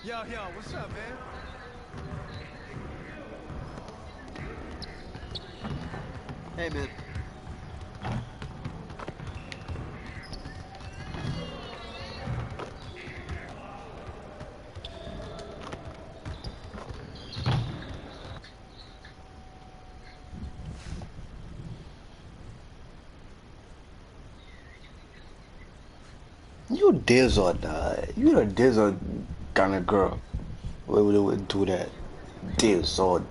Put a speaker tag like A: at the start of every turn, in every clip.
A: Yo, what's up, man?
B: Hey man,
C: You desert, you a desert kind of girl. Why would you do that? Desert.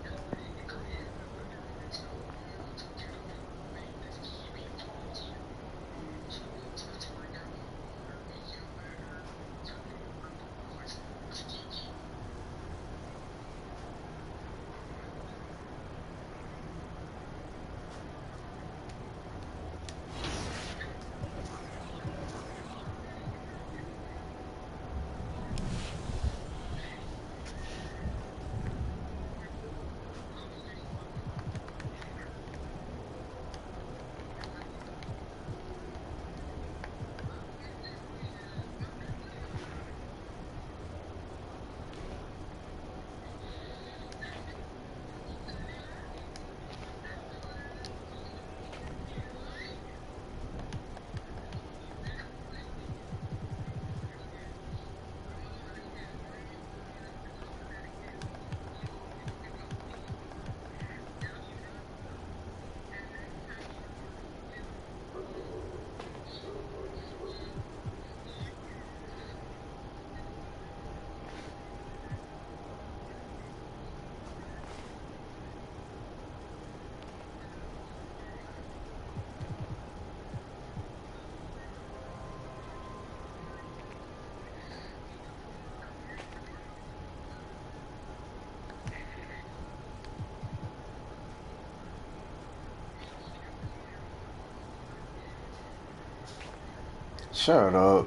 C: Shut up.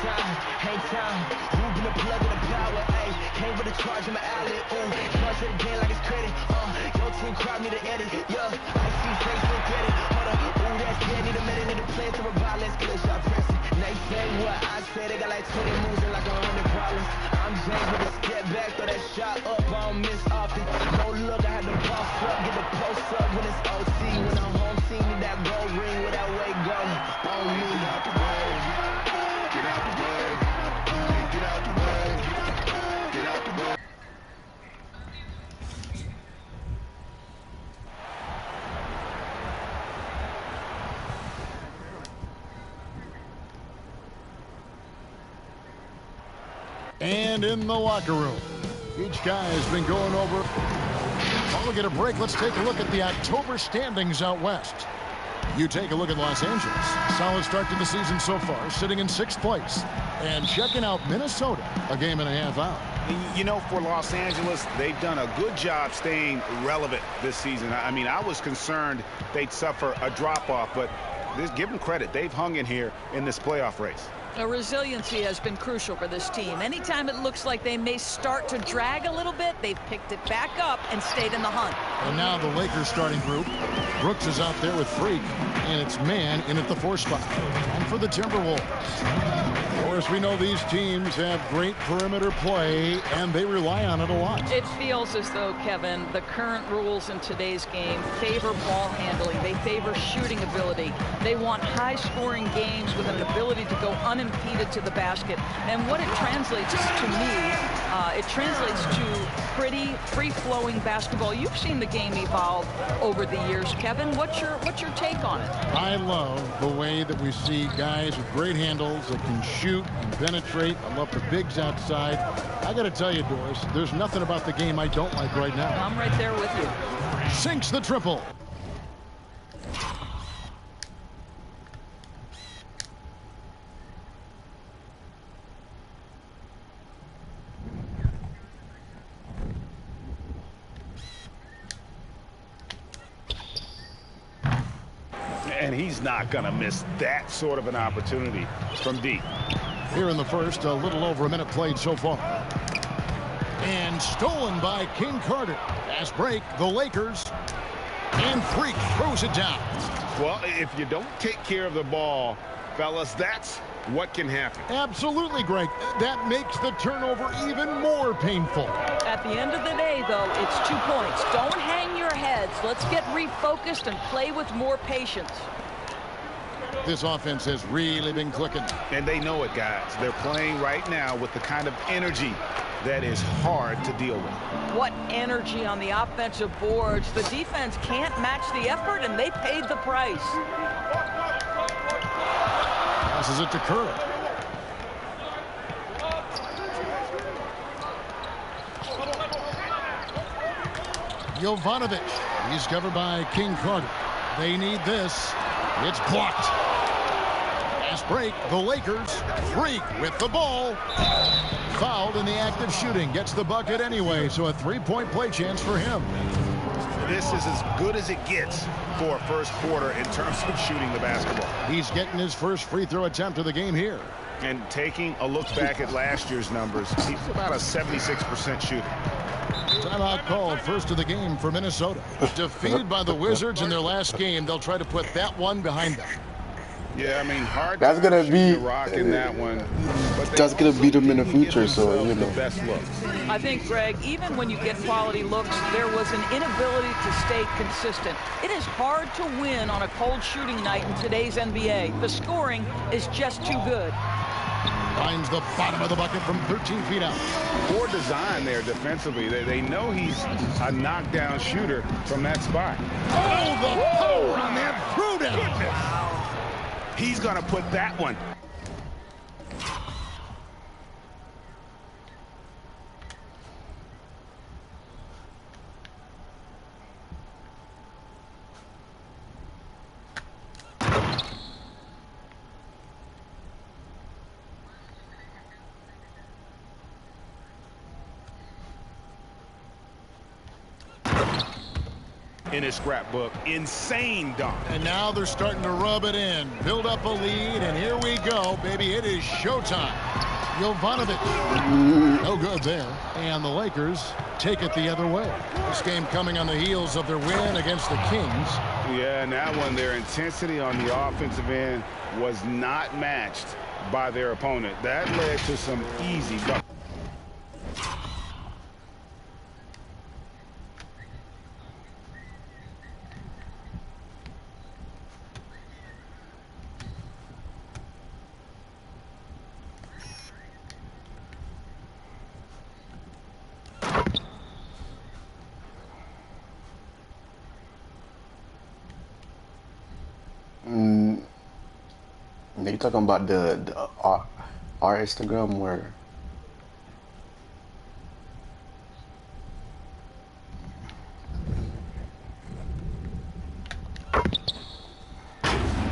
A: time, hang time. Moving the plug in the power, ayy. Came with a charge in my alley, ooh. Charge it again like it's credit, Your team crowd me to edit, yeah. I see face, don't get it, hold up. Ooh, that's dead, need a minute, need a plan to revive, let's get a shot pressing. They say what I say, they got like 20 moves and like 100 problems. I'm James with a step back, throw that shot up, I don't miss often. No look, I had to boss up, get the post up when it's OT. When I'm home team, need that gold ring with that weight go on me. Get out the way, get out the way, get out the way, get out the way.
D: And in the locker room, each guy has been going over. While we get a break, let's take a look at the October standings out west. You take a look at Los Angeles. Solid start to the season so far, sitting in 6th place. And checking out Minnesota, a game and a half out.
E: You know, for Los Angeles, they've done a good job staying relevant this season. I mean, I was concerned they'd suffer a drop-off, but give them credit. They've hung in here in this playoff race.
F: Resiliency has been crucial for this team. Anytime it looks like they may start to drag a little bit, they've picked it back up and stayed in the hunt.
D: And now the Lakers starting group. Brooks is out there with Freak, and it's Man in at the 4 spot. And for the Timberwolves. Of course, we know these teams have great perimeter play, and they rely on it a lot.
F: It feels as though, Kevin, the current rules in today's game favor ball handling. They favor shooting ability. They want high-scoring games with an ability to go unimpeded to the basket. And what it translates to me, it translates to pretty free-flowing basketball. You've seen the game evolve over the years, Kevin. What's your take on it?
D: I love the way that we see guys with great handles that can shoot and penetrate. I love the bigs outside. I got to tell you, Doris, there's nothing about the game I don't like right now.
F: I'm right there with you.
D: Sinks the triple.
E: And he's not going to miss that sort of an opportunity from deep.
D: Here in the first, a little over a minute played so far. And stolen by King Carter. Fast break, the Lakers. And Freak throws it down.
E: Well, if you don't take care of the ball, fellas, that's what can happen.
D: Absolutely, Greg. That makes the turnover even more painful.
F: At the end of the day, though, it's 2 points. Don't hang your heads. Let's get refocused and play with more patience.
D: This offense has really been clicking.
E: And they know it, guys. They're playing right now with the kind of energy that is hard to deal with.
F: What energy on the offensive boards. The defense can't match the effort, and they paid the price.
D: Passes it to Curry. Jovanovic. He's covered by King Carter. They need this. It's blocked. Fast break. The Lakers. Freak with the ball. Fouled in the act of shooting. Gets the bucket anyway, so a 3-point play chance for him.
E: This is as good as it gets for a first quarter in terms of shooting the basketball.
D: He's getting his first free throw attempt of the game here.
E: And taking a look back at last year's numbers, he's about a 76% shooter.
D: Timeout called, first of the game for Minnesota. Defeated by the Wizards in their last game, they'll try to put that one behind them.
E: Yeah, I mean, hard.
C: That's gonna be
E: the rock in that one. But
C: that's gonna beat them in the future, so you know.
E: The best look.
F: I think, Greg, even when you get quality looks, there was an inability to stay consistent. It is hard to win on a cold shooting night in today's NBA. The scoring is just too good.
D: Finds the bottom of the bucket from 13 feet out.
E: Poor design there defensively. They know he's a knockdown shooter from that spot.
D: Oh, the power on that throwdown.
E: He's going to put that one. in his scrapbook. Insane dunk.
D: And now they're starting to rub it in. Build up a lead, and here we go, baby. It is showtime. Jovanovic. No good there. And the Lakers take it the other way. This game coming on the heels of their win against the Kings.
E: Yeah, and that one, their intensity on the offensive end was not matched by their opponent. That led to some easy buckets.
C: You talking about our Instagram where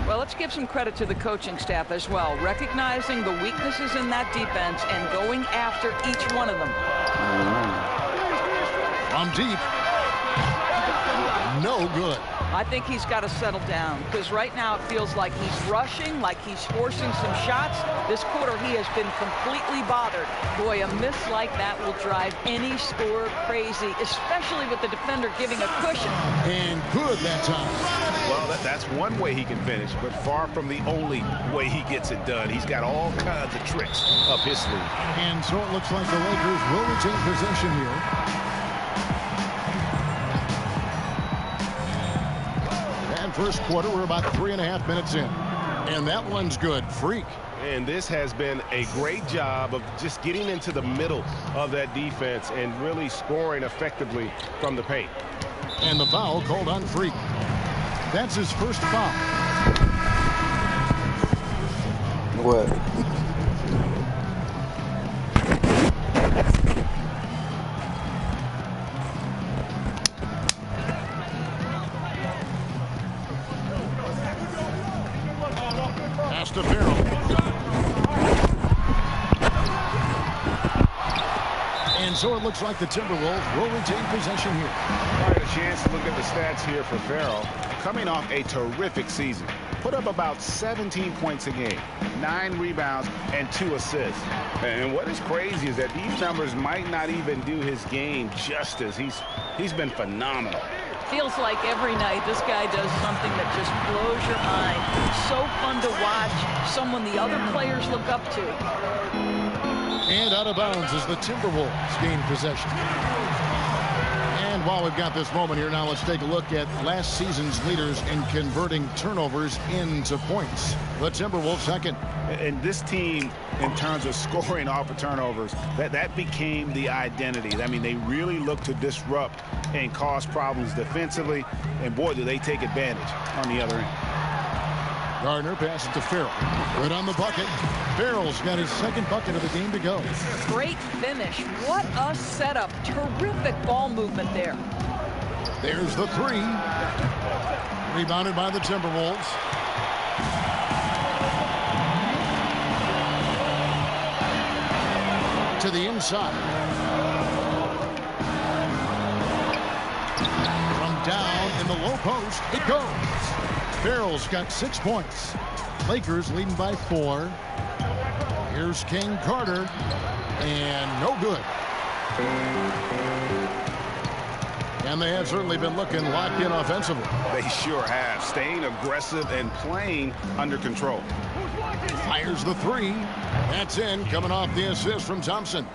F: Well, let's give some credit to the coaching staff as well, recognizing the weaknesses in that defense and going after each one of them.
D: From deep. No good.
F: I think he's got to settle down because right now it feels like he's rushing, like he's forcing some shots. This quarter he has been completely bothered. Boy, a miss like that will drive any scorer crazy, especially with the defender giving a cushion.
D: And good that time.
E: Well, that's one way he can finish, but far from the only way he gets it done. He's got all kinds of tricks up his sleeve.
D: And so it looks like the Lakers will retain possession here. First quarter, we're about 3.5 minutes in. And that one's good. Freak.
E: And this has been a great job of just getting into the middle of that defense and really scoring effectively from the paint.
D: And the foul called on Freak. That's his first foul.
C: what?
D: To Farrell. And so it looks like the Timberwolves will retain possession here.
E: All right, a chance to look at the stats here for Farrell. Coming off a terrific season. Put up about 17 points a game, 9 rebounds, and 2 assists. And what is crazy is that these numbers might not even do his game justice. He's been phenomenal.
F: Feels like every night this guy does something that just blows your mind. So fun to watch, someone the other players look up to.
D: And out of bounds as the Timberwolves gain possession. And while we've got this moment here now, let's take a look at last season's leaders in converting turnovers into points. The Timberwolves second.
E: And this team, in terms of scoring off of turnovers, that became the identity. I mean, they really look to disrupt and cause problems defensively. And boy, do they take advantage on the other end.
D: Gardner passes to Farrell. Good on the bucket. Farrell's got his second bucket of the game to go.
F: Great finish. What a setup. Terrific ball movement there.
D: There's the three. Rebounded by the Timberwolves. To the inside. From down in the low post, it goes. Farrell's got 6 points. Lakers leading by 4. Here's King Carter. And no good. And they have certainly been looking locked in offensively.
E: They sure have. Staying aggressive and playing under control.
D: Fires the three. That's in, coming off the assist from Thompson.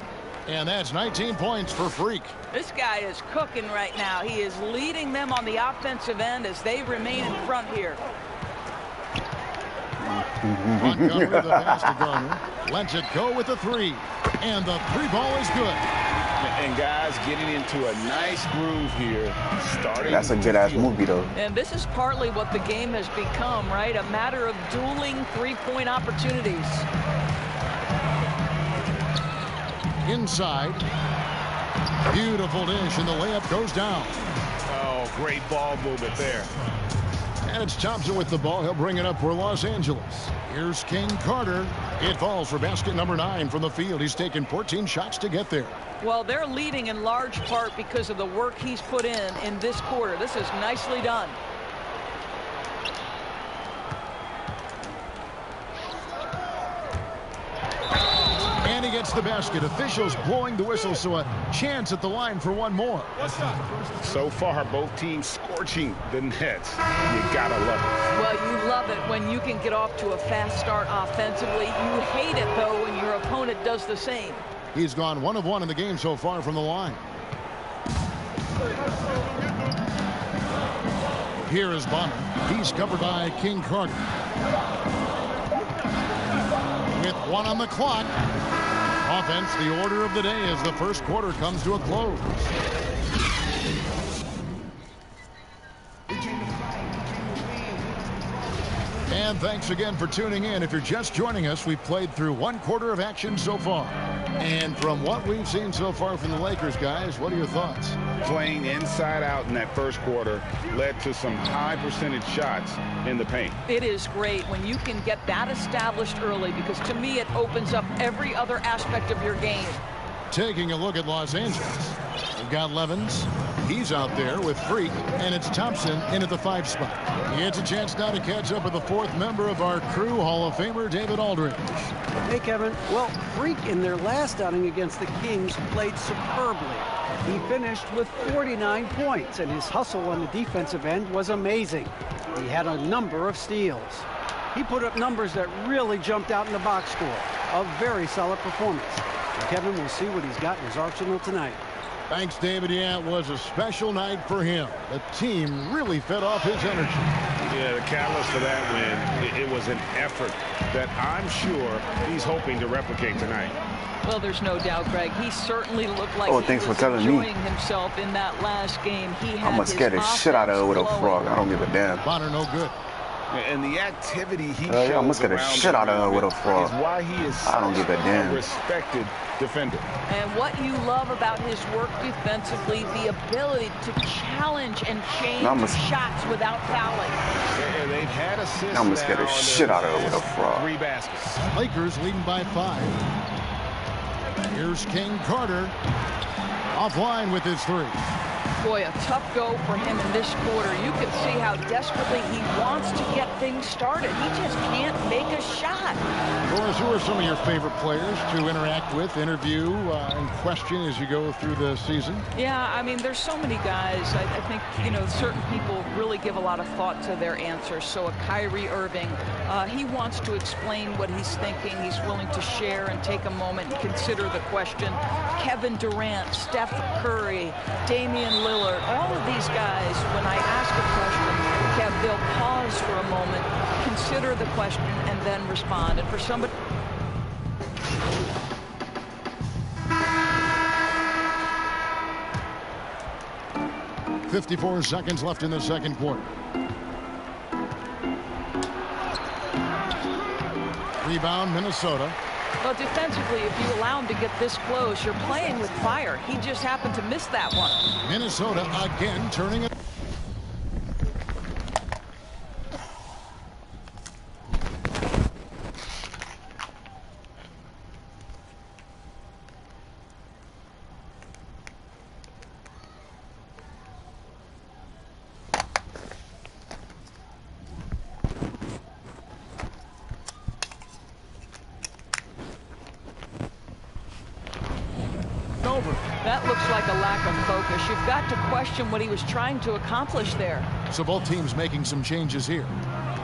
D: And that's 19 points for Freak.
F: This guy is cooking right now. He is leading them on the offensive end as they remain in front here.
D: Montgomery, the pass to Garner. Lets it go with the three. And the three ball is good.
E: And guys getting into a nice groove here.
C: That's a good-ass movie, though.
F: And this is partly what the game has become, right? A matter of dueling three-point opportunities.
D: Inside. Beautiful dish, and the layup goes down.
E: Oh, great ball movement there.
D: And it's Thompson with the ball. He'll bring it up for Los Angeles. Here's King Carter. It falls for basket number 9 from the field. He's taken 14 shots to get there.
F: Well, they're leading in large part because of the work he's put in this quarter. This is nicely done.
D: And he gets the basket. Officials blowing the whistle, so a chance at the line for one more.
E: So far, both teams scorching the nets. You gotta love it.
F: Well, you love it when you can get off to a fast start offensively. You hate it, though, when your opponent does the same.
D: He's gone 1 of 1 in the game so far from the line. Here is Bonner. He's covered by King Carter. With 1 on the clock. Offense, the order of the day as the first quarter comes to a close. And thanks again for tuning in. If you're just joining us, we've played through 1 quarter of action so far. And from what we've seen so far from the Lakers, guys, what are your thoughts?
E: Playing inside out in that first quarter led to some high percentage shots in the paint.
F: It is great when you can get that established early, because to me it opens up every other aspect of your game.
D: Taking a look at Los Angeles, we've got Levens. He's out there with Freak, and it's Thompson in at the 5 spot. It's a chance now to catch up with the 4th member of our crew, Hall of Famer David Aldridge.
B: Hey, Kevin. Well, Freak in their last outing against the Kings played superbly. He finished with 49 points, and his hustle on the defensive end was amazing. He had a number of steals. He put up numbers that really jumped out in the box score. A very solid performance. Kevin, we'll see what he's got in his arsenal tonight.
D: Thanks, David. Yeah, it was a special night for him. The team really fed off his energy.
E: Yeah, the catalyst for that win, it was an effort that I'm sure he's hoping to replicate tonight.
F: Well, there's no doubt, Greg. He certainly looked like
C: Oh,
F: he
C: thanks
F: was
C: for telling
F: enjoying
C: me.
F: himself in that last game. He had
C: I'm gonna scare the shit out of her with a
F: offense
C: frog. I don't give a damn.
D: Bonner, no good.
E: And the activity he
C: Yeah, I'm gonna
E: shows
C: scare the
E: around
C: shit out of her with a frog.
E: is why he is
C: I don't give a damn.
E: respected defender.
F: And what you love about his work defensively, the ability to challenge and change shots without fouling.
E: Yeah, they've had assists.
C: I'm gonna scare the
E: now,
C: shit out of her with a frog.
E: 3 baskets.
D: Lakers leading by 5. Here's King Carter. Offline with his 3.
F: Boy, a tough go for him in this quarter. You can see how desperately he wants to get things started. He just can't make a shot.
D: Doris, who are some of your favorite players to interact with, interview, and question as you go through the season?
F: Yeah, I mean, there's so many guys. I think, you know, certain people really give a lot of thought to their answers. So a Kyrie Irving, he wants to explain what he's thinking. He's willing to share and take a moment and consider the question. Kevin Durant, Steph Curry, Damian Lillard, all of these guys, when I ask a question, Kev, they'll pause for a moment, consider the question, and then respond. And for somebody...
D: 54 seconds left in the second quarter. Rebound, Minnesota.
F: Well, defensively, if you allow him to get this close, you're playing with fire. He just happened to miss that one.
D: Minnesota again turning it.
F: That looks like a lack of focus. You've got to question what he was trying to accomplish there.
D: So both teams making some changes here.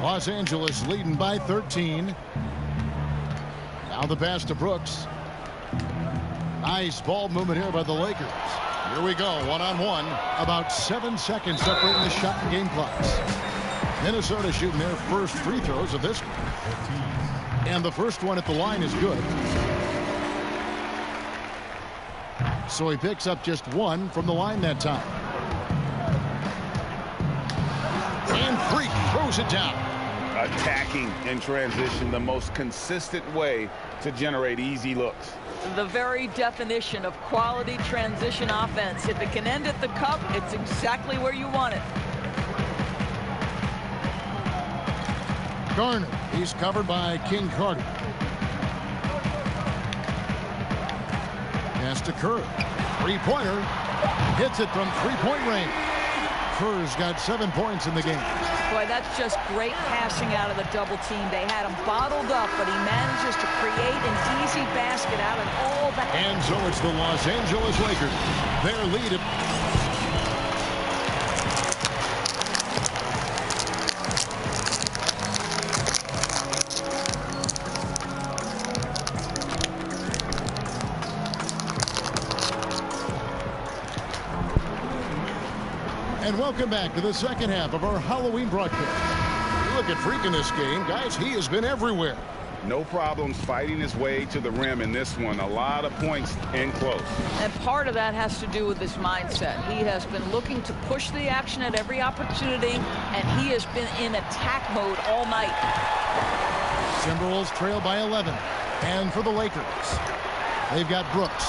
D: Los Angeles leading by 13. Now the pass to Brooks. Nice ball movement here by the Lakers. Here we go, one-on-one. About 7 seconds separating the shot and game clocks. Minnesota shooting their first free throws of this one. And the first one at the line is good. So he picks up just 1 from the line that time. And Freak throws it down.
E: Attacking in transition, the most consistent way to generate easy looks.
F: The very definition of quality transition offense. If it can end at the cup, it's exactly where you want it.
D: Garner. He's covered by King Carter. Pass to Kerr. Three-pointer. Hits it from three-point range. Kerr's got 7 points in the game.
F: Boy, that's just great passing out of the double team. They had him bottled up, but he manages to create an easy basket out of all that.
D: And so it's the Los Angeles Lakers. Their lead. And welcome back to the second half of our Halloween broadcast. Look at Freak in this game. Guys, he has been everywhere.
E: No problems fighting his way to the rim in this one. A lot of points in close.
F: And part of that has to do with his mindset. He has been looking to push the action at every opportunity, and he has been in attack mode all night.
D: Timberwolves trail by 11. And for the Lakers, they've got Brooks.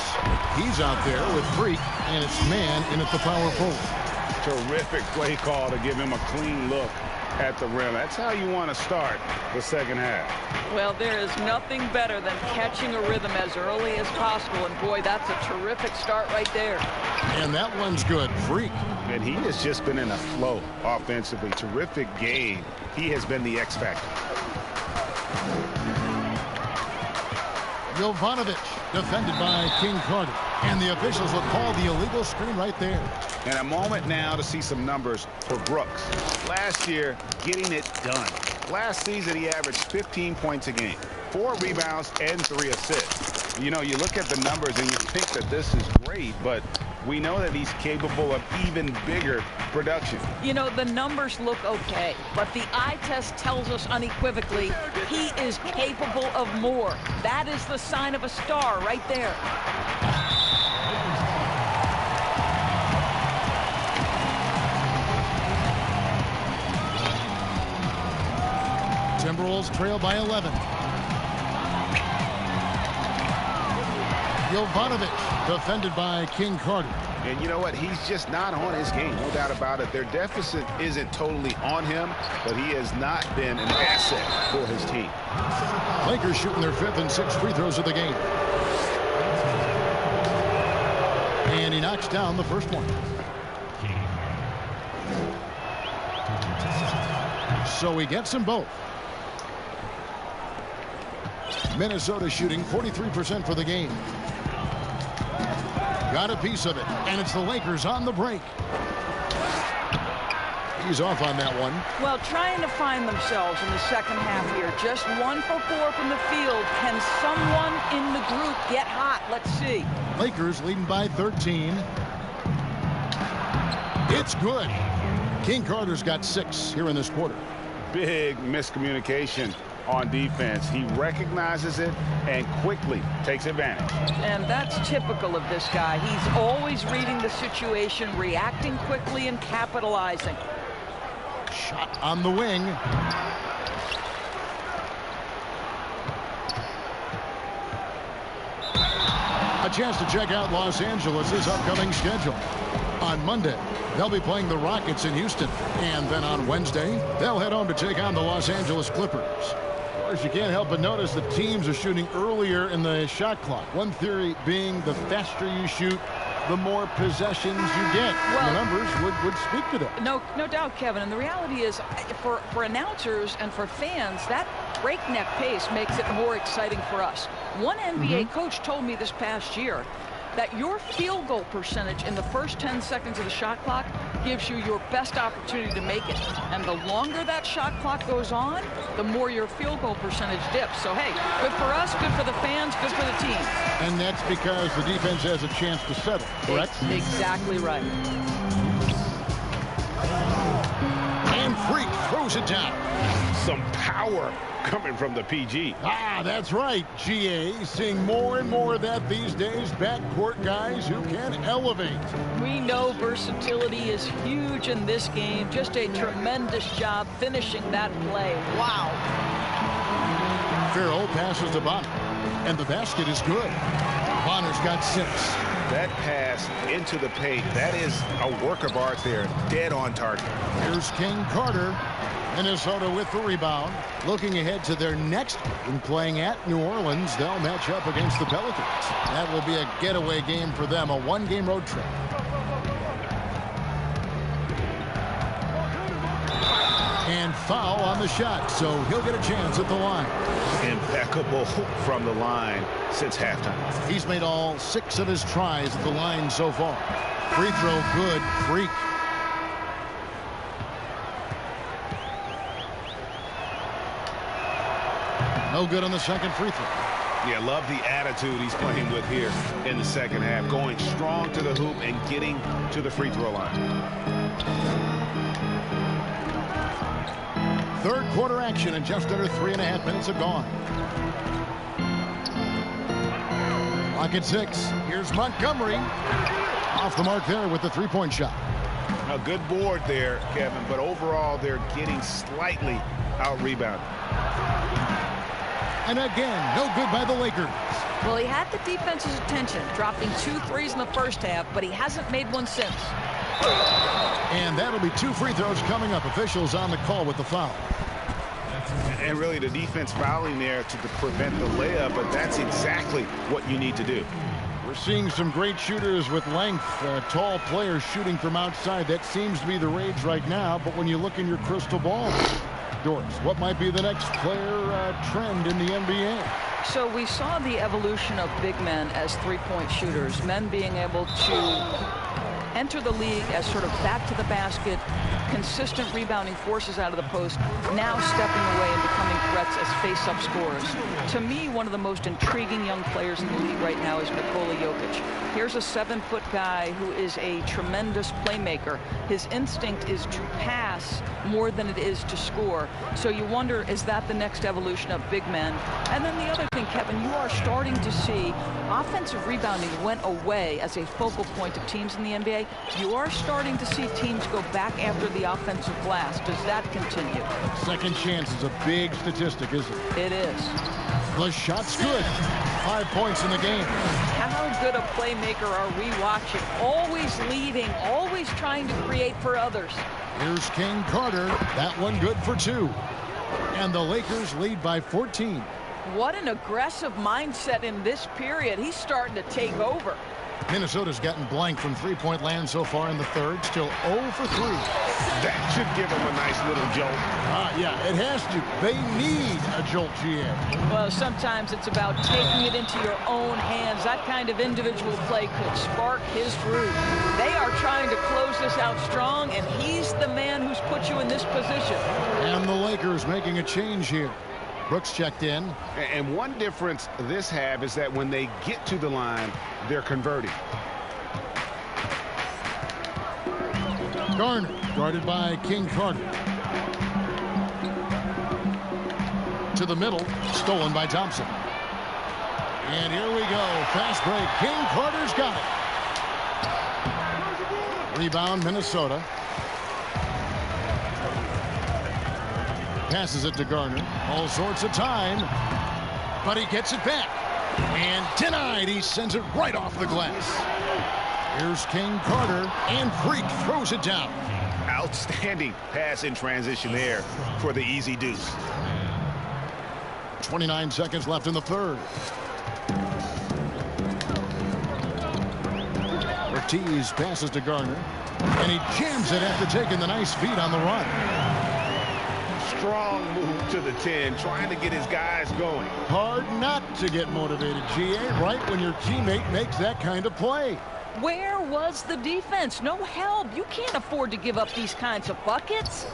D: He's out there with Freak, and it's man in at the power forward.
E: Terrific play call to give him a clean look at the rim. That's how you want to start the second half.
F: Well, there is nothing better than catching a rhythm as early as possible. And, boy, that's a terrific start right there.
D: And that one's good. Freak.
E: And he has just been in a flow offensively. Terrific game. He has been the X factor.
D: Jovanovic defended by King Carter. And the officials will call the illegal screen right there.
E: And a moment now to see some numbers for Brooks. Last year, getting it done. Last season, he averaged 15 points a game, 4 rebounds, and 3 assists. You know, you look at the numbers and you think that this is great, but we know that he's capable of even bigger production.
F: You know, the numbers look okay, but the eye test tells us unequivocally he is capable of more. That is the sign of a star right there.
D: Timberwolves trail by 11. Jovanovic defended by King Carter.
E: And you know what? He's just not on his game. No doubt about it. Their deficit isn't totally on him, but he has not been an asset for his team.
D: Lakers shooting their 5th and 6th free throws of the game. And he knocks down the first one. So he gets them both. Minnesota shooting 43% for the game. Got a piece of it, and it's the Lakers on the break. He's off on that one.
F: Well, trying to find themselves in the second half here. Just 1 for 4 from the field. Can someone in the group get hot? Let's see.
D: Lakers leading by 13. It's good. King Carter's got 6 here in this quarter.
E: Big miscommunication on defense. He recognizes it and quickly takes advantage.
F: And that's typical of this guy. He's always reading the situation, reacting quickly, and capitalizing.
D: Shot on the wing. A chance to check out Los Angeles' upcoming schedule. On Monday, they'll be playing the Rockets in Houston. And then on Wednesday, they'll head home to take on the Los Angeles Clippers. Of course, you can't help but notice the teams are shooting earlier in the shot clock. One theory being the faster you shoot, the more possessions you get. Well, the numbers would speak to that.
F: No doubt, Kevin. And the reality is, for announcers and for fans, that breakneck pace makes it more exciting for us. One NBA coach told me this past year that your field goal percentage in the first 10 seconds of the shot clock gives you your best opportunity to make it. And the longer that shot clock goes on, the more your field goal percentage dips. So, hey, good for us, good for the fans, good for the team.
D: And that's because the defense has a chance to settle, correct?
F: Exactly right.
D: And Freak throws it down.
E: Some power coming from the PG.
D: Ah, that's right, GA. Seeing more and more of that these days. Backcourt guys who can elevate.
F: We know versatility is huge in this game. Just a tremendous job finishing that play. Wow.
D: Farrell passes to Bonner, and the basket is good. Bonner's got 6.
E: That pass into the paint, that is a work of art there. Dead on target.
D: Here's King Carter. Minnesota with the rebound. Looking ahead to their next game, playing at New Orleans. They'll match up against the Pelicans. That will be a getaway game for them, a one-game road trip. And foul on the shot, so he'll get a chance at the line.
E: Impeccable from the line since halftime.
D: He's made all 6 of his tries at the line so far. Free throw good. Freak. No good on the second free throw.
E: Yeah, love the attitude he's playing with here in the second half. Going strong to the hoop and getting to the free throw line.
D: Third quarter action, and just under 3.5 minutes are gone. Clock at 6. Here's Montgomery. Off the mark there with the three-point shot.
E: A good board there, Kevin, but overall they're getting slightly out-rebounded.
D: And again, no good by the Lakers.
F: Well, he had the defense's attention, dropping 2 threes in the first half, but he hasn't made one since.
D: And that'll be 2 free throws coming up. Officials on the call with the foul.
E: And really the defense fouling there to prevent the layup, but that's exactly what you need to do.
D: We're seeing some great shooters with length, tall players shooting from outside. That seems to be the rage right now, but when you look in your crystal ball, Doris, what might be the next player trend in the NBA?
F: So we saw the evolution of big men as three-point shooters, men being able to enter the league as sort of back to the basket, consistent rebounding forces out of the post, now stepping away and becoming threats as face-up scorers. To me, one of the most intriguing young players in the league right now is Nikola Jokic. Here's a 7-foot guy who is a tremendous playmaker. His instinct is to pass more than it is to score. So you wonder, is that the next evolution of big men? And then the other thing, Kevin, you are starting to see offensive rebounding went away as a focal point of teams in the NBA. You are starting to see teams go back after the offensive glass. Does that continue?
D: Second chance is a big statistic, isn't it?
F: It is.
D: The shot's good. 5 points in the game.
F: How good a playmaker are we watching? Always leading, always trying to create for others.
D: Here's King Carter. That one good for 2. And the Lakers lead by 14.
F: What an aggressive mindset in this period. He's starting to take over.
D: Minnesota's gotten blank from three-point land so far in the third. Still 0 for 3.
E: That should give them a nice little jolt.
D: Yeah, it has to. They need a jolt, GM.
F: Well, sometimes it's about taking it into your own hands. That kind of individual play could spark his groove. They are trying to close this out strong, and he's the man who's put you in this position.
D: And the Lakers making a change here. Brooks checked in.
E: And one difference this half is that when they get to the line, they're converting.
D: Garner, guarded by King Carter. To the middle, stolen by Thompson. And here we go. Fast break. King Carter's got it. Rebound, Minnesota. Passes it to Garner. All sorts of time. But he gets it back. And denied. He sends it right off the glass. Here's King Carter. And Freak throws it down.
E: Outstanding pass in transition there for the easy deuce.
D: 29 seconds left in the third. Ortiz passes to Garner. And he jams it after taking the nice feed on the run.
E: Strong move to the 10, trying to get his guys going.
D: Hard not to get motivated, GA, right when your teammate makes that kind of play.
F: Where was the defense? No help. You can't afford to give up these kinds of buckets.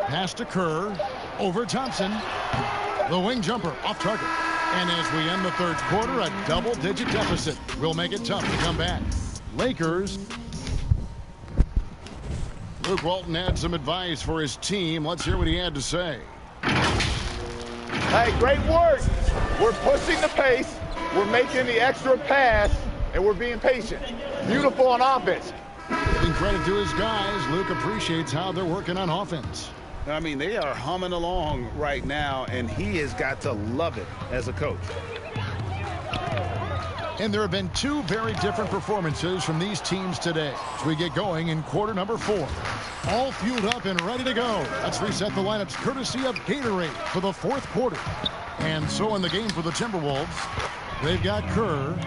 D: Pass to Kerr. Over Thompson. The wing jumper off target. And as we end the third quarter, a double-digit deficit will make it tough to come back. Lakers. Luke Walton had some advice for his team. Let's hear what he had to say.
G: Hey, great work. We're pushing the pace. We're making the extra pass, and we're being patient. Beautiful on offense.
D: Giving credit to his guys, Luke appreciates how they're working on offense.
E: I mean, they are humming along right now, and he has got to love it as a coach.
D: And there have been two very different performances from these teams today as we get going in quarter number 4. All fueled up and ready to go. Let's reset the lineups courtesy of Gatorade for the 4th quarter. And so in the game for the Timberwolves, they've got Kerr.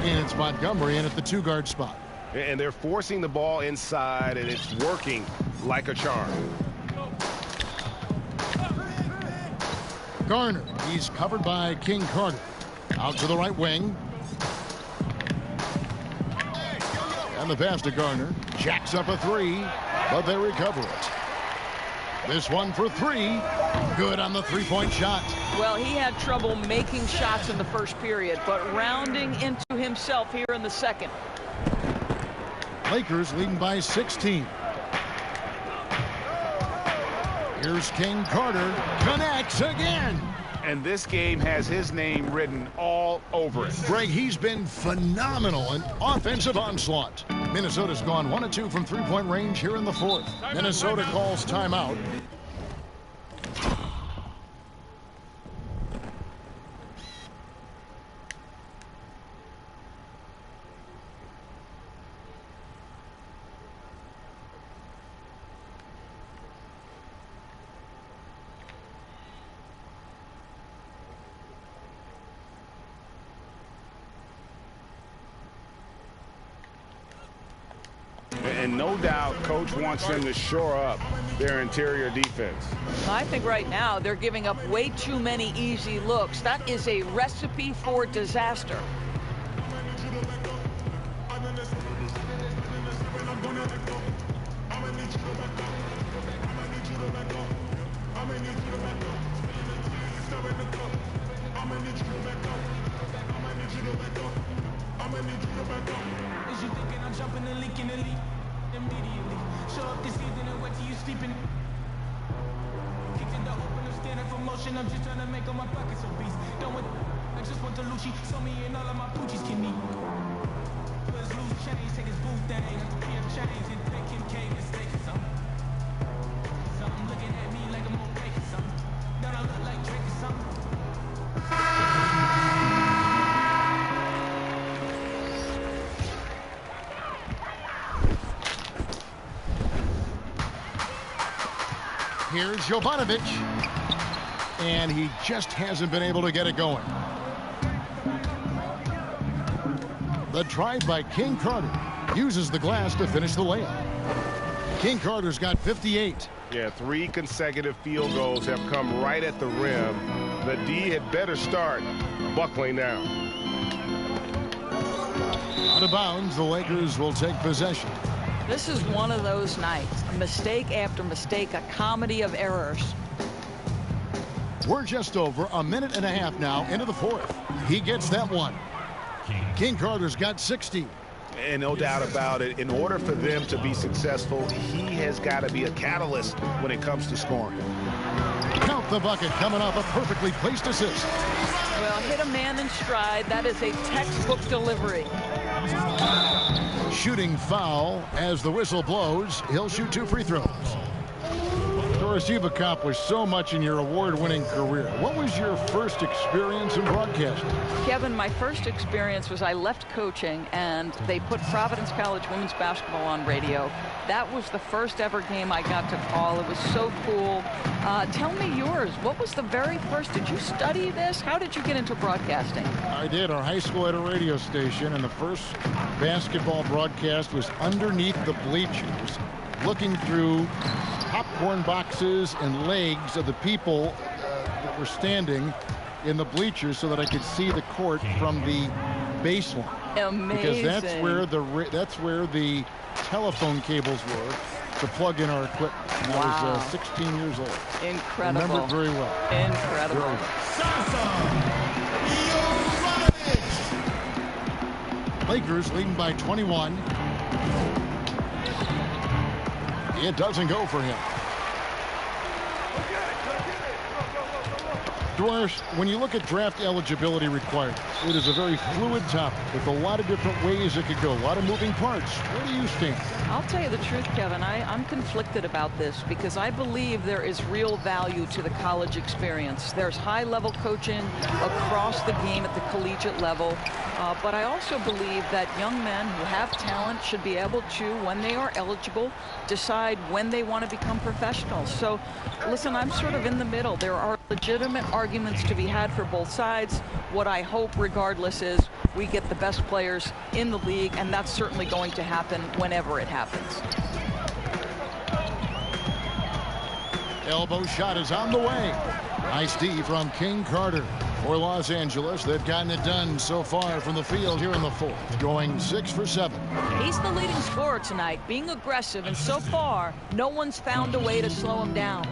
D: And it's Montgomery in at the 2-guard spot.
E: And they're forcing the ball inside, and it's working like a charm.
D: Garner, he's covered by King Carter. Out to the right wing. And the pass to Garner. Jacks up a 3, but they recover it. This one for 3. Good on the 3-point shot.
F: Well, he had trouble making shots in the first period, but rounding into himself here in the second.
D: Lakers leading by 16. Here's King Carter. Connects again.
E: And this game has his name written all over it.
D: Greg, he's been phenomenal in offensive onslaught. Minnesota's gone 1 of 2 from 3-point range here in the 4th. Minnesota calls timeout.
E: And no doubt, Coach wants them to shore up their interior defense.
F: I think right now they're giving up way too many easy looks. That is a recipe for disaster.
A: I'm just trying to make all my pockets obese. Done with I just want to Lucci. So me and all of my poochies can eat. Let's lose change, take his booth thing. PF change and take him K mistake or something. Something looking at me like I'm gonna make it something. Don't I look like Drake or something?
D: Here's Jovanovic. And he just hasn't been able to get it going. The drive by King Carter uses the glass to finish the layup. King Carter's got 58.
E: Yeah, 3 consecutive field goals have come right at the rim. The D had better start buckling down.
D: Out of bounds, the Lakers will take possession.
F: This is one of those nights. Mistake after mistake, a comedy of errors.
D: We're just over a minute and a half now into the 4th. He gets that one. King Carter's got 60.
E: And no doubt about it, in order for them to be successful, he has got to be a catalyst when it comes to scoring.
D: Count the bucket coming off a perfectly placed assist.
F: Well, hit a man in stride. That is a textbook delivery.
D: Shooting foul as the whistle blows. He'll shoot 2 free throws. Doris, you've accomplished so much in your award-winning career. What was your first experience in broadcasting?
F: Kevin, my first experience was I left coaching and they put Providence College women's basketball on radio. That was the first ever game I got to call. It was so cool. Tell me yours. What was the very first? Did you study this? How did you get into broadcasting?
D: I did. Our high school had a radio station, and the first basketball broadcast was underneath the bleachers, looking through popcorn boxes and legs of the people that were standing in the bleachers so that I could see the court from the baseline.
F: Amazing.
D: Because that's where the telephone cables were to plug in our equipment. And I was 16 years old.
F: Incredible.
D: I remember it very well.
F: Incredible.
D: Lakers leading by 21. It doesn't go for him. Dwars, when you look at draft eligibility requirements, it is a very fluid topic with a lot of different ways it could go, a lot of moving parts. Where do you stand?
F: I'll tell you the truth, Kevin. I'm conflicted about this because I believe there is real value to the college experience. There's high-level coaching across the game at the collegiate level. But I also believe that young men who have talent should be able to, when they are eligible, decide when they want to become professionals. So, listen, I'm sort of in the middle. There are legitimate arguments to be had for both sides. What I hope, regardless, is we get the best players in the league, and that's certainly going to happen whenever it happens.
D: Elbow shot is on the way. Nice D from King Carter. For Los Angeles, they've gotten it done so far from the field here in the fourth, going 6 for 7.
F: He's the leading scorer tonight, being aggressive, and so far, no one's found a way to slow him down.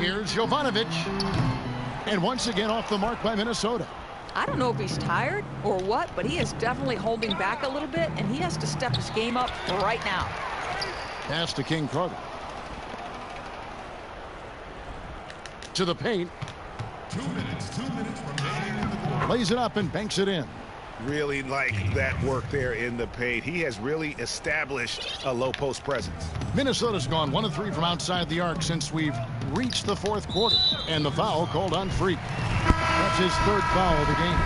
D: Here's Jovanovic. And once again off the mark by Minnesota.
F: I don't know if he's tired or what, but he is definitely holding back a little bit, and he has to step his game up right now.
D: Pass to King Carter. To the paint.
H: 2 minutes remaining in the quarter.
D: Lays it up and banks it in.
E: Really like that work there in the paint. He has really established a low post presence.
D: Minnesota's gone 1 of 3 from outside the arc since we've reached the fourth quarter. And the foul called on Freak. That's his 3rd foul of the game.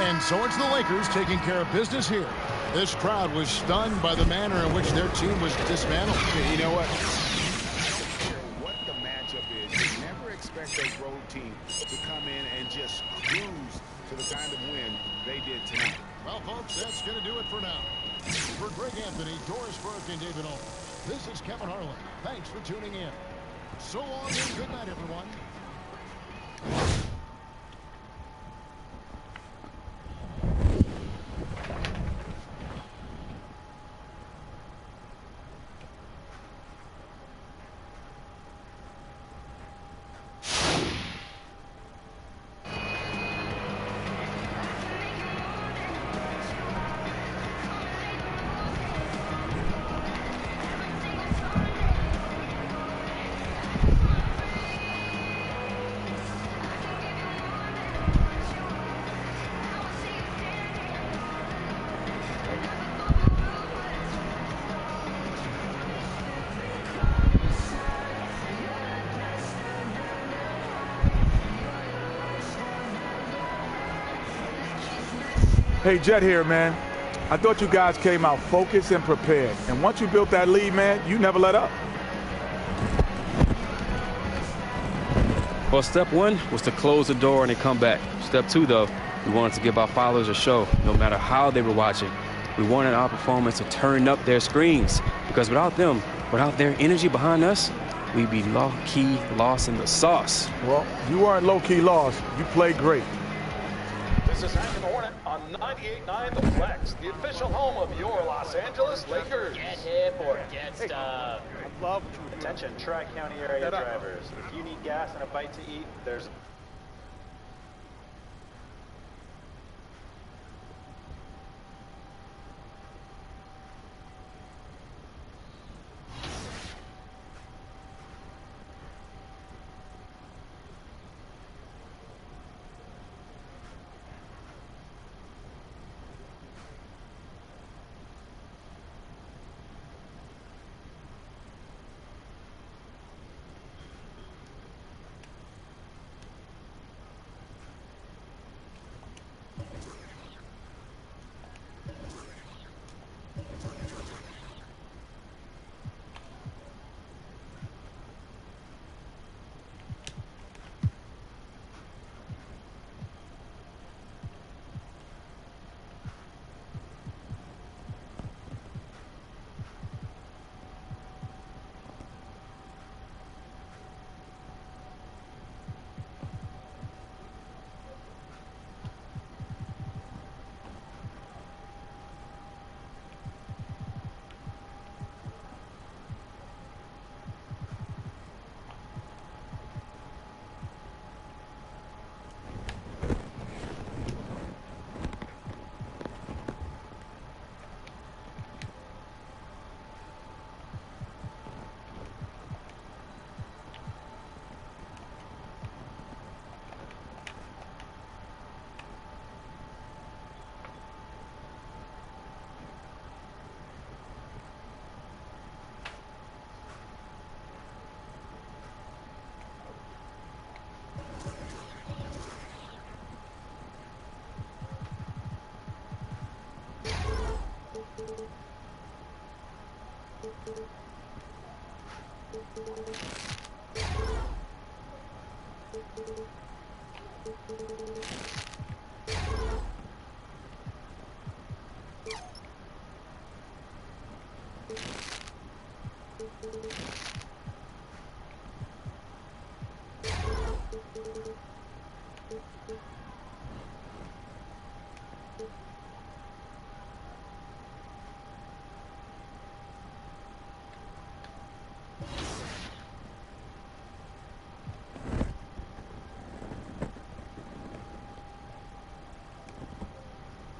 D: And so it's the Lakers taking care of business here. This crowd was stunned by the manner in which their team was dismantled.
E: You know what? What the matchup is, you never expect a road team to come in and just cruise to the kind of win they did tonight.
D: Well, folks, that's going to do it for now. For Greg Anthony, Doris Burke, and David Olin, this is Kevin Harlan. Thanks for tuning in. So long and good night, everyone.
I: Hey, Jet here, man. I thought you guys came out focused and prepared. And once you built that lead, man, you never let up.
J: Well, step 1 was to close the door and then come back. Step 2, though, we wanted to give our followers a show, no matter how they were watching. We wanted our performance to turn up their screens, because without them, without their energy behind us, we'd be low-key lost in the sauce.
I: Well, you weren't low-key lost. You played great.
K: This is Hank and Hornet on 98.9 The Flex, the official home of your Los Angeles Lakers.
L: Get hip or get stuff.
K: Attention, Tri-County area drivers. If you need gas and a bite to eat, there's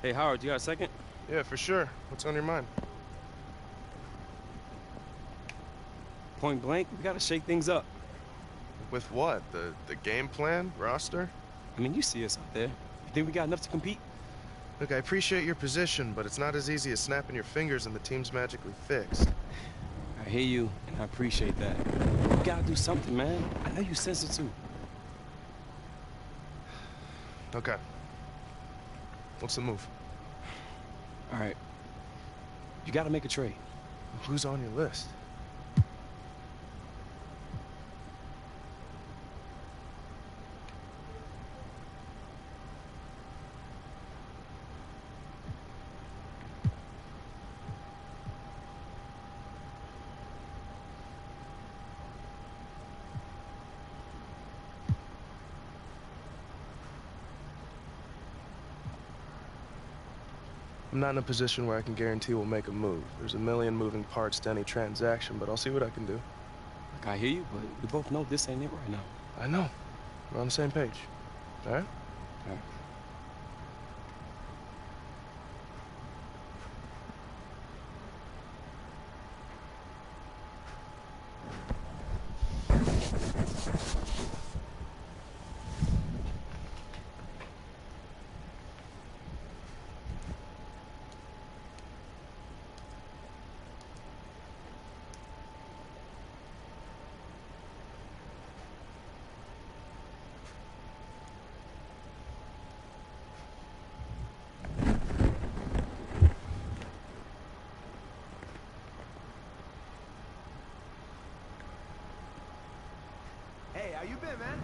J: Hey, Howard, you got a second?
M: Yeah, for sure. What's on your mind?
J: Point blank, we gotta shake things up.
M: With what? The game plan? Roster?
J: I mean, you see us out there. You think we got enough to compete?
M: Look, I appreciate your position, but it's not as easy as snapping your fingers and the team's magically fixed.
J: I hear you, and I appreciate that. We gotta do something, man. I know you sense it too.
M: Okay. What's the move?
J: All right. You gotta make a trade.
M: Who's on your list? I'm not in a position where I can guarantee we'll make a move. There's a million moving parts to any transaction, but I'll see what I can do.
J: Look, I hear you, but we both know this ain't it right now.
M: I know. We're on the same page. All right?
J: All right.
A: Hey, how you been, man?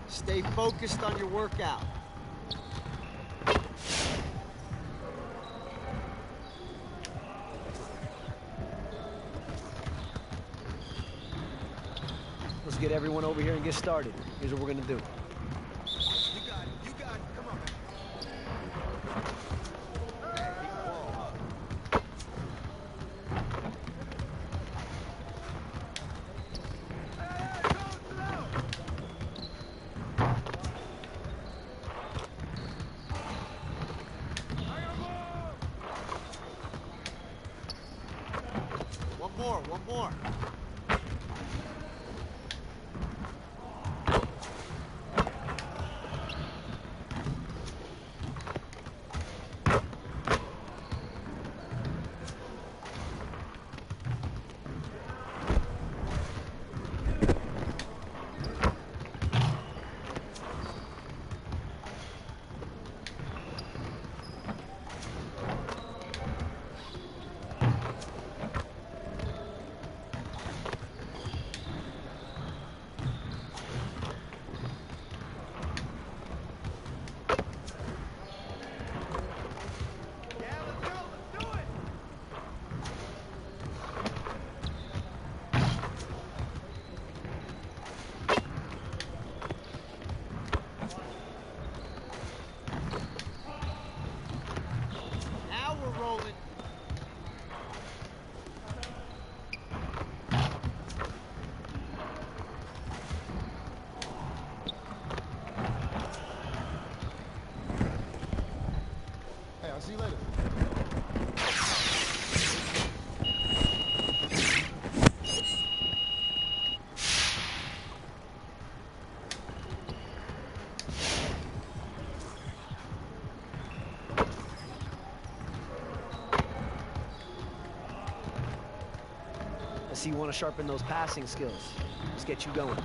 B: Stay focused on your workout. Let's get everyone over here and get started. Here's what we're gonna do.
A: You got it. You got it. Come on, man.
B: One more.
A: Rolling.
D: Hey, I'll see you later.
B: I see you want to sharpen those passing skills. Let's get you going.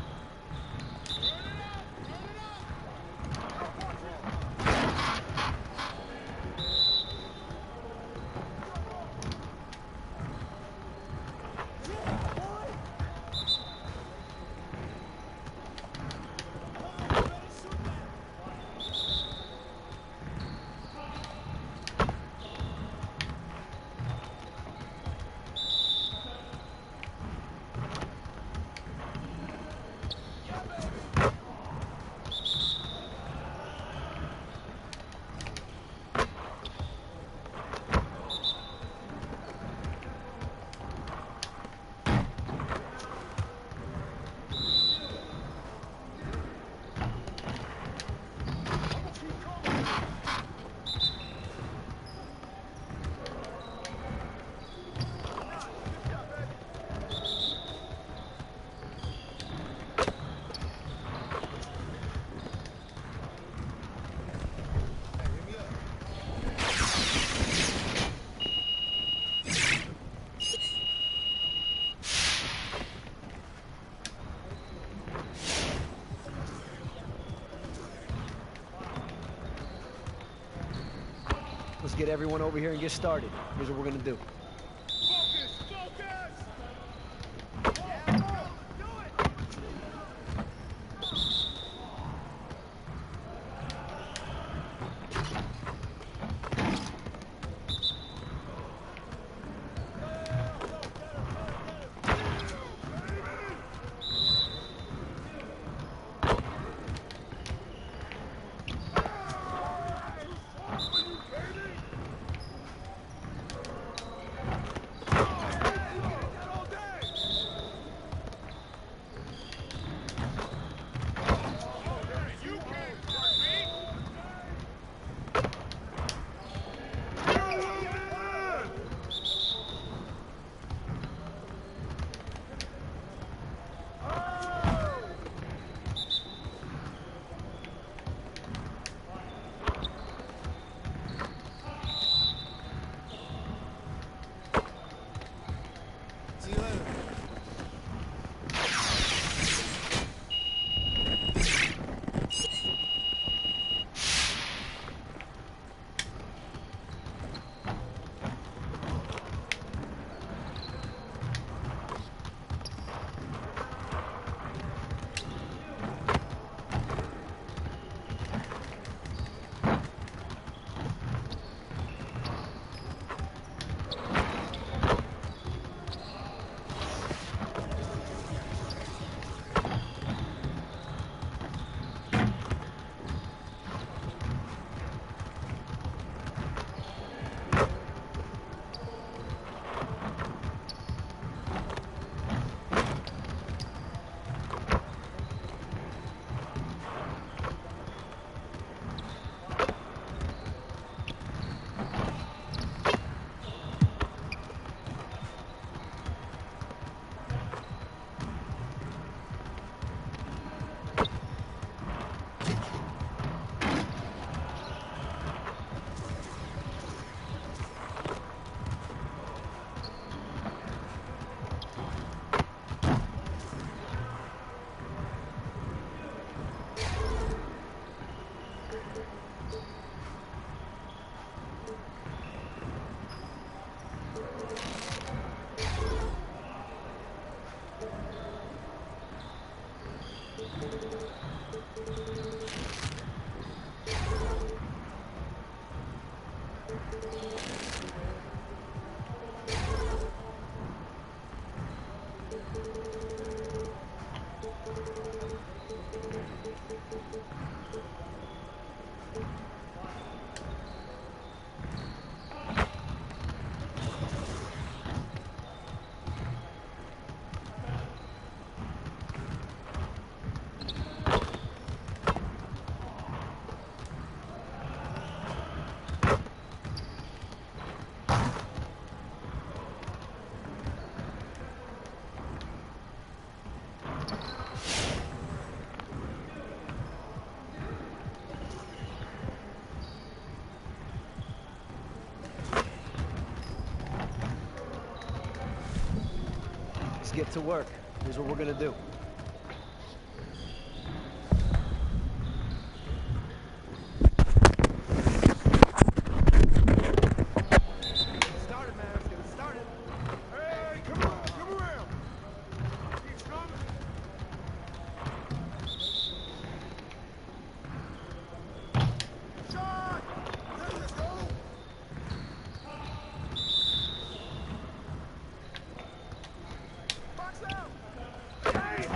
B: Let's get everyone over here and get started. Here's what we're gonna do. Let's get to work. Here's what we're gonna do.
N: Started, man. Let's get it started. Hey, come on, come around. Keep coming. Shot! Let's go. Box out. Hey!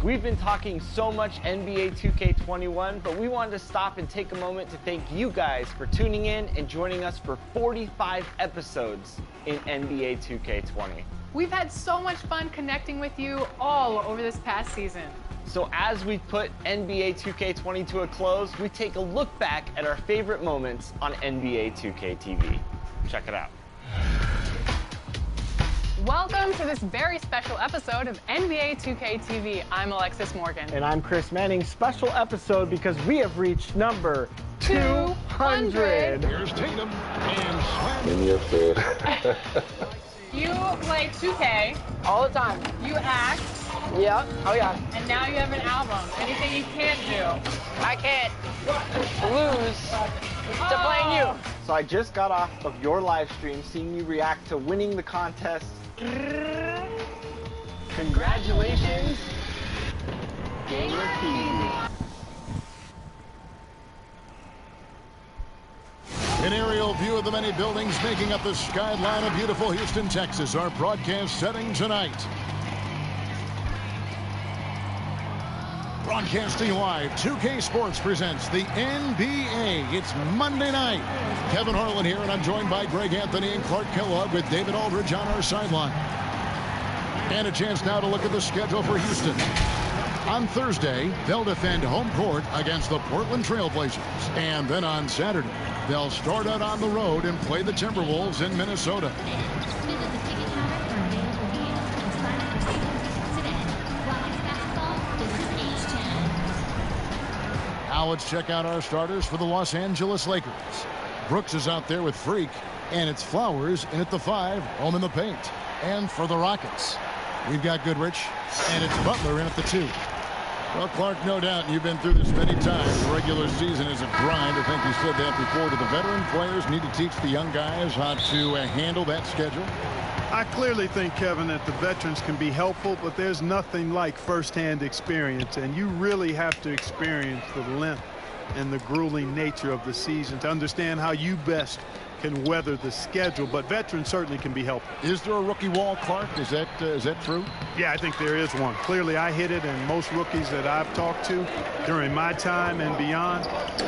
O: We've been talking so much NBA 2K21, but we wanted to stop and take a moment to thank you guys for tuning in and joining us for 45 episodes in NBA 2K20.
P: We've had so much fun connecting with you all over this past season.
O: So as we put NBA 2K20 to a close, we take a look back at our favorite moments on NBA 2K TV. Check it out.
P: Welcome to this very special episode of NBA 2K TV. I'm Alexis Morgan.
Q: And I'm Chris Manning. Special episode because we have reached number 200.
D: Here's Tatum and Slam.
R: Give me a food.
P: You play 2K.
Q: All the time.
P: You act.
Q: Yeah. Oh, yeah.
P: And now you have an album. Anything you can't do?
Q: I can't lose to playing you. So I just got off of your live stream seeing you react to winning the contest. Congratulations, Gamer TV.
D: An aerial view of the many buildings making up the skyline of beautiful Houston, Texas. Our broadcast setting tonight. Broadcasting live, 2K Sports presents the NBA. It's Monday night. Kevin Harlan here, and I'm joined by Greg Anthony and Clark Kellogg with David Aldridge on our sideline. And a chance now to look at the schedule for Houston. On Thursday, they'll defend home court against the Portland Trail Blazers. And then on Saturday, they'll start out on the road and play the Timberwolves in Minnesota. Now let's check out our starters for the Los Angeles Lakers. Brooks is out there with Freak, and it's Flowers in at the 5, home in the paint. And for the Rockets, we've got Goodrich, and it's Butler in at the 2. Well, Clark, no doubt you've been through this many times. The regular season is a grind. I think you said that before. Do the veteran players need to teach the young guys how to handle that schedule?
S: I clearly think, Kevin, that the veterans can be helpful, but there's nothing like firsthand experience, and you really have to experience the length and the grueling nature of the season to understand how you best can weather the schedule. But veterans certainly can be helpful.
D: Is there a rookie wall, Clark? Is that true?
S: Yeah, I think there is one. Clearly, I hit it, and most rookies that I've talked to during my time and beyond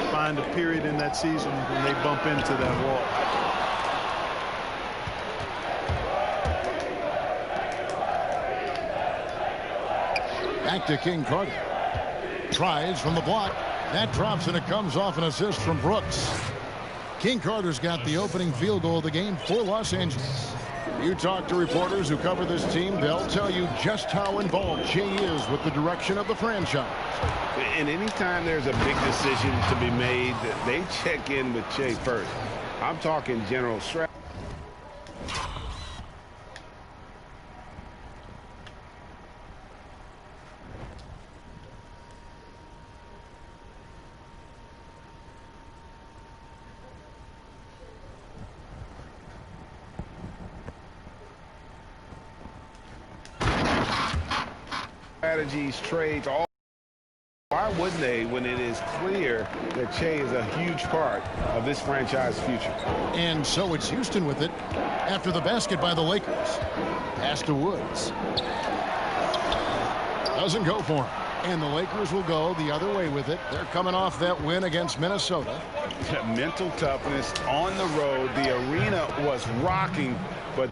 S: find a period in that season when they bump into that wall.
D: Back to King Carter. Tries from the block. That drops, and it comes off an assist from Brooks. King Carter's got the opening field goal of the game for Los Angeles. You talk to reporters who cover this team, they'll tell you just how involved Jay is with the direction of the franchise.
E: And anytime there's a big decision to be made, they check in with Jay first. I'm talking general strategy. Strategies, trades, all. Why wouldn't they when it is clear that Che is a huge part of this franchise's future?
D: And so it's Houston with it after the basket by the Lakers. Pass to Woods. Doesn't go for him. And the Lakers will go the other way with it. They're coming off that win against Minnesota.
E: Mental toughness on the road. The arena was rocking, but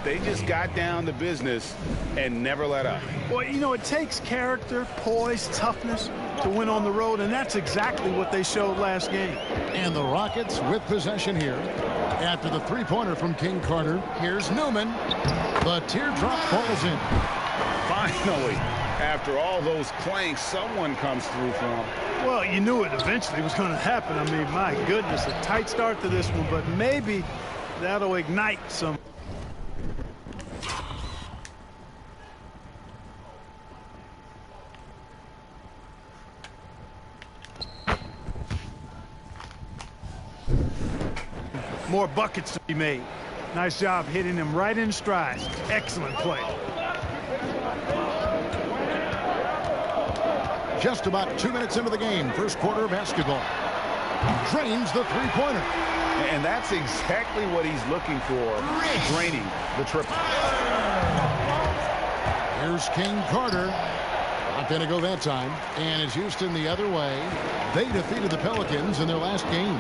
E: they just got down to business and never let up.
S: Well, you know, it takes character, poise, toughness to win on the road, and that's exactly what they showed last game.
D: And the Rockets with possession here. After the three-pointer from King Carter, here's Newman. The teardrop falls in.
E: Finally, After all those planks, someone comes through for him.
S: Well, you knew it eventually was going to happen. I mean, my goodness, a tight start to this one, but maybe that'll ignite some. More buckets to be made. Nice job hitting him right in stride. Excellent play.
D: Just about 2 minutes into the game, first quarter of basketball. Drains the three-pointer.
E: And that's exactly what he's looking for, draining the triple.
D: Here's King Carter. Not going to go that time. And it's Houston the other way. They defeated the Pelicans in their last game.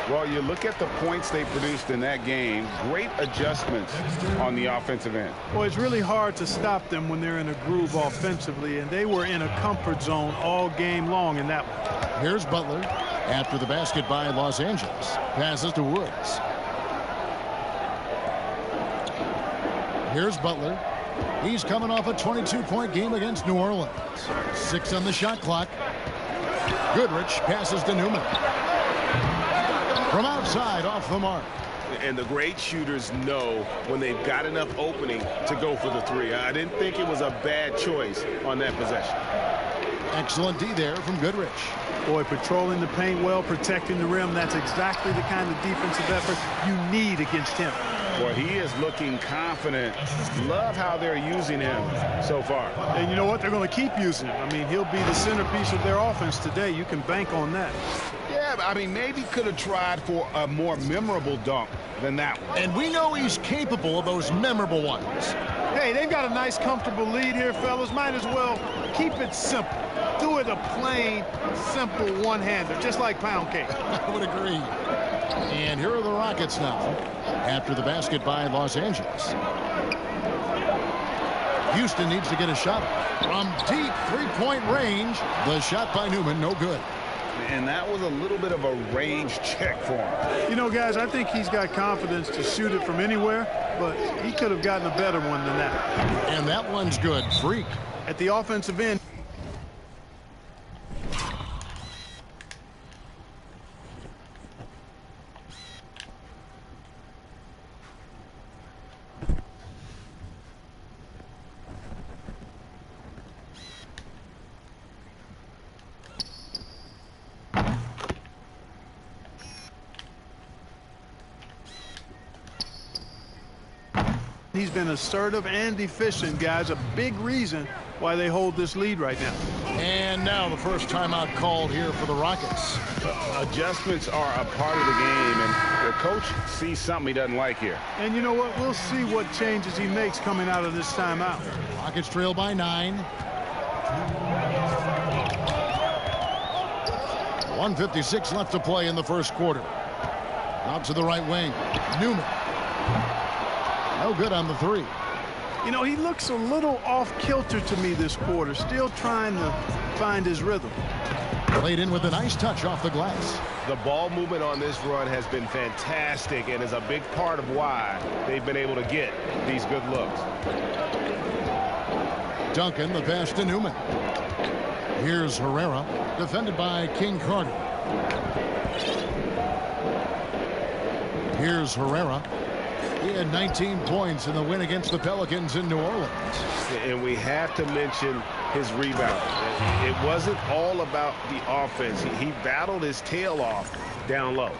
E: Well, you look at the points they produced in that game. Great adjustments on the offensive end.
S: Well, it's really hard to stop them when they're in a groove offensively, and they were in a comfort zone all game long in that one.
D: Here's Butler. After the basket by Los Angeles. Passes to Woods. Here's Butler. He's coming off a 22-point game against New Orleans. 6 on the shot clock. Goodrich passes to Newman. From outside, off the mark.
E: And the great shooters know when they've got enough opening to go for the three. I didn't think it was a bad choice on that possession.
D: Excellent D there from Goodrich.
S: Boy, patrolling the paint well, protecting the rim. That's exactly the kind of defensive effort you need against him.
E: Boy, he is looking confident. Love how they're using him so far.
S: And you know what? They're going to keep using him. I mean, he'll be the centerpiece of their offense today. You can bank on that.
E: Yeah, I mean, maybe could have tried for a more memorable dunk than that one.
D: And we know he's capable of those memorable ones.
S: Hey, they've got a nice, comfortable lead here, fellas. Might as well keep it simple. Do it a plain, simple one-hander, just like pound cake.
D: I would agree. And here are the Rockets now, after the basket by Los Angeles. Houston needs to get a shot from deep three-point range. The shot by Newman, no good.
E: And that was a little bit of a range check for him.
S: You know, guys, I think he's got confidence to shoot it from anywhere, but he could have gotten a better one than that.
D: And that one's good. Freak.
S: At the offensive end. He's been assertive and efficient, guys. A big reason why they hold this lead right now.
D: And now the first timeout called here for the Rockets.
E: Adjustments are a part of the game, and the coach sees something he doesn't like here.
S: And you know what? We'll see what changes he makes coming out of this timeout.
D: Rockets trail by 9. 1:56 left to play in the first quarter. Out to the right wing. Newman. No good on the three.
S: You know, he looks a little off kilter to me this quarter, still trying to find his rhythm.
D: Played in with a nice touch off the glass.
E: The ball movement on this run has been fantastic and is a big part of why they've been able to get these good looks.
D: Duncan, the pass to Newman. Here's Herrera, defended by King Carter. Here's Herrera. He had 19 points in the win against the Pelicans in New Orleans.
E: And we have to mention his rebound. It wasn't all about the offense. He battled his tail off down low,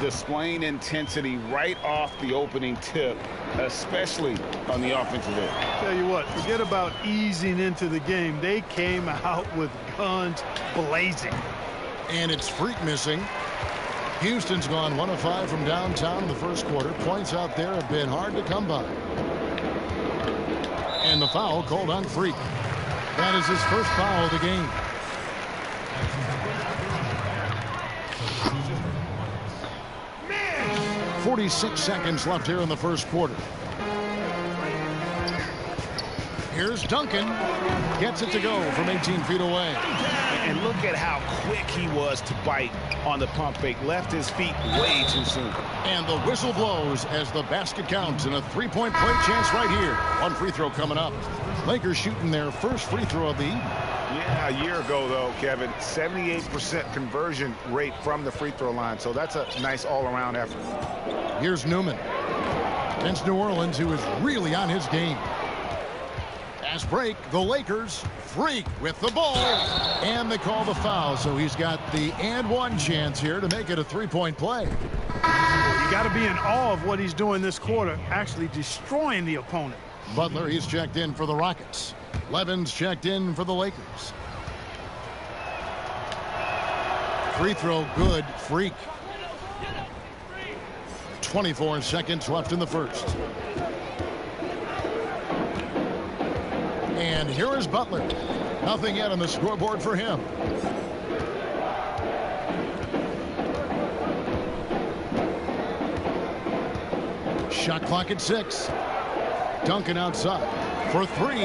E: displaying intensity right off the opening tip, especially on the offensive end.
S: Tell you what, forget about easing into the game. They came out with guns blazing.
D: And it's Freak missing. Houston's gone 1 of 5 from downtown in the first quarter. Points out there have been hard to come by. And the foul called on Freak. That is his first foul of the game. Man. 46 seconds left here in the first quarter. Here's Duncan. Gets it to go from 18 feet away.
E: And look at how quick he was to bite on the pump fake. Left his feet way too soon.
D: And the whistle blows as the basket counts, and a three-point play chance right here. One free throw coming up. Lakers shooting their first free throw of the evening.
E: Yeah, a year ago, though, Kevin, 78% conversion rate from the free throw line. So that's a nice all-around effort.
D: Here's Newman against New Orleans, who is really on his game. Fast break, the Lakers. Freak with the ball. And they call the foul, so he's got the and one chance here to make it a three-point play.
S: You got to be in awe of what he's doing this quarter, actually destroying the opponent.
D: Butler, he's checked in for the Rockets. Levin's checked in for the Lakers. Free throw good. Freak. 24 seconds left in the first. And here is Butler. Nothing yet on the scoreboard for him. Shot clock at 6. Duncan outside for 3.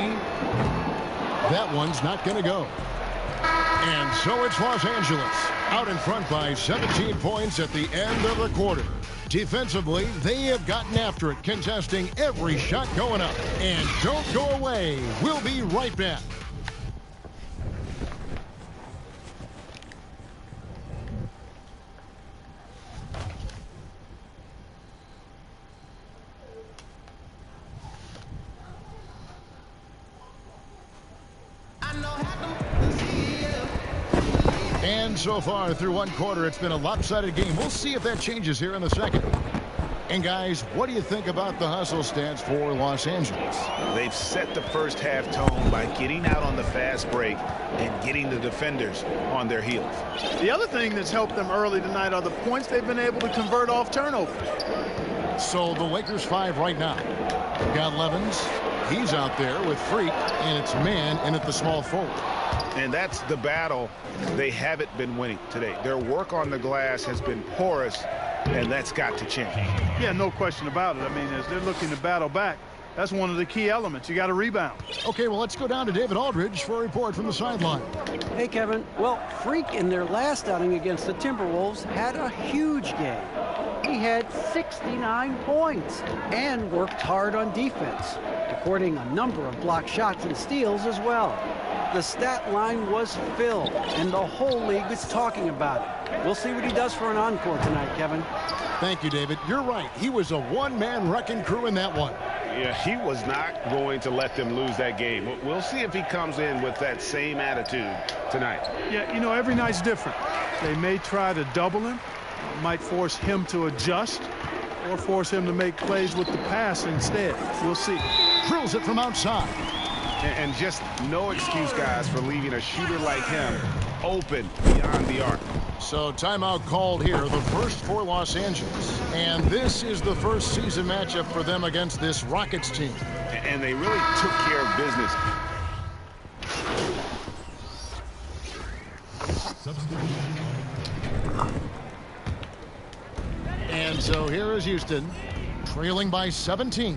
D: That one's not going to go. And so it's Los Angeles out in front by 17 points at the end of the quarter. Defensively, they have gotten after it, contesting every shot going up. And don't go away. We'll be right back. And so far through one quarter, it's been a lopsided game. We'll see if that changes here in the second. And guys, what do you think about the hustle stance for Los Angeles?
E: They've set the first half tone by getting out on the fast break and getting the defenders on their heels.
S: The other thing that's helped them early tonight are the points they've been able to convert off turnovers.
D: So the Lakers 5 right now. Got Levins. He's out there with Freak, and it's man in at the small forward.
E: And that's the battle they haven't been winning today. Their work on the glass has been porous, and that's got to change.
S: Yeah, no question about it. I mean, as they're looking to battle back, that's one of the key elements. You got to rebound.
D: Okay, well, let's go down to David Aldridge for a report from the sideline.
B: Hey, Kevin. Well, Freak in their last outing against the Timberwolves had a huge game. He had 69 points and worked hard on defense, recording a number of blocked shots and steals as well. The stat line was filled, and the whole league is talking about it. We'll see what he does for an encore tonight, Kevin.
D: Thank you, David. You're right. He was a one-man wrecking crew in that one.
E: Yeah, he was not going to let them lose that game. We'll see if he comes in with that same attitude tonight.
S: Yeah, you know, every night's different. They may try to double him, might force him to adjust, or force him to make plays with the pass instead. We'll see.
D: Drills it from outside.
E: And just no excuse, guys, for leaving a shooter like him open beyond the arc.
D: So timeout called here, the first for Los Angeles. And this is the first season matchup for them against this Rockets team.
E: And they really took care of business.
D: And so here is Houston, trailing by 17.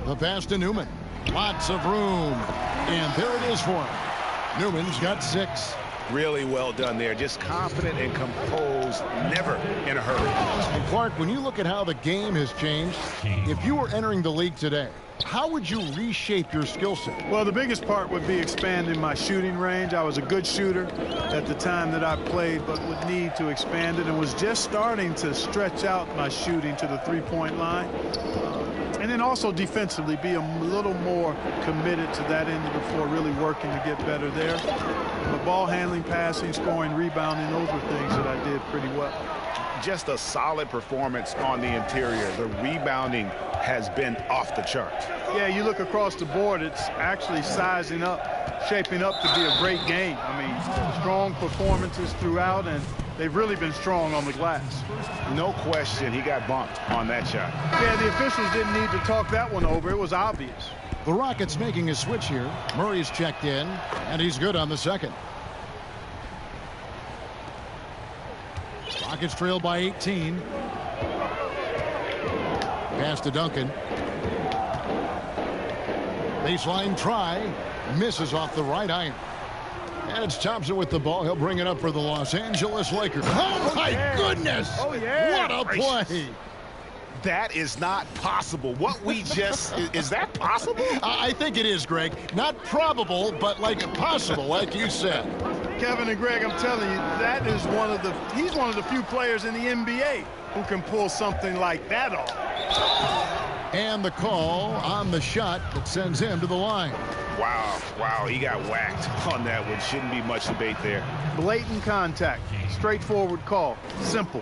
D: The pass to Newman. Lots of room. And there it is for him. Newman's got 6.
E: Really well done there. Just confident and composed, never in a hurry.
D: And Clark, when you look at how the game has changed, if you were entering the league today, how would you reshape your skill set?
S: Well, the biggest part would be expanding my shooting range. I was a good shooter at the time that I played, but would need to expand it, and was just starting to stretch out my shooting to the three-point line. And then also defensively, be a little more committed to that end of the floor, really working to get better there. The ball handling, passing, scoring, rebounding, those were things that I did pretty well.
E: Just a solid performance on the interior. The rebounding has been off the charts.
S: Yeah, you look across the board, it's actually sizing up, shaping up to be a great game. I mean, strong performances throughout, and they've really been strong on the glass.
E: No question, he got bumped on that shot.
S: Yeah, the officials didn't need to talk that one over. It was obvious.
D: The Rockets making a switch here. Murray's checked in, and he's good on the second. Rockets trail by 18. Pass to Duncan. Baseline try. Misses off the right iron. And it's Thompson with the ball. He'll bring it up for the Los Angeles Lakers. Oh, my goodness!
S: Oh, yeah!
D: What a play!
E: That is not possible. What we just, is that possible?
D: I think it is, Greg. Not probable, but like possible, like you said.
S: Kevin and Greg, I'm telling you, that is he's one of the few players in the NBA who can pull something like that off.
D: And the call on the shot that sends him to the line.
E: Wow, he got whacked on that one. Shouldn't be much debate there.
S: Blatant contact, straightforward call, simple.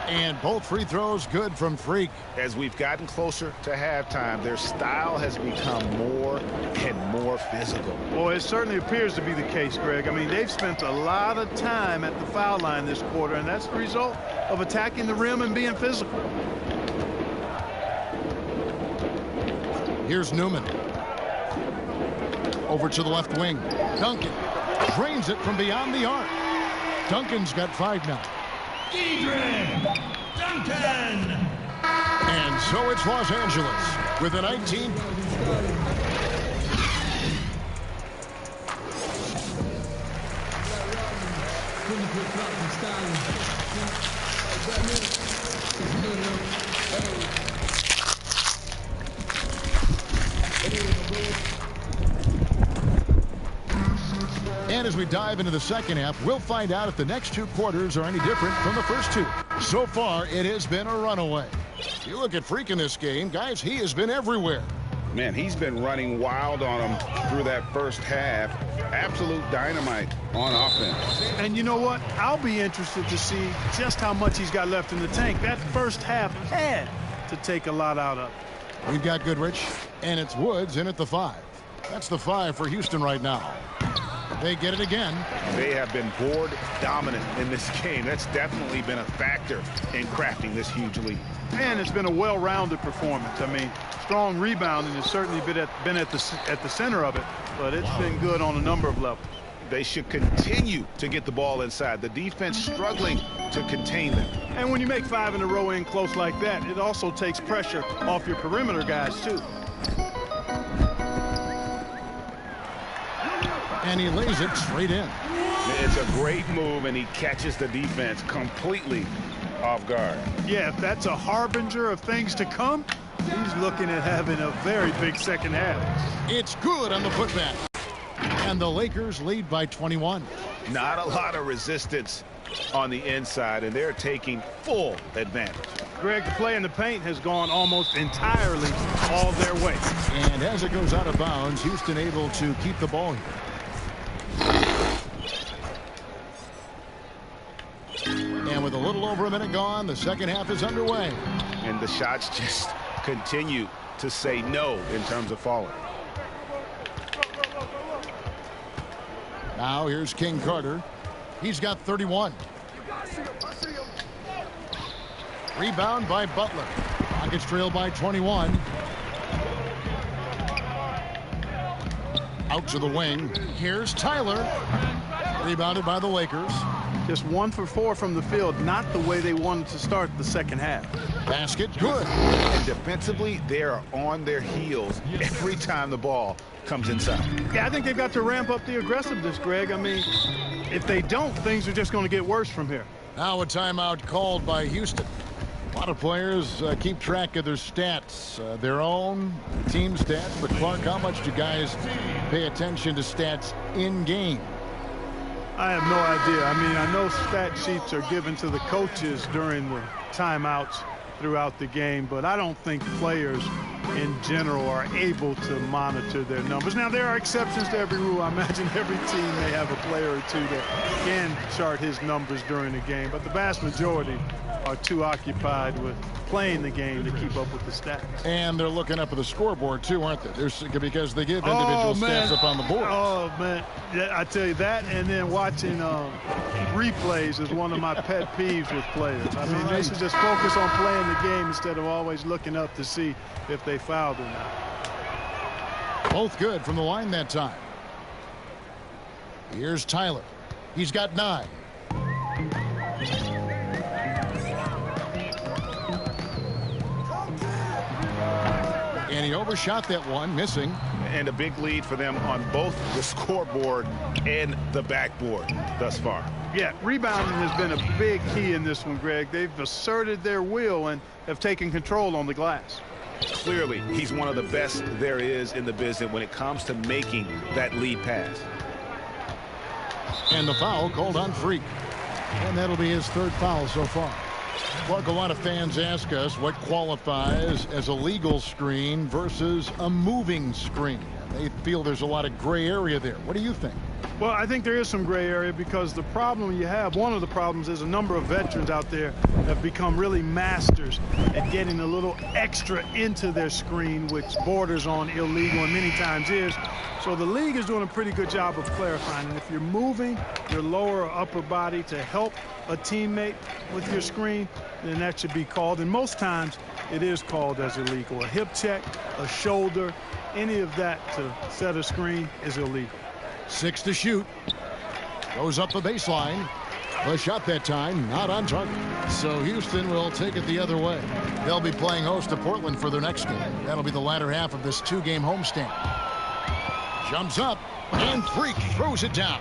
D: And both free throws good from Freak.
E: As we've gotten closer to halftime, their style has become more and more physical.
S: Well, it certainly appears to be the case, Greg. I mean, they've spent a lot of time at the foul line this quarter, and that's the result of attacking the rim and being physical.
D: Here's Newman. Over to the left wing. Duncan drains it from beyond the arc. Duncan's got 5 now.
A: Duncan!
D: And so it's Los Angeles with a 19. And as we dive into the second half, we'll find out if the next 2 quarters are any different from the first 2. So far, it has been a runaway. You look at Freak in this game, guys, he has been everywhere.
E: Man, he's been running wild on him through that first half. Absolute dynamite on offense.
S: And you know what? I'll be interested to see just how much he's got left in the tank. That first half had to take a lot out of it.
D: We've got Goodrich, and it's Woods in at the 5. That's the 5 for Houston right now. They get it again.
E: They have been board dominant in this game. That's definitely been a factor in crafting this huge lead.
S: And it's been a well-rounded performance. I mean, strong rebounding has certainly been at the center of it, but it's been good on a number of levels.
E: They should continue to get the ball inside. The defense struggling to contain them.
S: And when you make 5 in a row in close like that, it also takes pressure off your perimeter guys, too.
D: And he lays it straight in.
E: It's a great move, and he catches the defense completely off guard.
S: Yeah, if that's a harbinger of things to come, he's looking at having a very big second half.
D: It's good on the putback. And the Lakers lead by 21.
E: Not a lot of resistance on the inside, and they're taking full advantage.
S: Greg, the play in the paint has gone almost entirely all their way.
D: And as it goes out of bounds, Houston able to keep the ball here. And with a little over a minute gone, the second half is underway.
E: And the shots just continue to say no in terms of falling.
D: Now here's King Carter. He's got 31. Rebound by Butler. Rockets trail by 21. Out to the wing. Here's Tyler. Rebounded by the Lakers.
S: Just 1 for 4 from the field, not the way they wanted to start the second half.
D: Basket, good.
E: And defensively, they are on their heels every time the ball comes inside.
S: Yeah, I think they've got to ramp up the aggressiveness, Greg. I mean, if they don't, things are just going to get worse from here.
D: Now a timeout called by Houston. A lot of players keep track of their stats, their own team stats. But Clark, how much do guys pay attention to stats in game?
S: I have no idea. I mean, I know stat sheets are given to the coaches during the timeouts throughout the game, but I don't think players in general are able to monitor their numbers. Now, there are exceptions to every rule. I imagine every team may have a player or two that can chart his numbers during the game, but the vast majority are too occupied with playing the game to keep up with the stats.
D: And they're looking up at the scoreboard too, aren't they? Because they give individual stats up on the board.
S: Oh man, yeah, I tell you that, and then watching replays is one of my pet peeves with players. I mean, they should just focus on playing the game instead of always looking up to see if they fouled or not.
D: Both good from the line that time. Here's Tyler. He's got 9. And he overshot that one, missing.
E: And a big lead for them on both the scoreboard and the backboard thus far.
S: Yeah, rebounding has been a big key in this one, Greg. They've asserted their will and have taken control on the glass.
E: Clearly, he's one of the best there is in the business when it comes to making that lead pass.
D: And the foul called on Freak. And that'll be his third foul so far. Clark, a lot of fans ask us what qualifies as a legal screen versus a moving screen. They feel there's a lot of gray area there. What do you think?
S: Well, I think there is some gray area because the problem you have, one of the problems is a number of veterans out there have become really masters at getting a little extra into their screen, which borders on illegal and many times is. So the league is doing a pretty good job of clarifying. And if you're moving your lower or upper body to help a teammate with your screen, then that should be called. And most times it is called as illegal. A hip check, a shoulder, any of that to set a screen is illegal.
D: 6 to shoot. Goes up the baseline. The shot that time not on target. So Houston will take it the other way. They'll be playing host to Portland for their next game. That'll be the latter half of this 2-game homestand. Jumps up and Freak throws it down.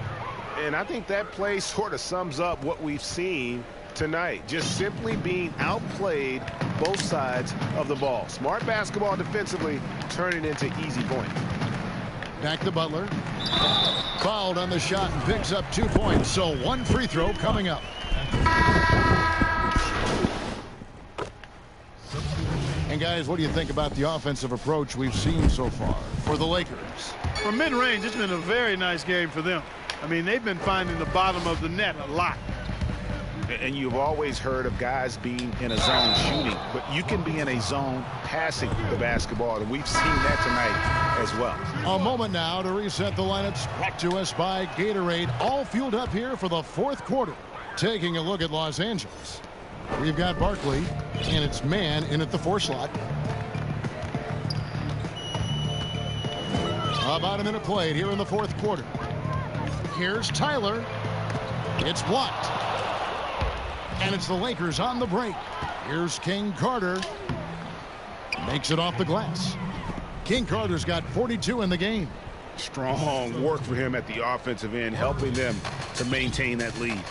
E: And I think that play sort of sums up what we've seen tonight. Just simply being outplayed both sides of the ball. Smart basketball defensively, turning into easy points.
D: Back to Butler. Fouled on the shot and picks up 2 points. So 1 free throw coming up. And guys, what do you think about the offensive approach we've seen so far for the Lakers?
S: From mid-range, it's been a very nice game for them. I mean, they've been finding the bottom of the net a lot.
E: And you've always heard of guys being in a zone shooting, but you can be in a zone passing the basketball, and we've seen that tonight as well.
D: A moment now to reset the lineups, brought to us by Gatorade, all fueled up here for the 4th quarter. Taking a look at Los Angeles. We've got Barkley, and it's man in at the 4 slot. About a minute played here in the 4th quarter. Here's Tyler. It's blocked. And it's the Lakers on the break. Here's King Carter. Makes it off the glass. King Carter's got 42 in the game.
E: Strong work for him at the offensive end, helping them to maintain that lead.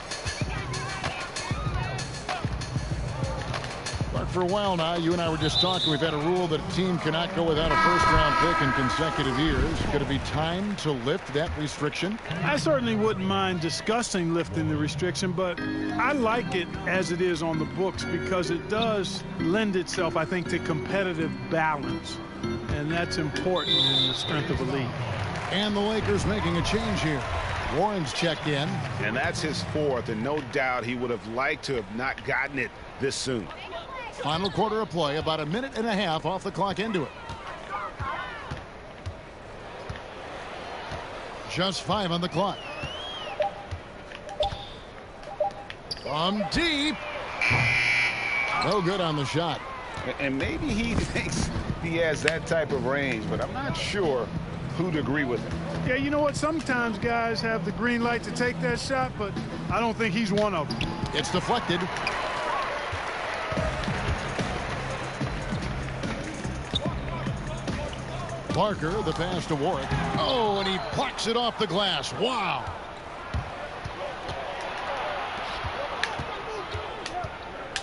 D: But for a while now, you and I were just talking, we've had a rule that a team cannot go without a first-round pick in consecutive years. Could it be time to lift that restriction?
S: I certainly wouldn't mind discussing lifting the restriction, but I like it as it is on the books because it does lend itself, I think, to competitive balance. And that's important in the strength of a league.
D: And the Lakers making a change here. Warren's checked in.
E: And that's his 4th, and no doubt he would have liked to have not gotten it this soon.
D: Final quarter of play, about a minute and a half off the clock into it. Just 5 on the clock. From deep. No good on the shot.
E: And maybe he thinks he has that type of range, but I'm not sure who'd agree with him.
S: Yeah, you know what? Sometimes guys have the green light to take that shot, but I don't think he's one of them.
D: It's deflected. Parker, the pass to Warwick. Oh, and he plucks it off the glass. Wow.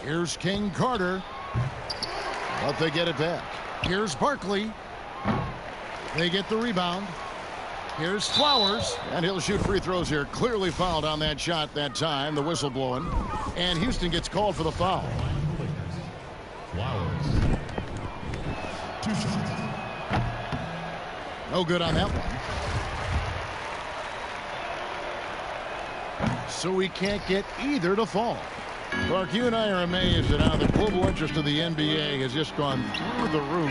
D: Here's King Carter. But they get it back. Here's Barkley. They get the rebound. Here's Flowers. And he'll shoot free throws here. Clearly fouled on that shot that time. The whistle blowing. And Houston gets called for the foul.
H: Flowers. 2 shots.
D: No good on that one. So we can't get either to fall. Clark, you and I are amazed at how the global interest of the NBA has just gone through the roof.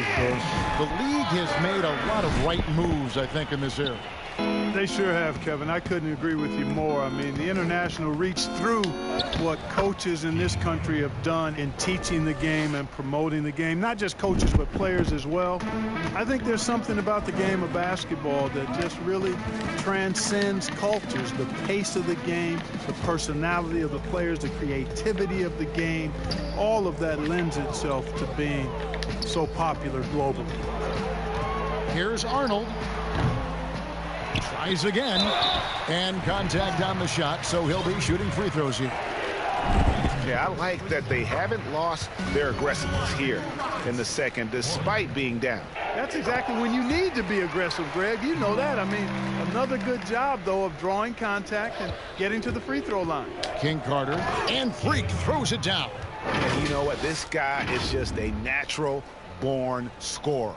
D: The league has made a lot of right moves, I think, in this area.
S: They sure have, Kevin. I couldn't agree with you more. I mean, the international reach through what coaches in this country have done in teaching the game and promoting the game. Not just coaches, but players as well. I think there's something about the game of basketball that just really transcends cultures. The pace of the game, the personality of the players, the creativity of the game, all of that lends itself to being so popular globally.
D: Here's Arnold. Tries again. And contact on the shot, so he'll be shooting free throws here.
E: Yeah, I like that they haven't lost their aggressiveness here in the second, despite being down.
S: That's exactly when you need to be aggressive, Greg. You know that. I mean, another good job, though, of drawing contact and getting to the free throw line.
D: King Carter, and Freak throws it down.
E: And you know what? This guy is just a natural-born scorer.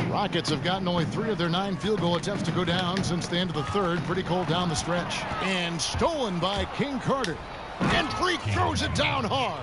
D: Rockets have gotten only 3 of their 9 field goal attempts to go down since the end of the third. Pretty cold down the stretch. And stolen by King Carter. And Freak throws it down hard.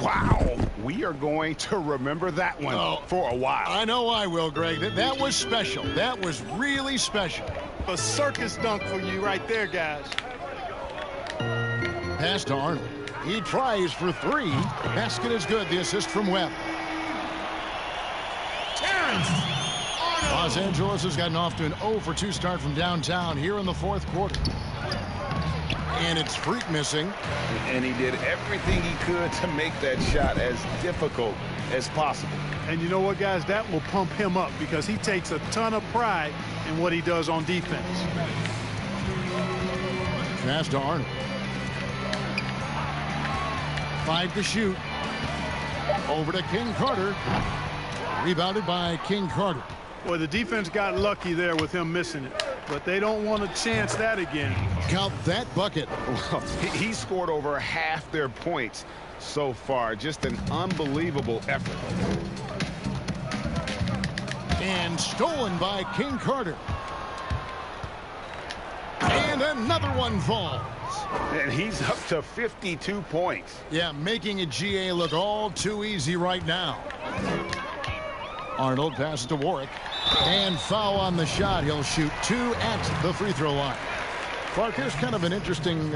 E: Wow, we are going to remember that one for a while.
D: I know I will, Greg. That was special. That was really special.
S: A circus dunk for you right there, guys.
D: Pass to Arnold. He tries for 3. Basket is good. The assist from Webb. Los Angeles has gotten off to an 0 for 2 start from downtown here in the fourth quarter. And it's Freak missing.
E: And he did everything he could to make that shot as difficult as possible.
S: And you know what, guys? That will pump him up because he takes a ton of pride in what he does on defense.
D: Pass to Arnold. 5 to shoot. Over to King Carter. Rebounded by King Carter.
S: Well, the defense got lucky there with him missing it, but they don't want to chance that again.
D: Count that bucket.
E: Well, he scored over half their points so far. Just an unbelievable effort.
D: And stolen by King Carter. And another one falls.
E: And he's up to 52 points.
D: Yeah, making a GA look all too easy right now. Arnold passes to Warwick. And foul on the shot. He'll shoot 2 at the free throw line. Clark, here's kind of an interesting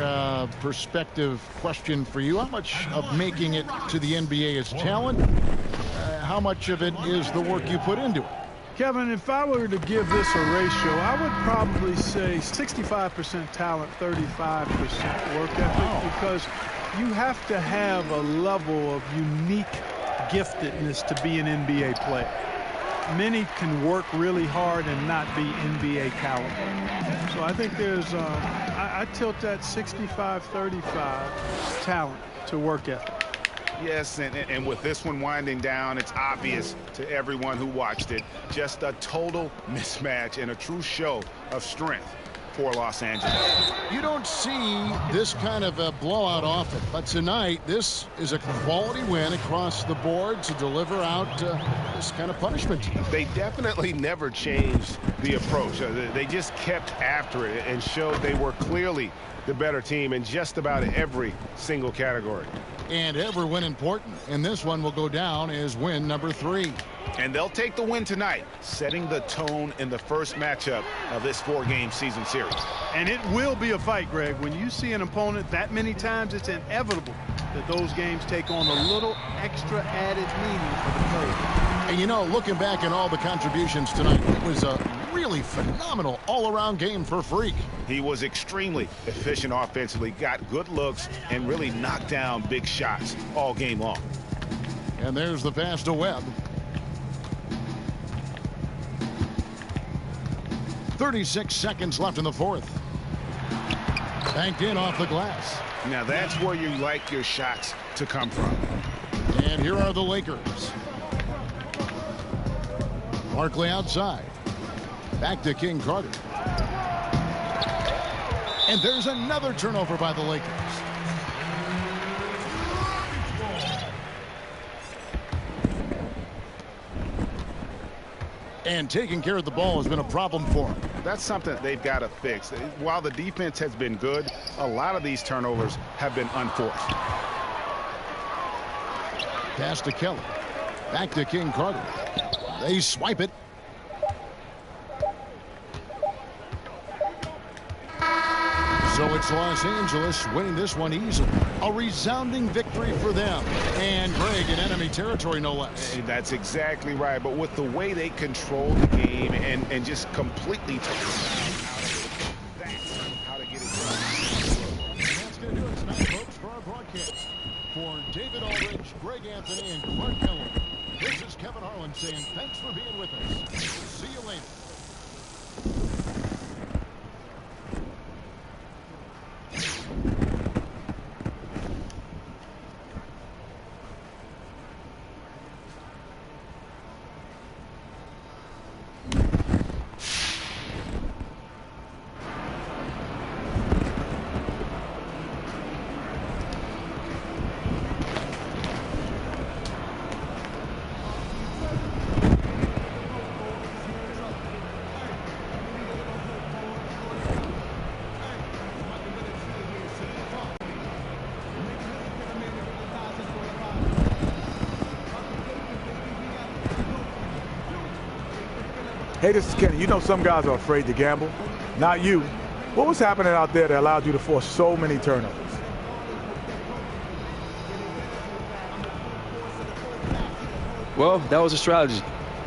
D: perspective question for you. How much of making it to the NBA is talent? How much of it is the work you put into it?
S: Kevin, if I were to give this a ratio, I would probably say 65% talent, 35% work ethic, because you have to have a level of unique giftedness to be an NBA player. Many can work really hard and not be NBA caliber. So I think there's, I tilt that 65-35 talent to work ethic.
E: Yes, and with this one winding down, it's obvious to everyone who watched it. Just a total mismatch and a true show of strength for Los Angeles.
D: You don't see this kind of a blowout often, but tonight this is a quality win across the board to deliver out this kind of punishment.
E: They definitely never changed the approach. They just kept after it and showed they were clearly the better team in just about every single category.
D: And every win important, and this one will go down as win number 3.
E: And they'll take the win tonight, setting the tone in the first matchup of this 4-game season series.
S: And it will be a fight, Greg. When you see an opponent that many times, it's inevitable that those games take on a little extra added meaning for the player.
D: And you know, looking back at all the contributions tonight, it was a really phenomenal all-around game for Freak.
E: He was extremely efficient offensively, got good looks, and really knocked down big shots all game long.
D: And there's the pass to Webb. 36 seconds left in the fourth. Banked in off the glass.
E: Now that's where you like your shots to come from.
D: And here are the Lakers. Barkley outside. Back to King Carter. And there's another turnover by the Lakers. And taking care of the ball has been a problem for him.
E: That's something they've got to fix. While the defense has been good, a lot of these turnovers have been unforced.
D: Pass to Kelly. Back to King Carter. They swipe it. So it's Los Angeles winning this one easily. A resounding victory for them. And Greg in enemy territory, no less.
E: That's exactly right. But with the way they control the game and just completely take how to get it done.
D: That's going to do it tonight, folks, for our broadcast. For David Aldridge, Greg Anthony, and Clark Miller, this is Kevin Harlan saying thanks for being with us. See you later.
I: Hey, this is Kenny. You know some guys are afraid to gamble. Not you. What was happening out there that allowed you to force so many turnovers?
J: Well, that was a strategy.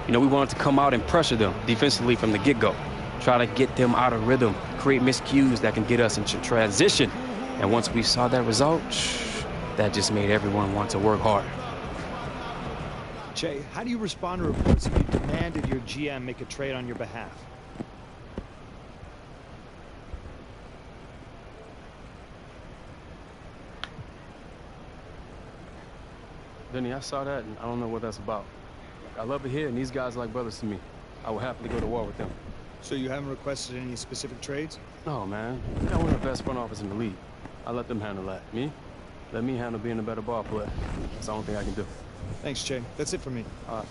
J: You know, we wanted to come out and pressure them defensively from the get-go. Try to get them out of rhythm, create miscues that can get us into transition. And once we saw that result, that just made everyone want to work hard.
R: Che, how do you respond to reports that you demanded your GM make a trade on your behalf?
J: Vinny, I saw that, and I don't know what that's about. I love it here, and these guys are like brothers to me. I would happily go to war with them.
R: So you haven't requested any specific trades?
J: No, man. We got one of the best front office in the league. I let them handle that. Me? Let me handle being a better ball player. That's the only thing I can do.
R: Thanks, Che. That's it for me.
J: All right.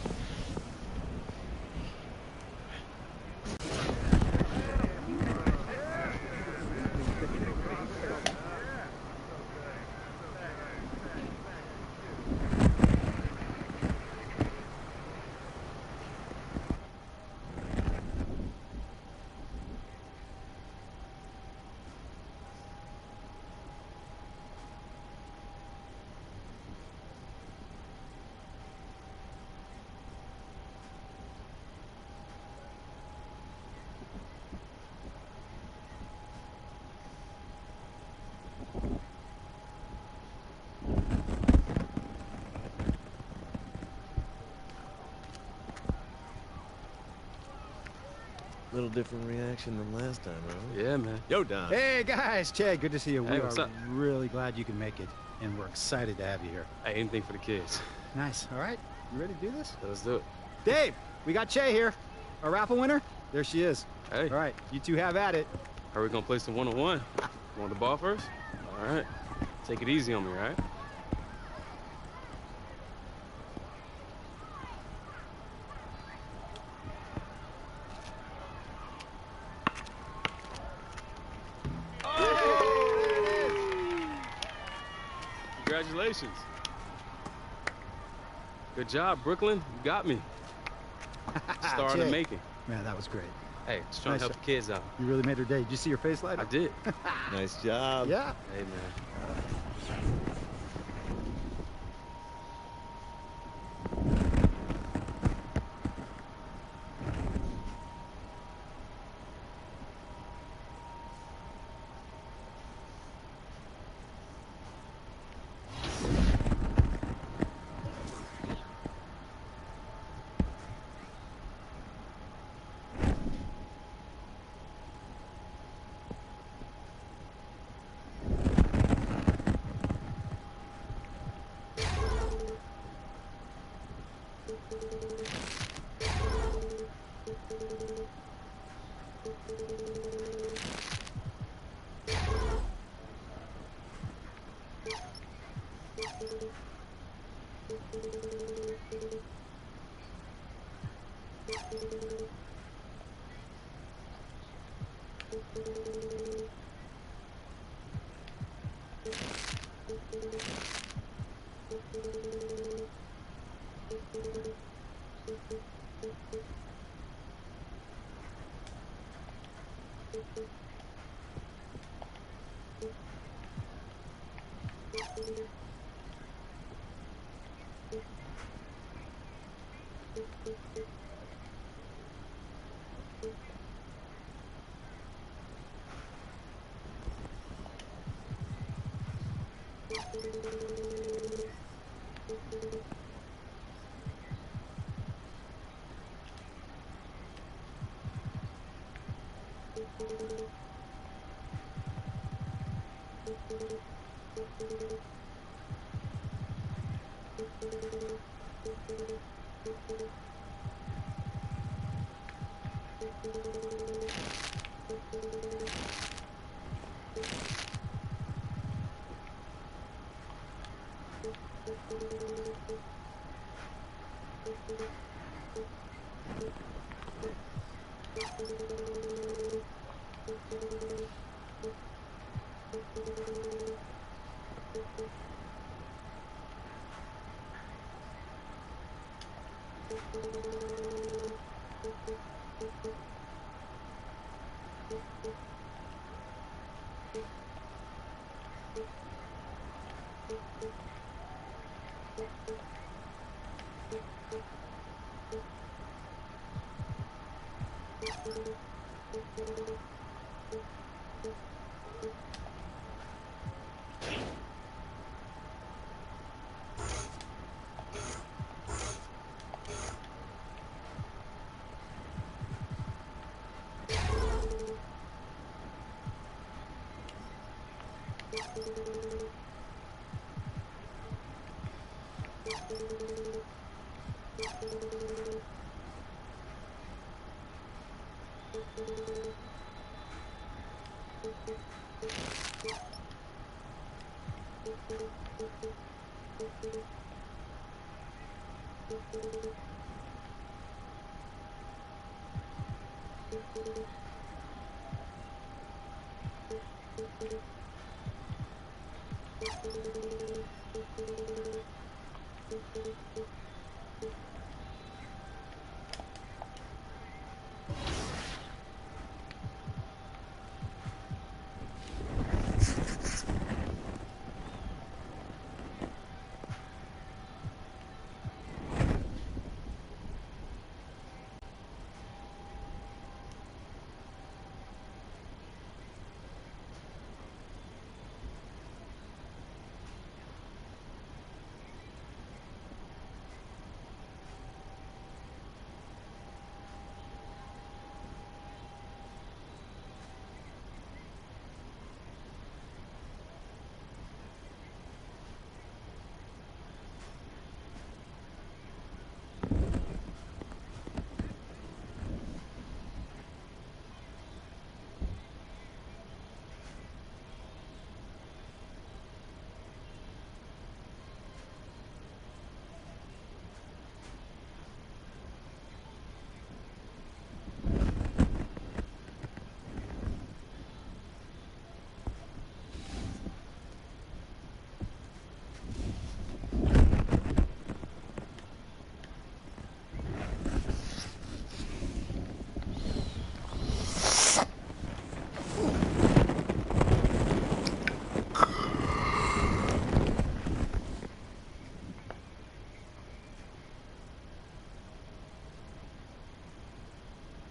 T: Little different reaction than last time, huh?
J: Yeah, man.
T: Yo, Don.
B: Hey, guys. Che, good to see you.
J: Hey,
B: We
J: what's
B: are
J: up?
B: really glad you can make it, and we're excited to have you here.
J: Hey, anything for the kids.
B: Nice. All right. You ready to do this?
J: Let's do it.
B: Dave, we got Che here. Our raffle winner. There she is.
J: Hey.
B: All right. You two have at it.
J: Are we going to play some one-on-one? Want the ball first? All right. Take it easy on me, all right? Congratulations. Good job, Brooklyn. You got me. Star in the
B: Che.
J: making.
B: Man, that was great.
J: Hey, just trying
B: Nice
J: to help
B: job.
J: the kids out.
B: You really made her day. Did you see her face light
J: I
B: up?
J: did.
T: Nice job.
B: Yeah.
J: Hey, man.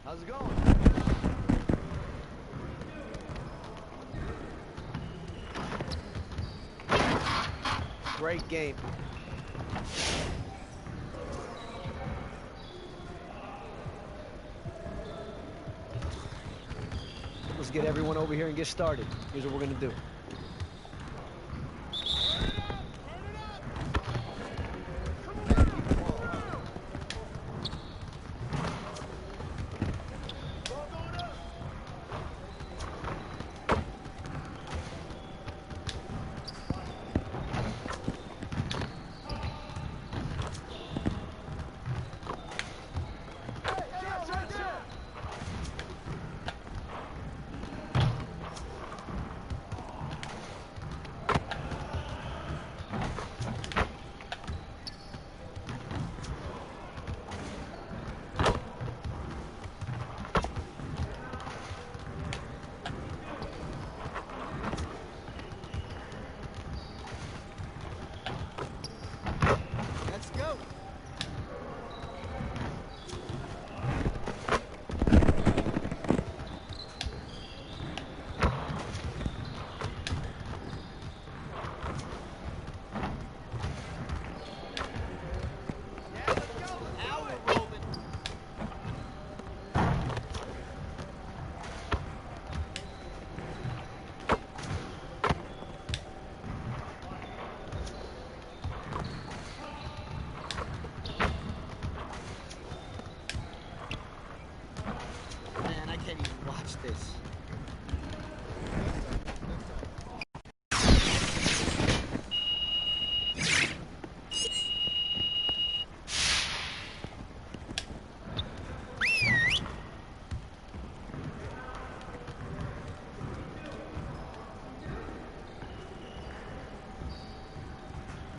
N: How's it going? Great game. Let's get everyone over here and get started. Here's what we're gonna do.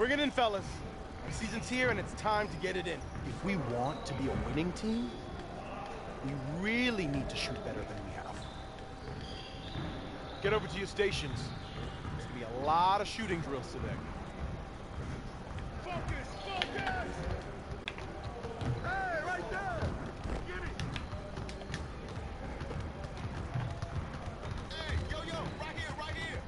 N: Bring it in, fellas. The season's here, and it's time to get it in. If we want to be a winning team, we really need to shoot better than we have. Get over to your stations. There's gonna be a lot of shooting drills today. Focus! Focus! Hey, right there! Get it! Hey, yo, right here, right here!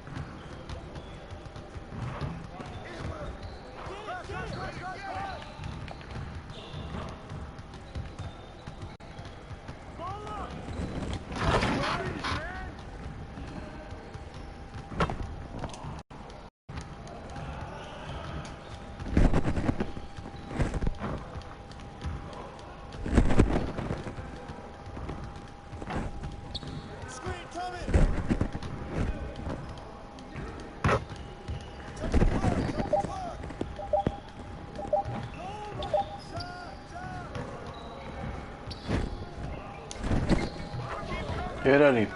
C: Get on him.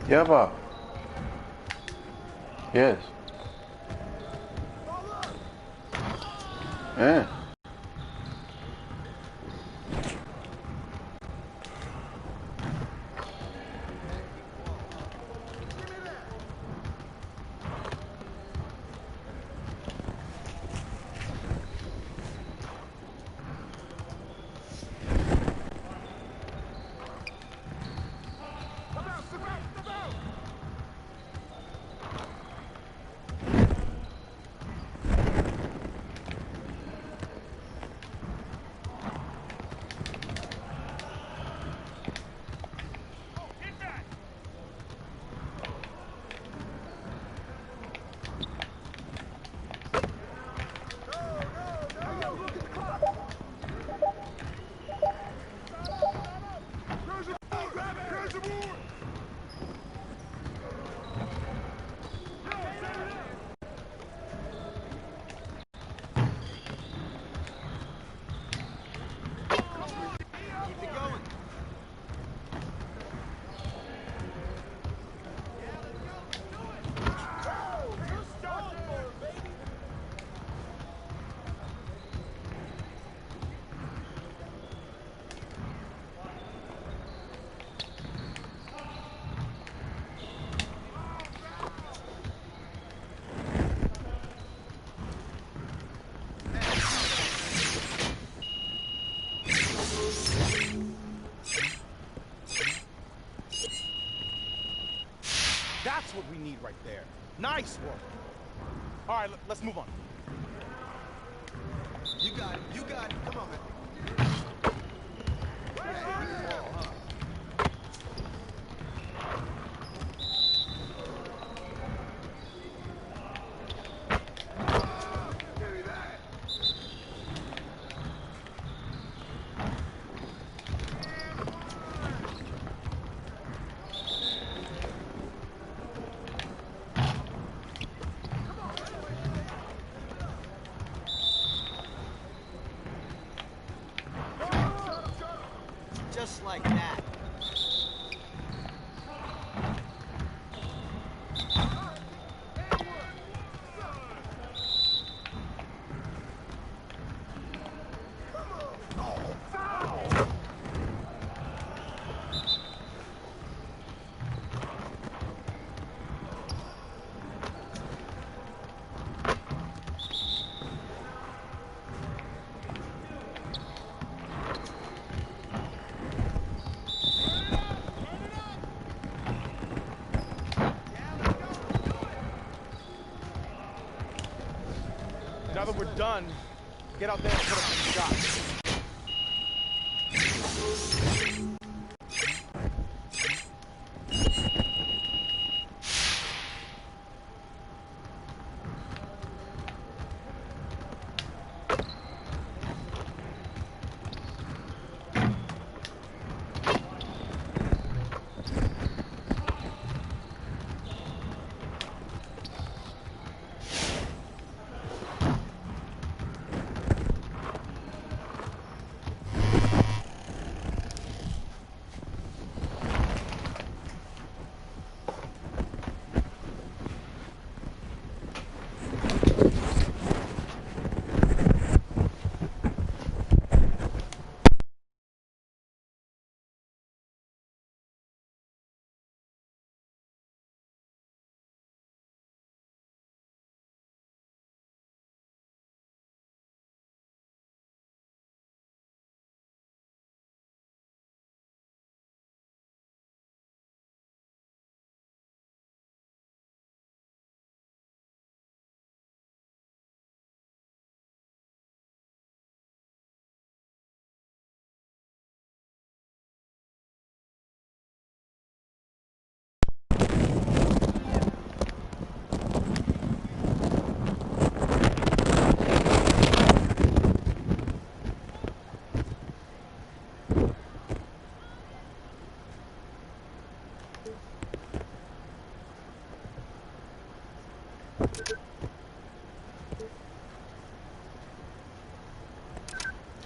C: Yeah, Bob. Yes. Yeah.
N: That's what we need right there. Nice work. All right, let's move on. You got it. You got it. Come on, man.
A: Just like that.
N: that we're done, get out there and put up some shots.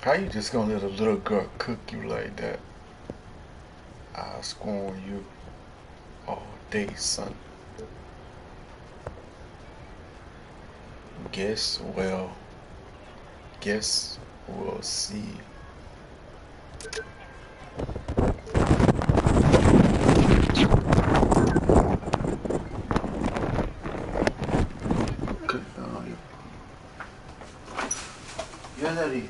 C: How you just gonna let a little girl cook you like that? I'll scorn you all day, son. Guess we'll see. Good night. Yeah, Daddy.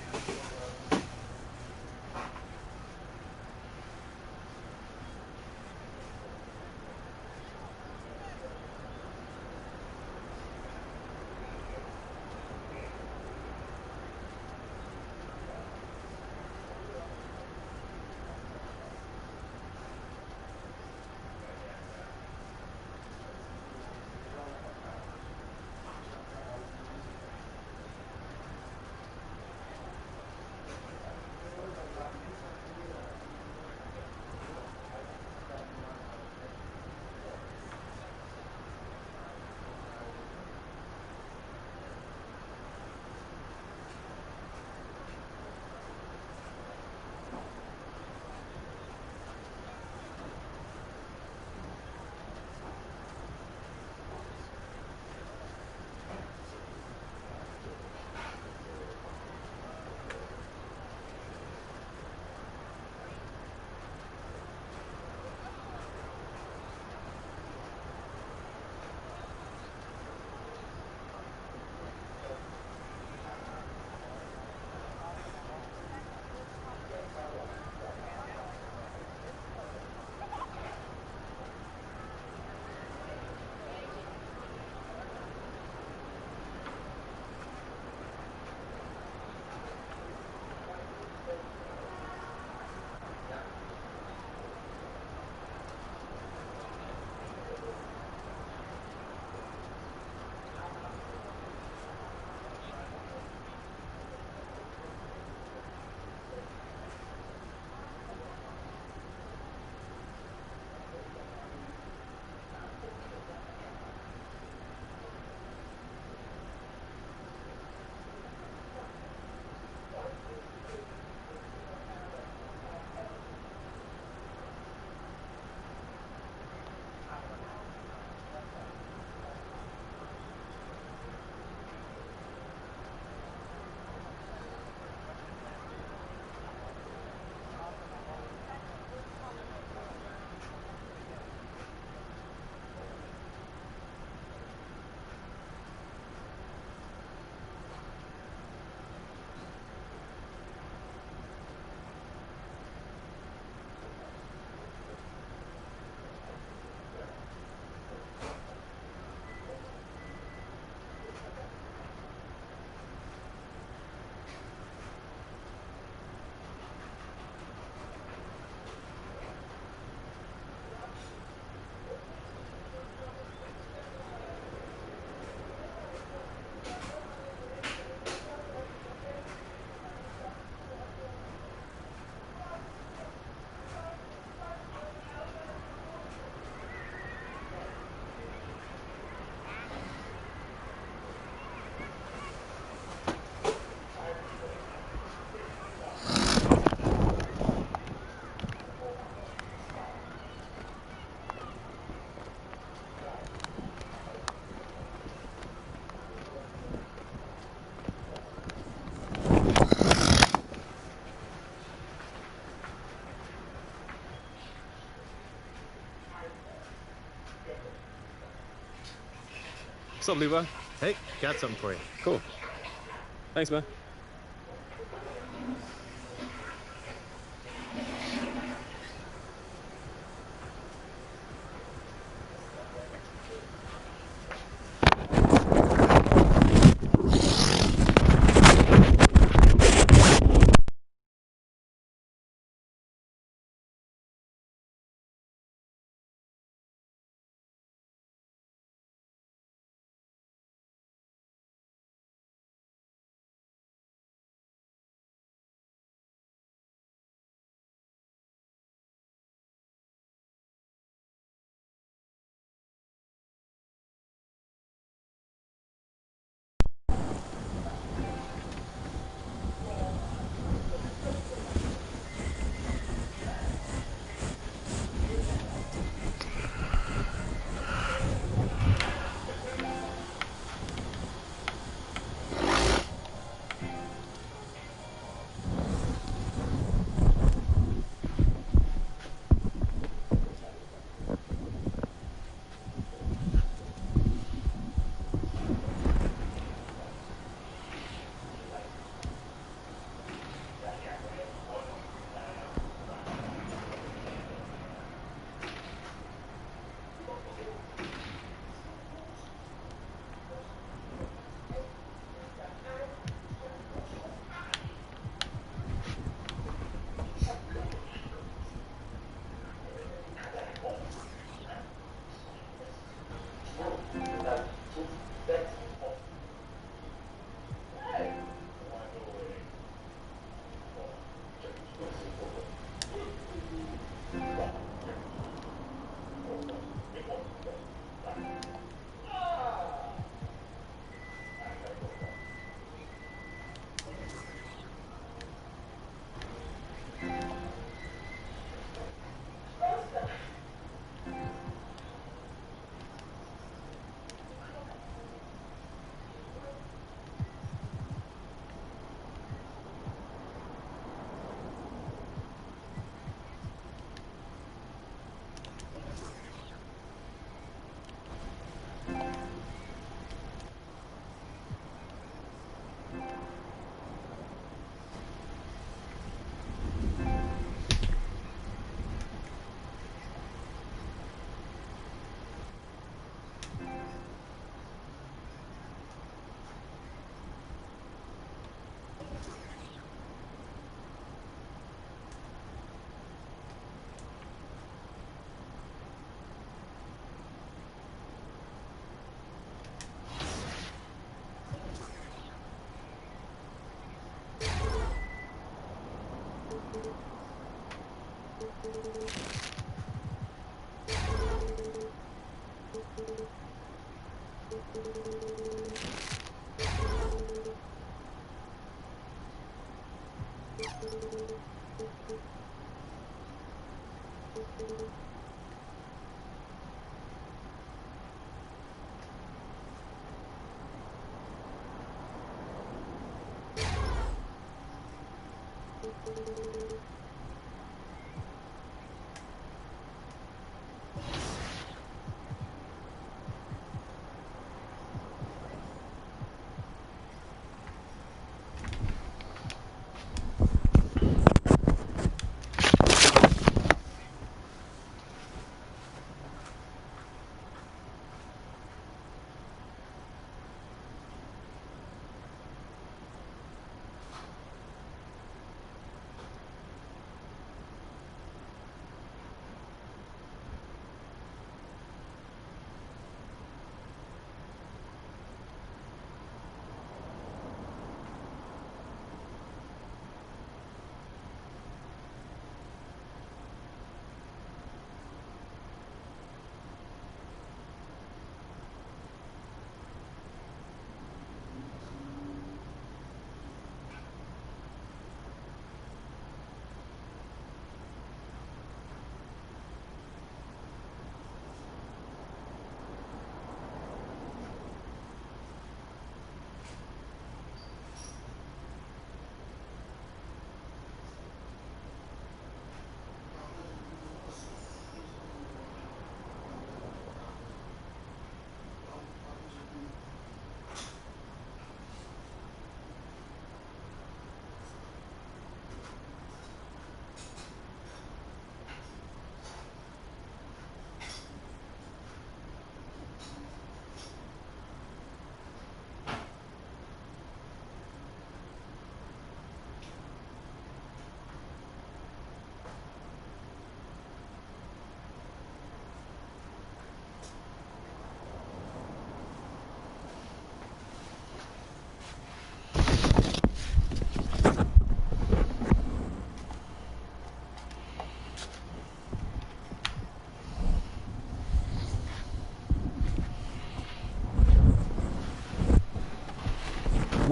J: up, Levi?
T: Hey, got something for you.
J: Cool. Thanks, man.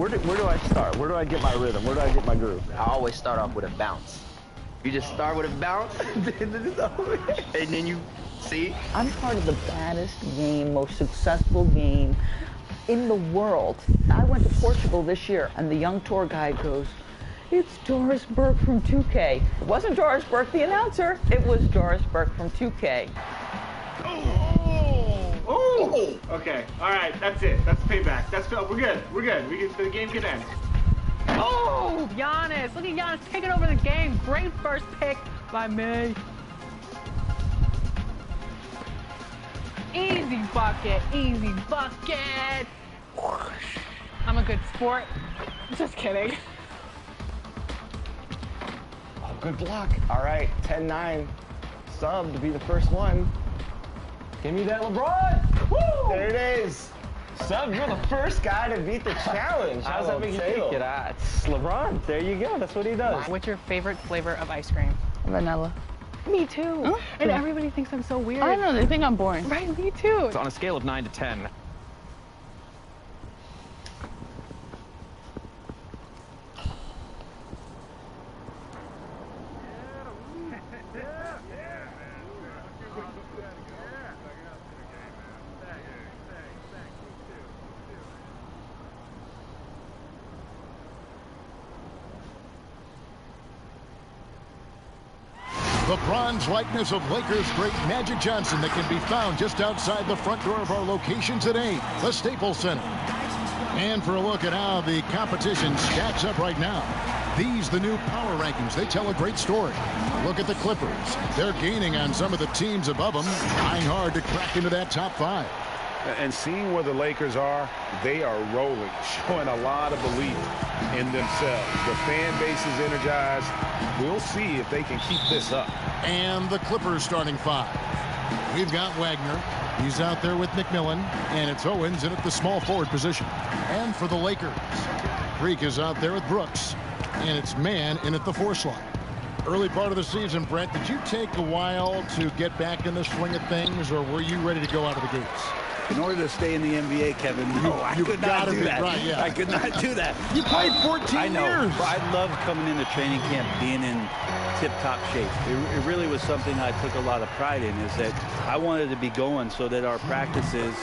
Q: Where do I start? Where do I get my rhythm? Where do I get my groove?
L: I always start off with a bounce. You just start with a bounce, and then you see.
F: I'm part of the baddest game, most successful game in the world. I went to Portugal this year, and the young tour guide goes, "It's Doris Burke from 2K." It wasn't Doris Burke, the announcer. It was Doris Burke from 2K.
Q: Oh! Okay, all right, that's it. That's payback. We're good. We're good. The game can end.
P: Oh, Giannis. Look at Giannis taking over the game. Great first pick by me. Easy bucket. Easy bucket. I'm a good sport. Just kidding.
Q: Oh, good block. All right, 10-9. Sub to be the first one. Give me that LeBron. Woo! There it is. Sub, you're the first guy to beat the challenge. How's that make you feel? It's LeBron. There you go. That's what he does.
P: What's your favorite flavor of ice cream?
F: Vanilla.
P: Me too. Huh? And everybody thinks I'm so weird.
F: I know, they think I'm boring.
P: Right, me too.
U: It's on a scale of 9 to 10.
D: The bronze likeness of Lakers great Magic Johnson that can be found just outside the front door of our location today, the Staples Center. And for a look at how the competition stacks up right now, these the new power rankings. They tell a great story. Look at the Clippers. They're gaining on some of the teams above them, trying hard to crack into that top 5.
E: And seeing where the Lakers are, they are rolling, showing a lot of belief in themselves. The fan base is energized. We'll see if they can keep this up.
D: And the Clippers starting 5. We've got Wagner. He's out there with McMillan. And it's Owens in at the small forward position. And for the Lakers, Freak is out there with Brooks. And it's Mann in at the 4 slot. Early part of the season, Brent, did you take a while to get back in the swing of things, or were you ready to go out of the gates?
B: In order to stay in the NBA, Kevin, I could not do that.
D: Right, yeah.
B: I could not do that.
D: You played 14
B: I know.
D: years.
B: I love coming into training camp being in tip-top shape. It really was something I took a lot of pride in, is that I wanted to be going so that our practices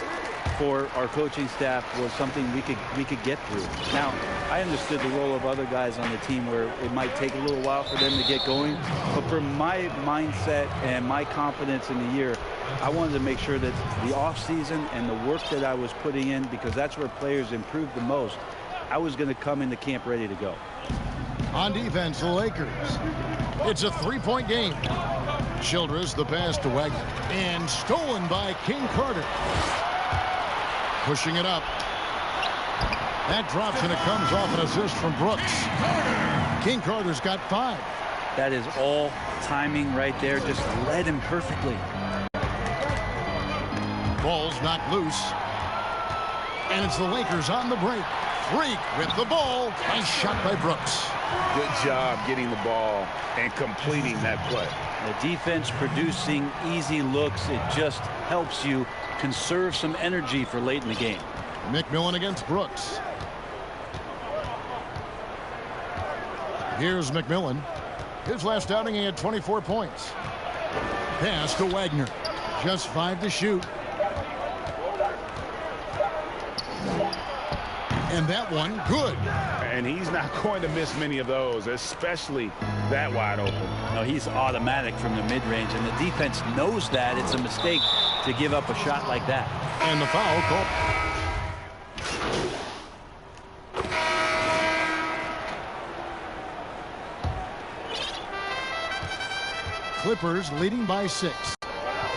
B: for our coaching staff was something we could get through. Now, I understood the role of other guys on the team where it might take a little while for them to get going, but for my mindset and my confidence in the year, I wanted to make sure that the offseason and the work that I was putting in, because that's where players improve the most, I was going to come into camp ready to go.
D: On defense, the Lakers. It's a 3-point game. Childress, the pass to Wagner. And stolen by King Carter. Pushing it up. That drops and it comes off an assist from Brooks. King Carter's got 5.
B: That is all timing right there. Just led him perfectly.
D: Ball's knocked loose. And it's the Lakers on the break. Freak with the ball. Nice shot by Brooks.
E: Good job getting the ball and completing that play.
B: The defense producing easy looks. It just helps you conserve some energy for late in the game.
D: McMillan against Brooks. Here's McMillan. His last outing, he had 24 points. Pass to Wagner. Just 5 to shoot. And that one, good.
E: And he's not going to miss many of those, especially that wide open.
B: No, he's automatic from the mid-range, and the defense knows that. It's a mistake to give up a shot like that.
D: And the foul call. Clippers leading by 6.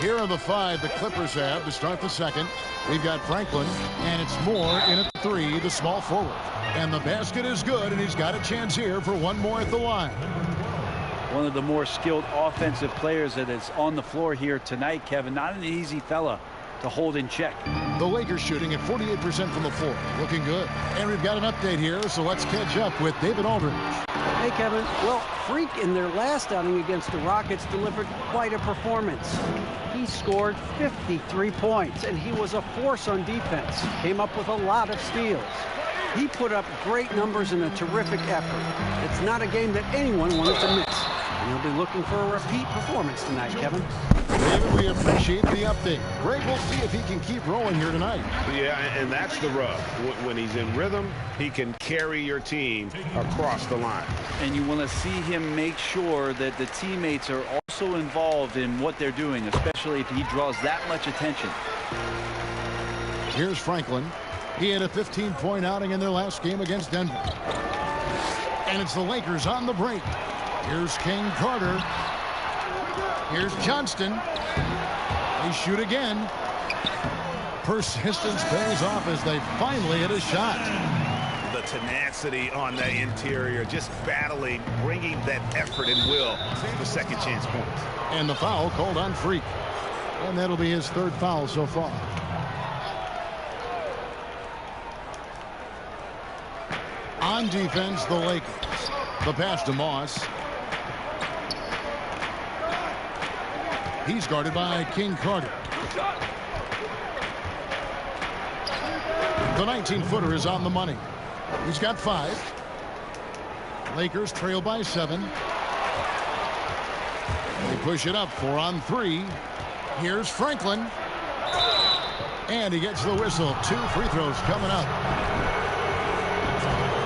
D: Here are the 5 the Clippers have to start the second. We've got Franklin, and it's Moore in at 3, the small forward. And the basket is good, and he's got a chance here for one more at the line.
B: One of the more skilled offensive players that is on the floor here tonight, Kevin. Not an easy fella to hold in check.
D: The Lakers shooting at 48% from the floor. Looking good. And we've got an update here, so let's catch up with David Aldridge.
B: Hey, Kevin. Well, Freak in their last outing against the Rockets delivered quite a performance. He scored 53 points, and he was a force on defense. Came up with a lot of steals. He put up great numbers and a terrific effort. It's not a game that anyone wanted to miss. And he'll be looking for a repeat performance tonight, Kevin.
D: David, we appreciate the update. Greg, we'll see if he can keep rolling here tonight.
E: Yeah, and that's the rub. When he's in rhythm, he can carry your team across the line.
U: And you want to see him make sure that the teammates are also involved in what they're doing, especially if he draws that much attention.
D: Here's Franklin. He had a 15-point outing in their last game against Denver. And it's the Lakers on the break. Here's King Carter. Here's Johnston. They shoot again. Persistence pays off as they finally hit a shot.
E: The tenacity on the interior, just battling, bringing that effort and will for second chance points.
D: And the foul called on Freak. And that'll be his third foul so far. On defense, the Lakers. The pass to Moss. He's guarded by King Carter. The 19-footer is on the money. He's got 5. Lakers trail by 7. They push it up 4 on 3. Here's Franklin. And he gets the whistle. 2 free throws coming up.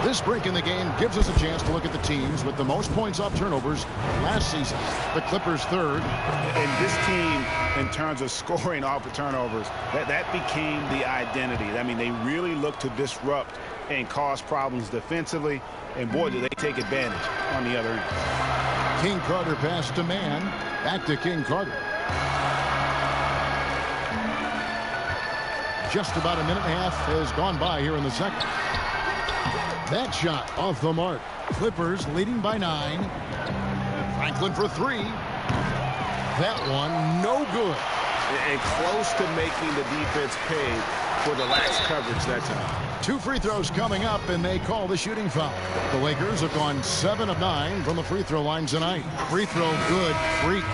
D: This break in the game gives us a chance to look at the teams with the most points off turnovers last season. The Clippers third.
E: And this team, in terms of scoring off of turnovers, that became the identity. I mean, they really look to disrupt and cause problems defensively. And boy, do they take advantage on the other end.
D: King Carter pass to man. Back to King Carter. Just about a minute and a half has gone by here in the second. That shot off the mark. Clippers leading by 9. Franklin for 3. That one no good.
E: And close to making the defense pay for the lax coverage that time.
D: 2 free throws coming up, and they call the shooting foul. The Lakers have gone 7 of 9 from the free throw line tonight. Free throw good. Freak.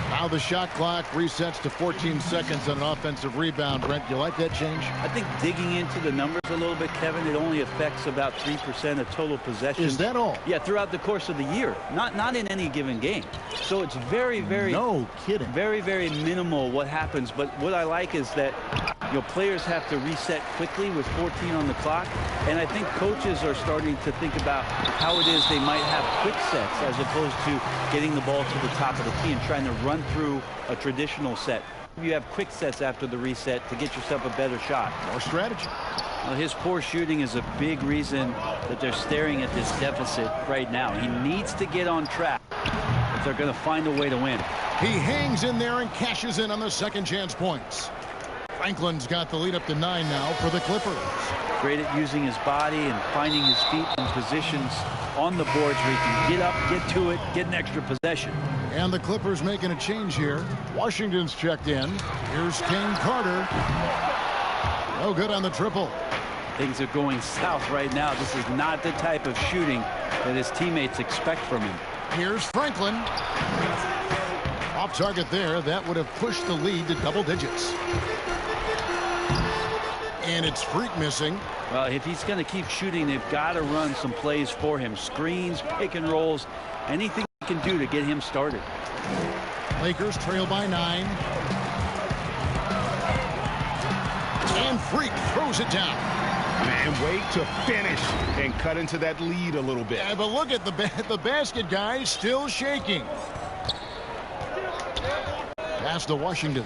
D: Now the shot clock resets to 14 seconds on an offensive rebound. Brent, you like that change?
U: I think digging into the numbers a little bit, Kevin, it only affects about 3% of total possessions.
D: Is that all?
U: Yeah, throughout the course of the year. Not in any given game. So it's very, very...
D: No kidding.
U: Very, very minimal what happens. But what I like is that, players have to reset quickly with 14 on the clock. And I think coaches are starting to think about how it is they might have quick sets as opposed to getting the ball to the top of the key and trying to run through a traditional set. You have quick sets after the reset to get yourself a better shot.
D: More strategy.
U: Well, his poor shooting is a big reason that they're staring at this deficit right now. He needs to get on track if they're going to find a way to win.
D: He hangs in there and cashes in on the second chance points. Franklin's got the lead up to 9 now for the Clippers.
U: Great at using his body and finding his feet in positions on the boards where he can get up, get to it, get an extra possession.
D: And the Clippers making a change here. Washington's checked in. Here's King Carter. No good on the triple.
U: Things are going south right now. This is not the type of shooting that his teammates expect from him.
D: Here's Franklin. Off target there. That would have pushed the lead to double digits. And it's Freak missing.
U: Well, if he's going to keep shooting, they've got to run some plays for him. Screens, pick and rolls, anything they can do to get him started.
D: Lakers trail by 9. And Freak throws it down.
E: Man, wait to finish and cut into that lead a little bit.
D: Yeah, but look at the basket, guys, still shaking. Pass to Washington.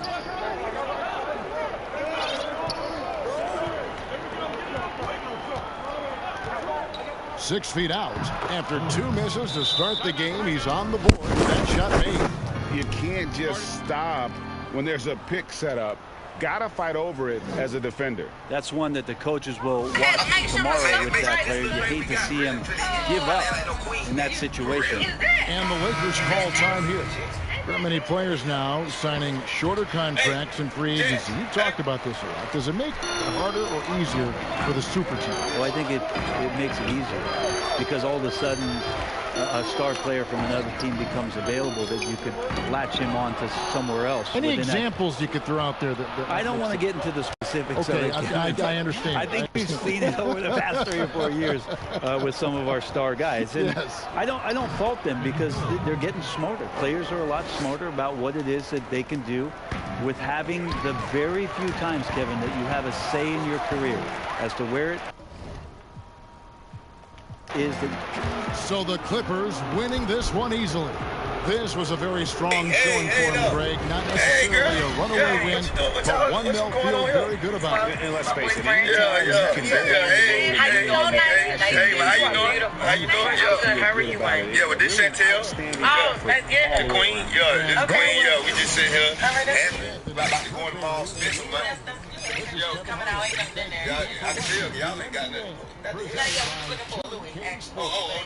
D: Six feet out. After 2 misses to start the game, he's on the board with that shot made.
E: You can't just stop when there's a pick set up. Gotta fight over it as a defender.
U: That's one that the coaches will watch tomorrow with that player. You hate to see him give up in that situation.
D: And the Lakers call time here. There are many players now signing shorter contracts in free agency. You talked about this a lot. Does it make it harder or easier for the super team?
U: Well, I think it makes it easier because all of a sudden a star player from another team becomes available, that you could latch him on to somewhere else.
D: Any examples you could throw out there?
U: I don't want to get into the specifics
D: okay,
U: of it.
D: I understand.
U: I think we've seen it over the past 3 or 4 years with some of our star guys. And
D: yes.
U: I don't fault them, because they're getting smarter. Players are a lot smarter about what it is that they can do with having the very few times, Kevin, that you have a say in your career as to where it is.
D: So the Clippers winning this one easily. This was a very strong showing for them, Greg. Not necessarily a runaway win, but one they'll feel very good about.
E: And let's face it,
G: Hey, how you doing? How you doing? How are you, Wayne?
V: Yeah, with this Chantel.
G: Oh, yeah.
V: The queen. Yeah, this queen. Yeah, we just sit here.
G: About
V: to go in the mall, spend some money.
G: Coming out, ain't nothing in there.
V: Yeah, I can tell y'all ain't got nothing.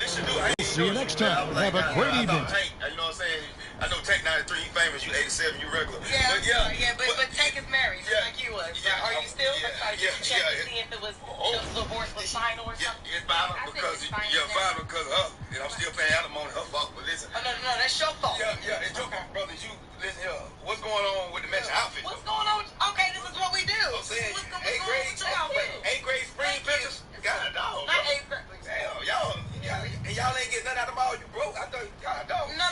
V: This should do it.
D: See you next time. Have a great evening.
V: You know what I'm saying? I know Tank 93, you famous, you 87, you regular.
G: But Tank is married, like you was. Are you still? Are you checking to see if it was the divorce was final or something?
V: It's final because final because of her. And I'm still paying alimony, her fault. But listen.
G: Oh, no, that's your fault.
V: Yeah, it's your fault, brother. You listen here. What's going on with the matching outfit?
G: What's going on? Okay, this is what we do.
V: I'm saying
G: What's going on with your outfit?
V: 8th grade spring pictures. God, dog.
G: Not 8th grade.
V: Damn, y'all ain't getting nothing out of the ball. You broke. I thought, God, dog.
G: No,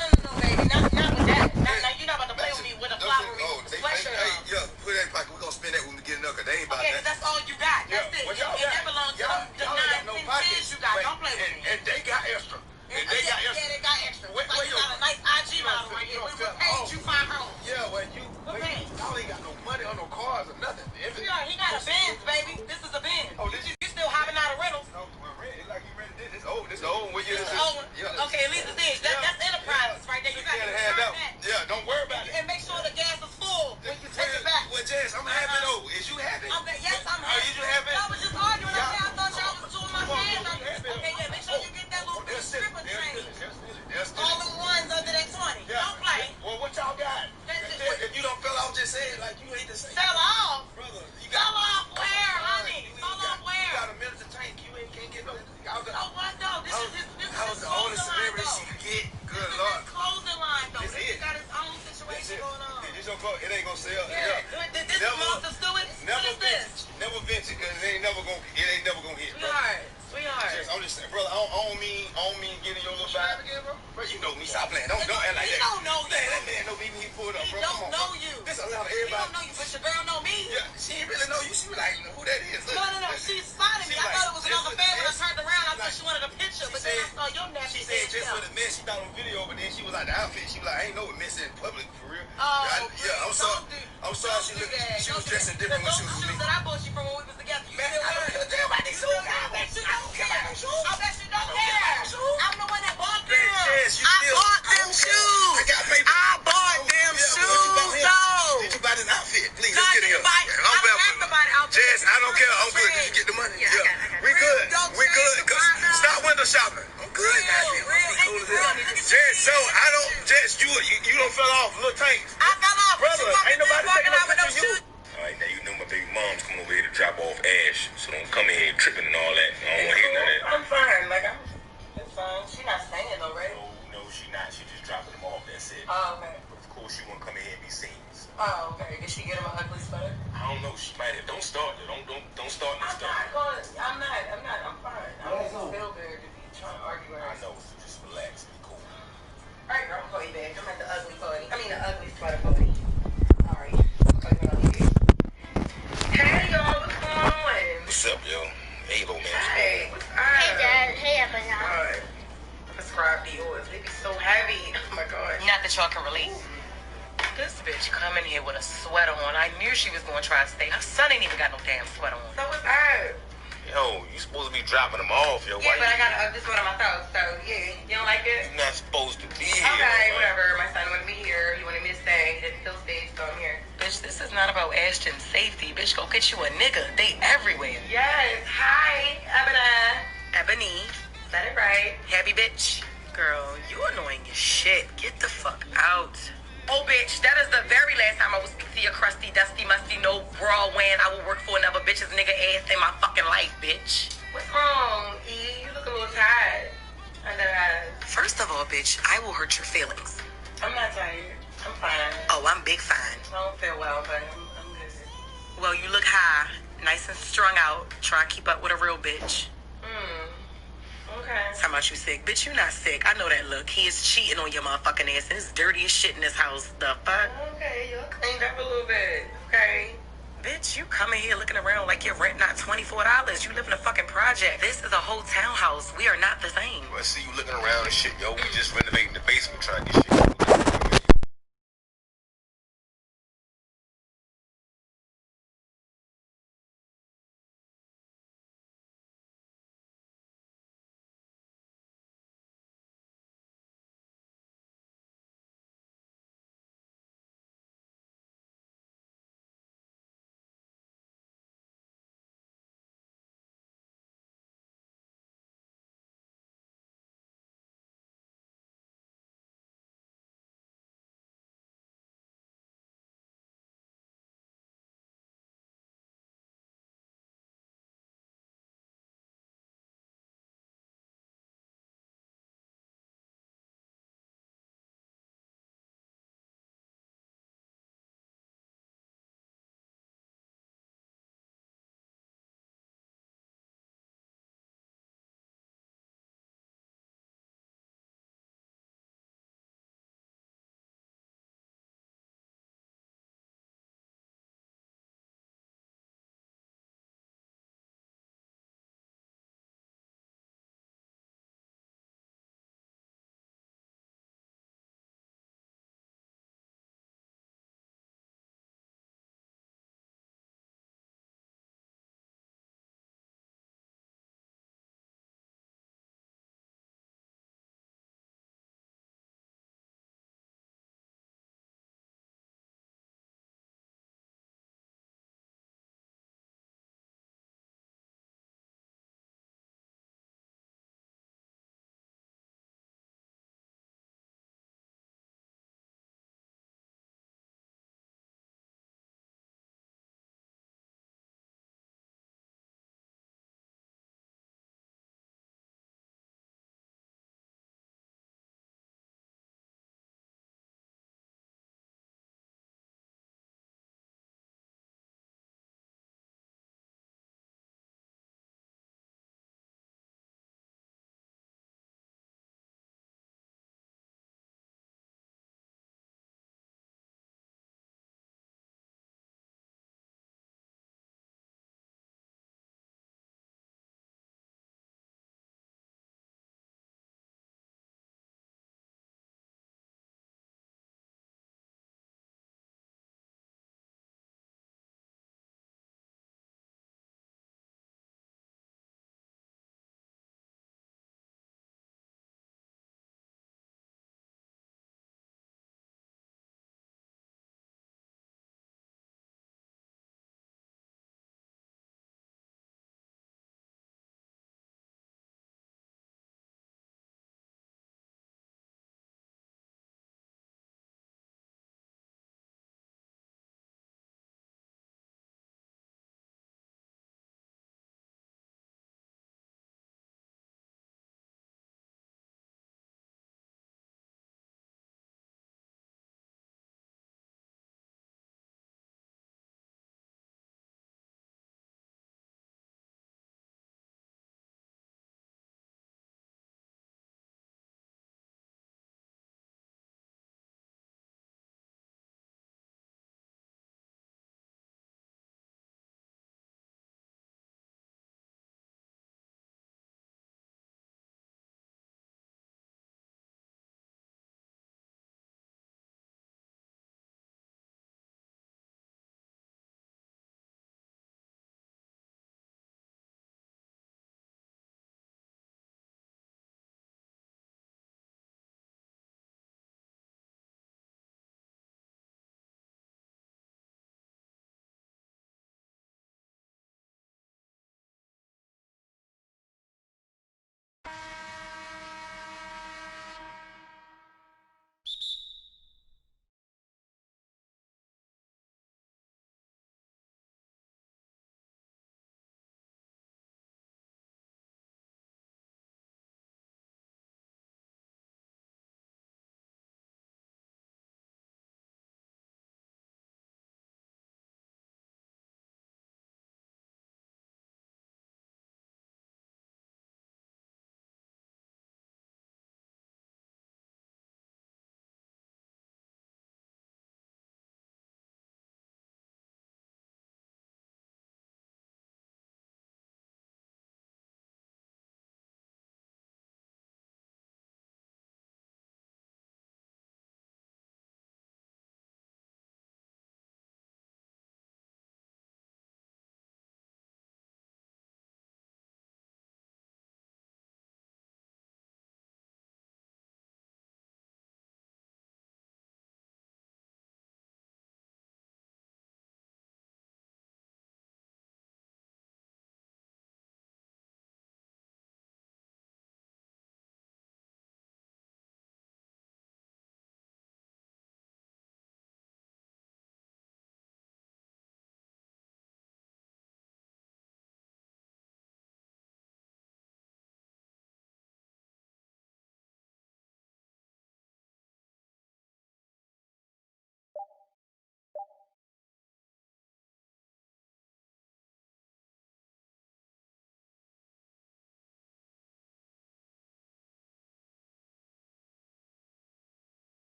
G: baby. Not with that. Now you're not about to play with me with a flowery sweatshirt on.
V: Yeah, put that in pocket. We're going to spend that when we get enough, because they ain't about that.
G: Okay, that's all you got. That's it.
V: What y'all
G: and that belongs to the 9, 10 kids you got. Don't play with me.
V: And they got extra. And they got extra.
G: Yeah, they got extra. You got a nice IG model right here. We paid you $5.
V: Yeah, well, y'all ain't got no money or no cars or nothing.
G: He got a Benz, baby. This is a Benz. Oh, you still hopping out of rentals?
V: No, like you rented this. This old. This the old one. What year is this?
G: Yeah. Okay, at least it's this. That's Enterprises right there. You got to
V: hand out. Yeah, don't worry about it.
G: And make sure the gas is full when you take it back.
V: Well, Jess, I'm happy though. Is you happy?
G: Yes, I'm happy.
V: Are you happy?
G: I was just arguing. I thought y'all was two of my fans. Okay, yeah, make sure you get that little stripper train. All the ones under that 20. Don't play.
V: Well, what y'all got? If you don't fell off, just say it like you ain't the same.
G: Fell off?
V: Brother, you
G: got fell off where, honey? Fell off where?
V: You got a miniature tank. You can't get no.
G: Oh, what though? This is
V: I was the only celebrity she could get. Good Lord.
G: This is clothing line though. This got its own situation going on.
V: This your clothes. It ain't gonna sell.
G: This belongs to Stewart. What is this?
V: Never venture, cause it ain't never gonna hit.
G: Sweetheart.
V: I'm just saying, brother. I don't mean getting your little vibe again, bro. Bro, you know me. Stop playing. Don't act like that.
G: He don't know you.
V: That man know me when he pulled up, bro.
G: He don't know you.
V: This allow everybody.
G: He don't know you, but your girl know me.
V: Yeah, she ain't really know you. She was like, who that is?
G: No. She spotted me. I thought it was another fan. When I turned around, I thought she wanted a picture, but then I saw your nasty.
V: She said just for the mess. She thought on video, but then she was like the outfit. She was like, I ain't know it mess in public for real.
G: Oh,
V: yeah. I'm sorry. She was dressing different when she was with me.
G: That I bought you from when we was together. You
V: man, I don't give a damn about these shoes.
G: I bet you don't care. I bet you don't care. I'm the one that bought them.
V: I
G: bought them shoes.
V: I got paper.
G: I bought them shoes, though.
V: Did you buy this outfit? Please,
G: let's get it here.
V: Jess, I don't care. I'm good. Did you get the money? Yeah. We good. We good. Stop window shopping. I'm good. Jess, so I don't. Jess, you don't fell off. Little Tank.
G: I fell off.
V: Brother, ain't nobody taking no picture of you. All right, now you know my baby mom's coming over here to drop off Ash, so don't come in here tripping and all that. I don't want to hear none of that.
G: I'm fine. It's fine. She not staying though, right?
V: No, she not. She just dropping them off. That's it.
G: Oh, okay.
V: But of course, she won't come in here and be seen.
G: Oh, okay. Did she get him an ugly sweater?
V: I don't know. She might have. Don't start. Don't start this stuff.
G: I'm not. I'm fine. I don't feel good to be trying to argue with her.
V: I know. So just relax. Be cool.
G: All right, girl. I'm going back. I'm at the ugly party. I mean, the ugly sweater party. All right. Hey, y'all. What's going on?
V: What's up, yo? Avo, man.
G: Hey. What's up?
W: Hey, Dad. Hey, Abana.
G: All right. Prescribe the oils. They be so heavy. Oh, my God.
W: Not that y'all can relate.
G: This bitch come in here with a sweater on. I knew she was going to try to stay. Her son ain't even got no damn sweater on. So what's up?
V: Yo, you supposed to be dropping them off, yo.
G: Yeah, but I got an ugly sweater myself, so yeah. You don't like it?
V: You're not supposed to be here.
G: Okay, whatever. My son wanted me here. He wanted me to stay. He didn't feel safe, so I'm here. Bitch, this is not about Ashton's safety. Bitch, go get you a nigga. They everywhere. Yes. Hi, Ebony. Said it right. Happy bitch. Girl, you annoying as shit. Get the fuck out. Oh, bitch, that is the very last time I will speak to your crusty, dusty, musty, no bra wearing, I will work for another bitch's nigga ass in my fucking life, bitch. What's wrong, E? You look a little tired. Under eyes. First of all, bitch, I will hurt your feelings. I'm not tired. I'm fine. Oh, I'm big fine. I don't feel well, but I'm good. Well, you look high, nice and strung out. Try and keep up with a real bitch. Okay. Talking about you sick. Bitch, you not sick. I know that look. He is cheating on your motherfucking ass, and it's dirty as shit in this house. The fuck? Okay, you cleaned up a little bit. Okay. Bitch, you coming here looking around like your rent not $24. You live in a fucking project. This is a whole townhouse. We are not the same.
V: Well, I see you looking around and shit, yo. We just renovating the basement trying to get shit.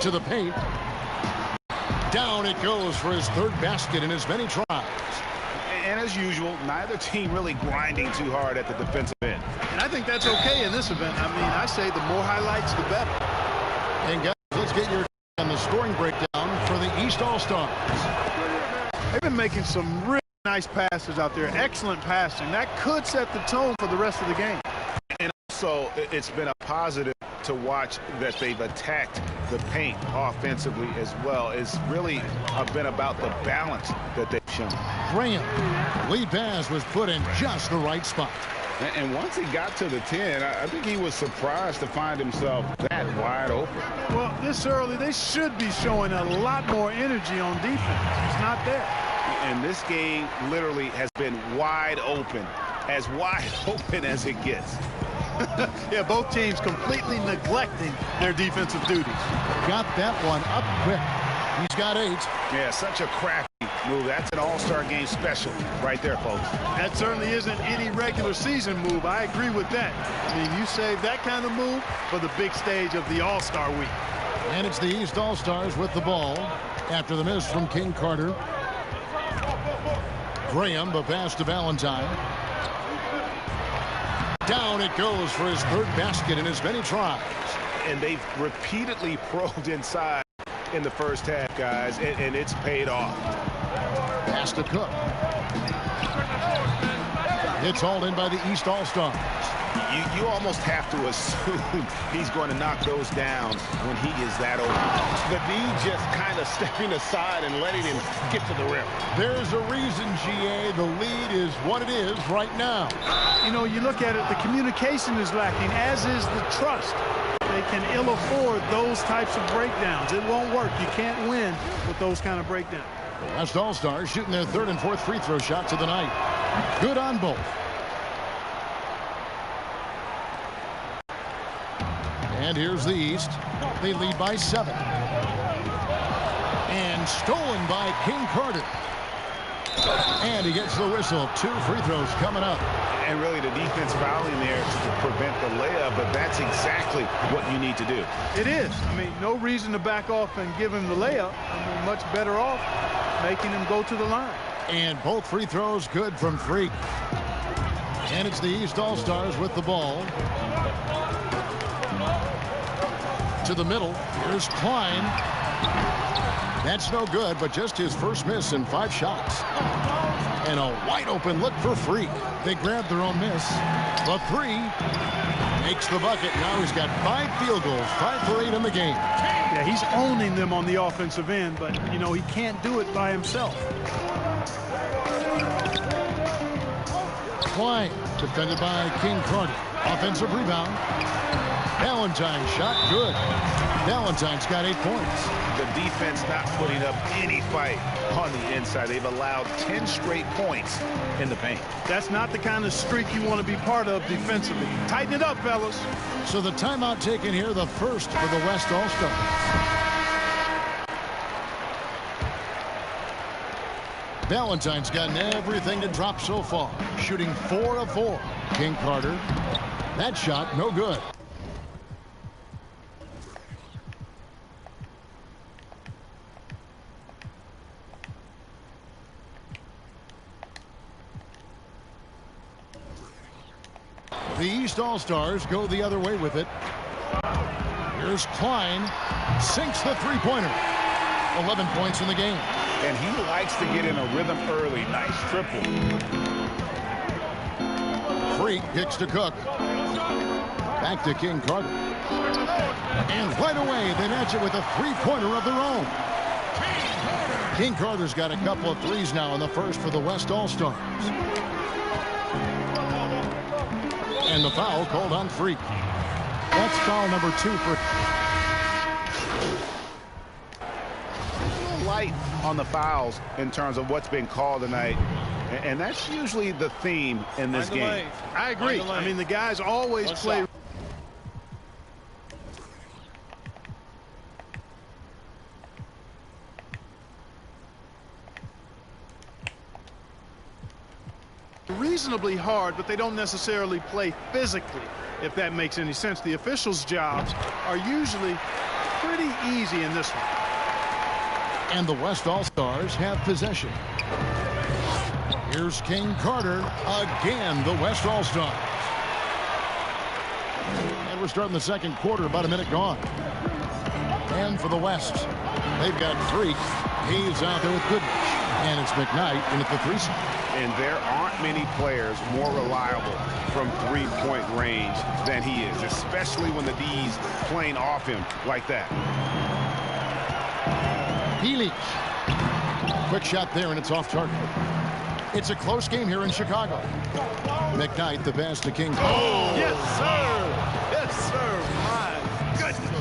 D: To the paint. Down it goes for his third basket in as many tries.
E: And as usual, neither team really grinding too hard at the defensive end.
S: And I think that's okay in this event. I mean, I say the more highlights, the better.
D: And guys, let's get your on the scoring breakdown for the East All-Stars.
S: They've been making some really nice passes out there. Excellent passing. That could set the tone for the rest of the game.
E: And also, it's been a positive to watch that they've attacked the paint offensively as well. It's really been about the balance that they've shown.
D: Graham, lead pass was put in just the right spot.
E: And once he got to the 10, I think he was surprised to find himself that wide open.
S: Well, this early, they should be showing a lot more energy on defense. It's not there.
E: And this game literally has been wide open as it gets.
S: Yeah, both teams completely neglecting their defensive duties.
D: Got that one up quick. He's got 8.
E: Yeah, such a crafty move. That's an all-star game special right there, folks.
S: That certainly isn't any regular season move. I agree with that. I mean, you save that kind of move for the big stage of the All-Star week.
D: And it's the East All-Stars with the ball after the miss from King Carter. Graham, the pass to Valentine. Down it goes for his third basket in as many tries.
E: And they've repeatedly probed inside in the first half, guys, and it's paid off.
D: Pass to Cook. It's hauled in by the East All-Stars.
E: You almost have to assume he's going to knock those down when he is that open. The D just kind of stepping aside and letting him get to the rim.
D: There's a reason, GA, the lead is what it is right now.
S: You know, you look at it, the communication is lacking, as is the trust. They can ill afford those types of breakdowns. It won't work. You can't win with those kind of breakdowns.
D: The West All-Stars shooting their third and fourth free throw shots of the night. Good on both. And here's the East. They lead by 7. And stolen by King Carter. And he gets the whistle. 2 free throws coming up.
E: And really the defense fouling there to prevent the layup, but that's exactly what you need to do.
S: It is. I mean, no reason to back off and give him the layup. I mean, much better off making him go to the line.
D: And both free throws good from Freak. And it's the East All-Stars with the ball. To the middle. Here's Klein. That's no good, but just his first miss in 5 shots. And a wide open look for Freak. They grabbed their own miss. The 3 makes the bucket. Now he's got 5 field goals, 5 for 8 in the game.
S: Yeah, he's owning them on the offensive end, but, you know, he can't do it by himself.
D: Klein, defended by King Carter. Offensive rebound. Valentine shot good. Valentine's got 8 points.
E: The defense not putting up any fight on the inside. They've allowed 10 straight points in the paint.
S: That's not the kind of streak you want to be part of defensively. Tighten it up, fellas.
D: So the timeout taken here, the first for the West All-Stars. Valentine's gotten everything to drop so far, shooting 4 of 4. King Carter, that shot no good. The East All-Stars go the other way with it. Here's Klein, sinks the three-pointer. 11 points in the game.
E: And he likes to get in a rhythm early. Nice triple.
D: Freak kicks to Cook. Back to King Carter. And right away, they match it with a three-pointer of their own. King Carter's got a couple of threes now in the first for the West All-Stars. And the foul called on Freak. That's foul number 2 for...
E: Light on the fouls in terms of what's been called tonight. And that's usually the theme in this game.
S: I agree. I mean, the guys always play... reasonably hard, but they don't necessarily play physically, if that makes any sense. The officials' jobs are usually pretty easy in this one.
D: And the West All-Stars have possession. Here's King Carter. Again, the West All-Stars. And we're starting the second quarter, about a minute gone. And for the West, they've got Freak. He's out there with Goodrich. And it's McKnight in at the 3-side.
E: And there aren't many players more reliable from three-point range than he is, especially when the D's playing off him like that.
D: Healy. Quick shot there, and it's off target. It's a close game here in Chicago. McKnight, the pass to King.
S: Oh, yes, sir. Yes, sir. My goodness.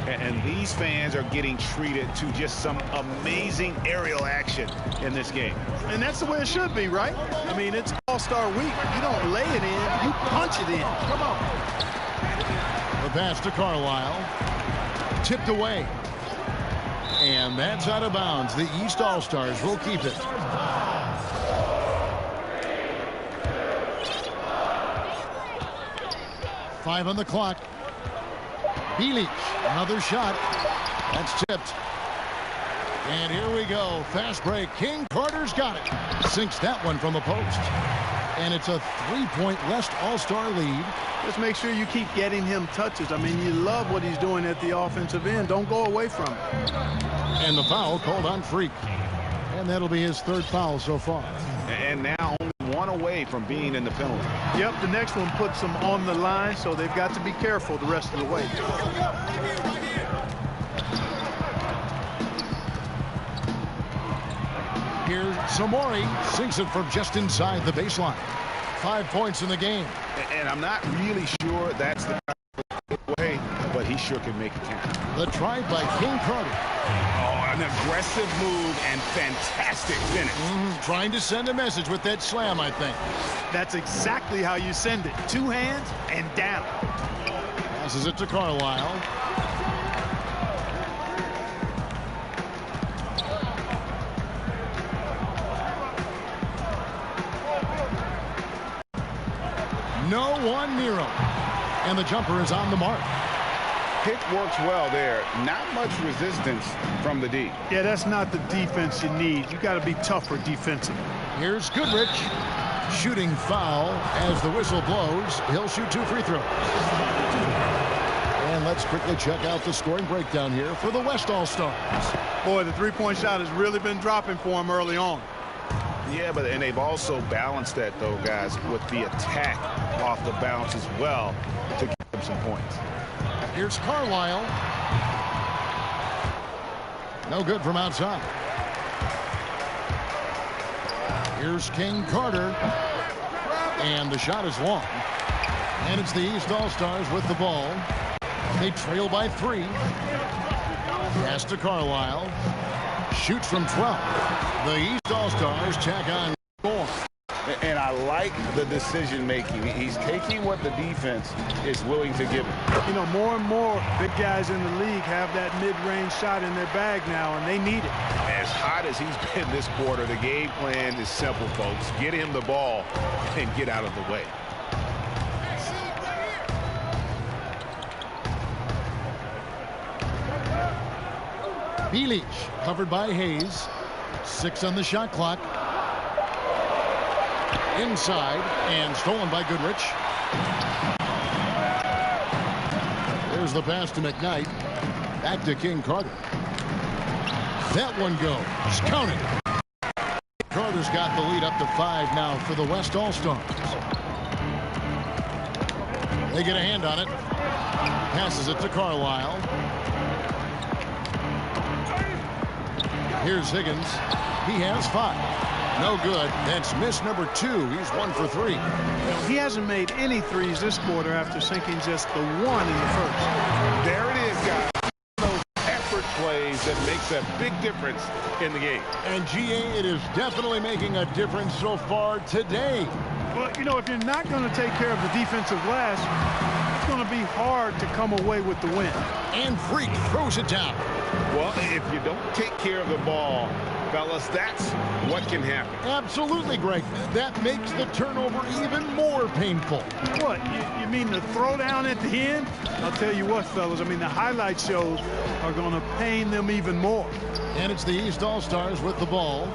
E: And these fans are getting treated to just some amazing aerial action in this game.
S: And that's the way it should be, right? I mean, it's All-Star Week. You don't lay it in, you punch it in. Come on.
D: The pass to Carlisle. Tipped away. And that's out of bounds. The East All-Stars will keep it. Five on the clock. Bielich, another shot. That's tipped. And here we go. Fast break. King Carter's got it. Sinks that one from the post. And it's a 3-point West All-Star lead.
S: Just make sure you keep getting him touches. I mean, you love what he's doing at the offensive end. Don't go away from it.
D: And the foul called on Freak. And that'll be his third foul so far.
E: And now only one away from being in the penalty.
S: Yep, the next one puts them on the line, so they've got to be careful the rest of the way.
D: Here's Samori. Sinks it from just inside the baseline. 5 points in the game.
E: And I'm not really sure that's the way, but he sure can make it count.
D: The try by King Carter.
E: Oh, an aggressive move and fantastic finish.
D: Trying to send a message with that slam, I think.
S: That's exactly how you send it. Two hands and down.
D: Passes it to Carlisle. No one near him. And the jumper is on the mark.
E: Pick works well there. Not much resistance from the D.
S: Yeah, that's not the defense you need. You got to be tougher defensively.
D: Here's Goodrich. Shooting foul as the whistle blows. He'll shoot 2 free throws. And let's quickly check out the scoring breakdown here for the West All-Stars.
S: Boy, the three-point shot has really been dropping for him early on.
E: Yeah, and they've also balanced that, though, guys, with the attack off the bounce as well to give them some points.
D: Here's Carlisle. No good from outside. Here's King Carter. And the shot is long. And it's the East All-Stars with the ball. They trail by 3. Pass to Carlisle. Shoots from 12. The East All-Stars tack on more.
E: And I like the decision-making. He's taking what the defense is willing to give him.
S: You know, more and more big guys in the league have that mid-range shot in their bag now, and they need it.
E: As hot as he's been this quarter, the game plan is simple, folks. Get him the ball and get out of the way.
D: Bielich covered by Hayes. 6 on the shot clock. Inside and stolen by Goodrich. There's the pass to McKnight. Back to King Carter. That one goes. Counting. Carter's got the lead up to 5 now for the West All-Stars. They get a hand on it. Passes it to Carlisle. Here's Higgins. He has 5. No good. That's miss number 2. He's 1 for 3.
S: He hasn't made any threes this quarter after sinking just the 1 in the first.
E: There it is, guys. Those effort plays that makes a big difference in the game.
D: And GA, it is definitely making a difference so far today.
S: Well, you know, if you're not going to take care of the defensive glass, it's going to be hard to come away with the win.
D: And Freak throws it down.
E: Well, if you don't take care of the ball, fellas, that's what can happen.
D: Absolutely, Greg. That makes the turnover even more painful.
S: What, you mean the throwdown at the end? I'll tell you what, fellas, I mean, the highlight shows are going to pain them even more.
D: And it's the East All-Stars with the ball.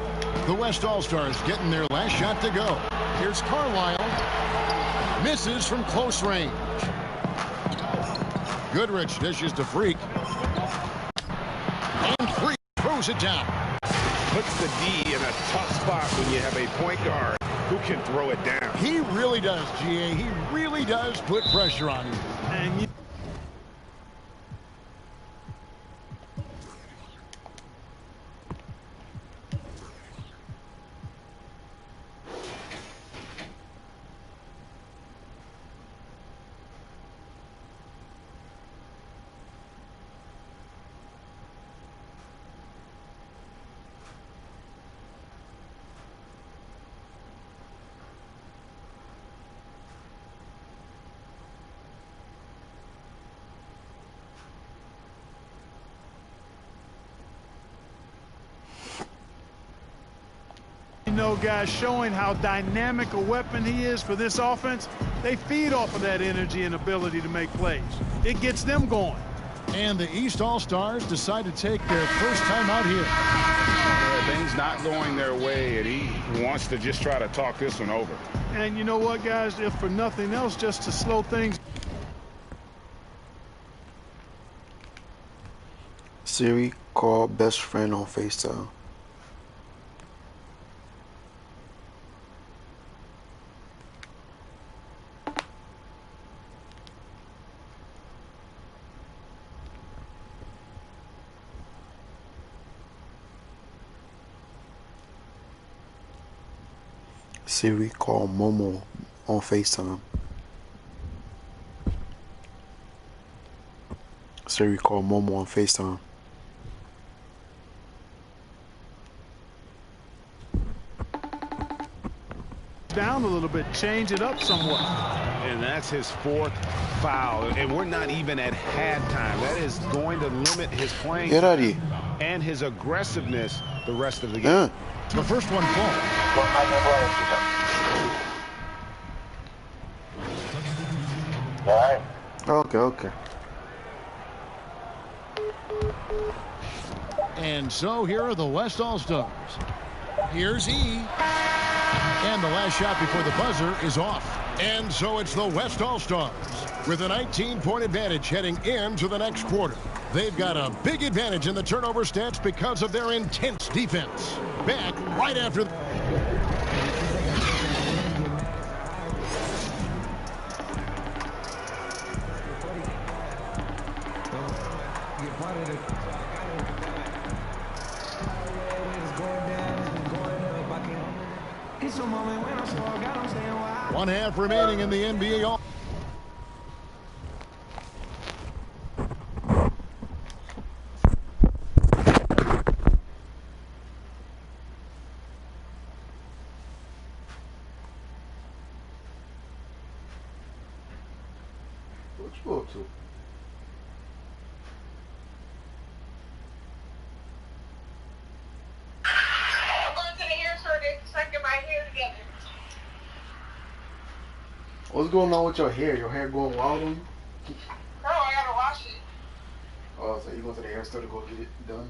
D: The West All-Stars getting their last shot to go. Here's Carlisle. Misses from close range. Goodrich dishes to Freak. And Freak throws it down.
E: Puts the D in a tough spot when you have a point guard who can throw it down.
D: He really does, GA. He really does put pressure on you.
S: And you know, guys, showing how dynamic a weapon he is for this offense, they feed off of that energy and ability to make plays. It gets them going.
D: And the East All-Stars decide to take their first time out here.
E: Things not going their way, and he wants to just try to talk this one over.
S: And you know what, guys, if for nothing else, just to slow things.
C: Siri, call best friend on FaceTime. Siri, call Momo on FaceTime. Siri, call Momo on FaceTime.
S: Down a little bit, change it up somewhat.
E: And that's his fourth foul. And we're not even at halftime. That is going to limit his playing
C: Get out of here.
E: and his aggressiveness the rest of the game.
C: Yeah.
D: The first one falls.
C: Okay.
D: And so here are the West All-Stars. Here's E. And the last shot before the buzzer is off. And so it's the West All-Stars with a 19-point advantage heading into the next quarter. They've got a big advantage in the turnover stats because of their intense defense. Back right after... One half remaining in the NBA.
C: What you up to?
K: I'm going to the hair store to get my hair together.
C: What's going on with your hair? Your hair going wild on you?
K: No, I gotta wash it.
C: Oh, so you going to the hair store to go get it done?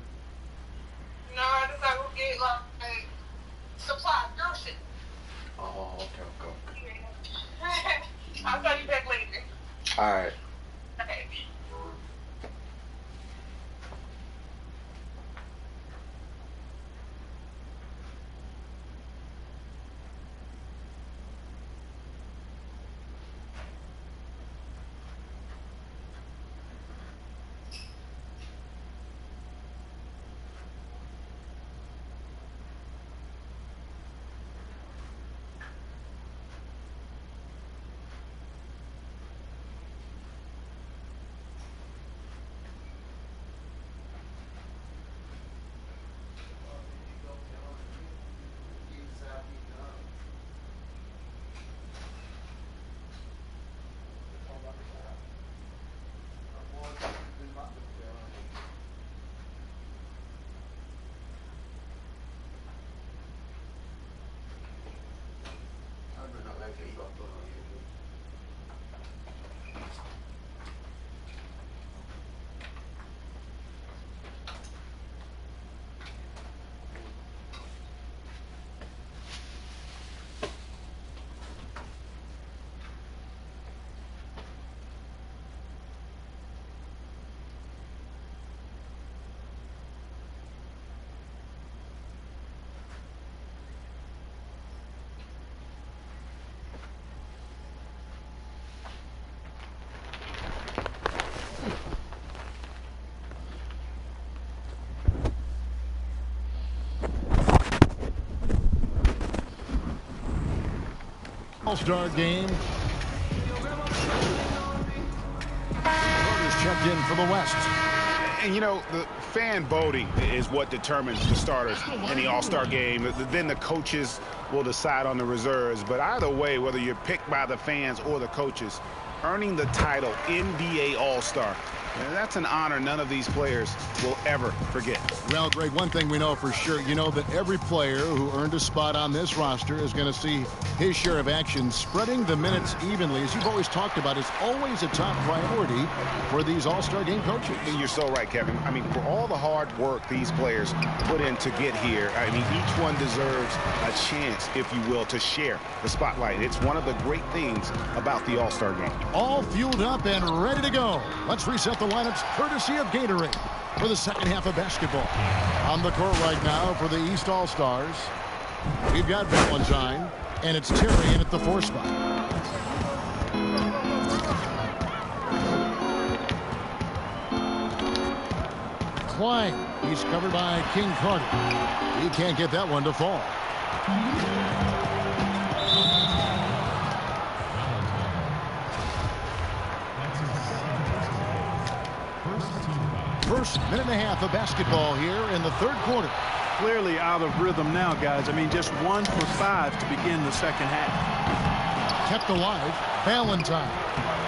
K: No, I just gotta go get like supply girl shit.
C: Oh, okay.
K: I'll call you back later.
C: Alright.
K: Okay.
D: All-Star game. Carter's checked in for the West.
E: And, you know, the fan voting is what determines the starters in the All-Star game. Then the coaches will decide on the reserves. But either way, whether you're picked by the fans or the coaches, earning the title NBA All-Star, that's an honor none of these players will ever forget.
D: Well, Greg, one thing we know for sure, you know that every player who earned a spot on this roster is going to see his share of action. Spreading the minutes evenly, as you've always talked about, is always a top priority for these All-Star game coaches.
E: You're so right, Kevin. I mean, for all the hard work these players put in to get here, I mean, each one deserves a chance, if you will, to share the spotlight. It's one of the great things about the All-Star game.
D: All fueled up and ready to go. Let's reset the lineups courtesy of Gatorade for the second half of basketball. On the court right now for the East All-Stars, we've got Valentine, and it's Terry in at the 4 spot. Klein, he's covered by King Carter. He can't get that one to fall. First minute and a half of basketball here in the third quarter.
S: Clearly out of rhythm now, guys. I mean, just 1 for 5 to begin the second half.
D: Kept alive, Valentine.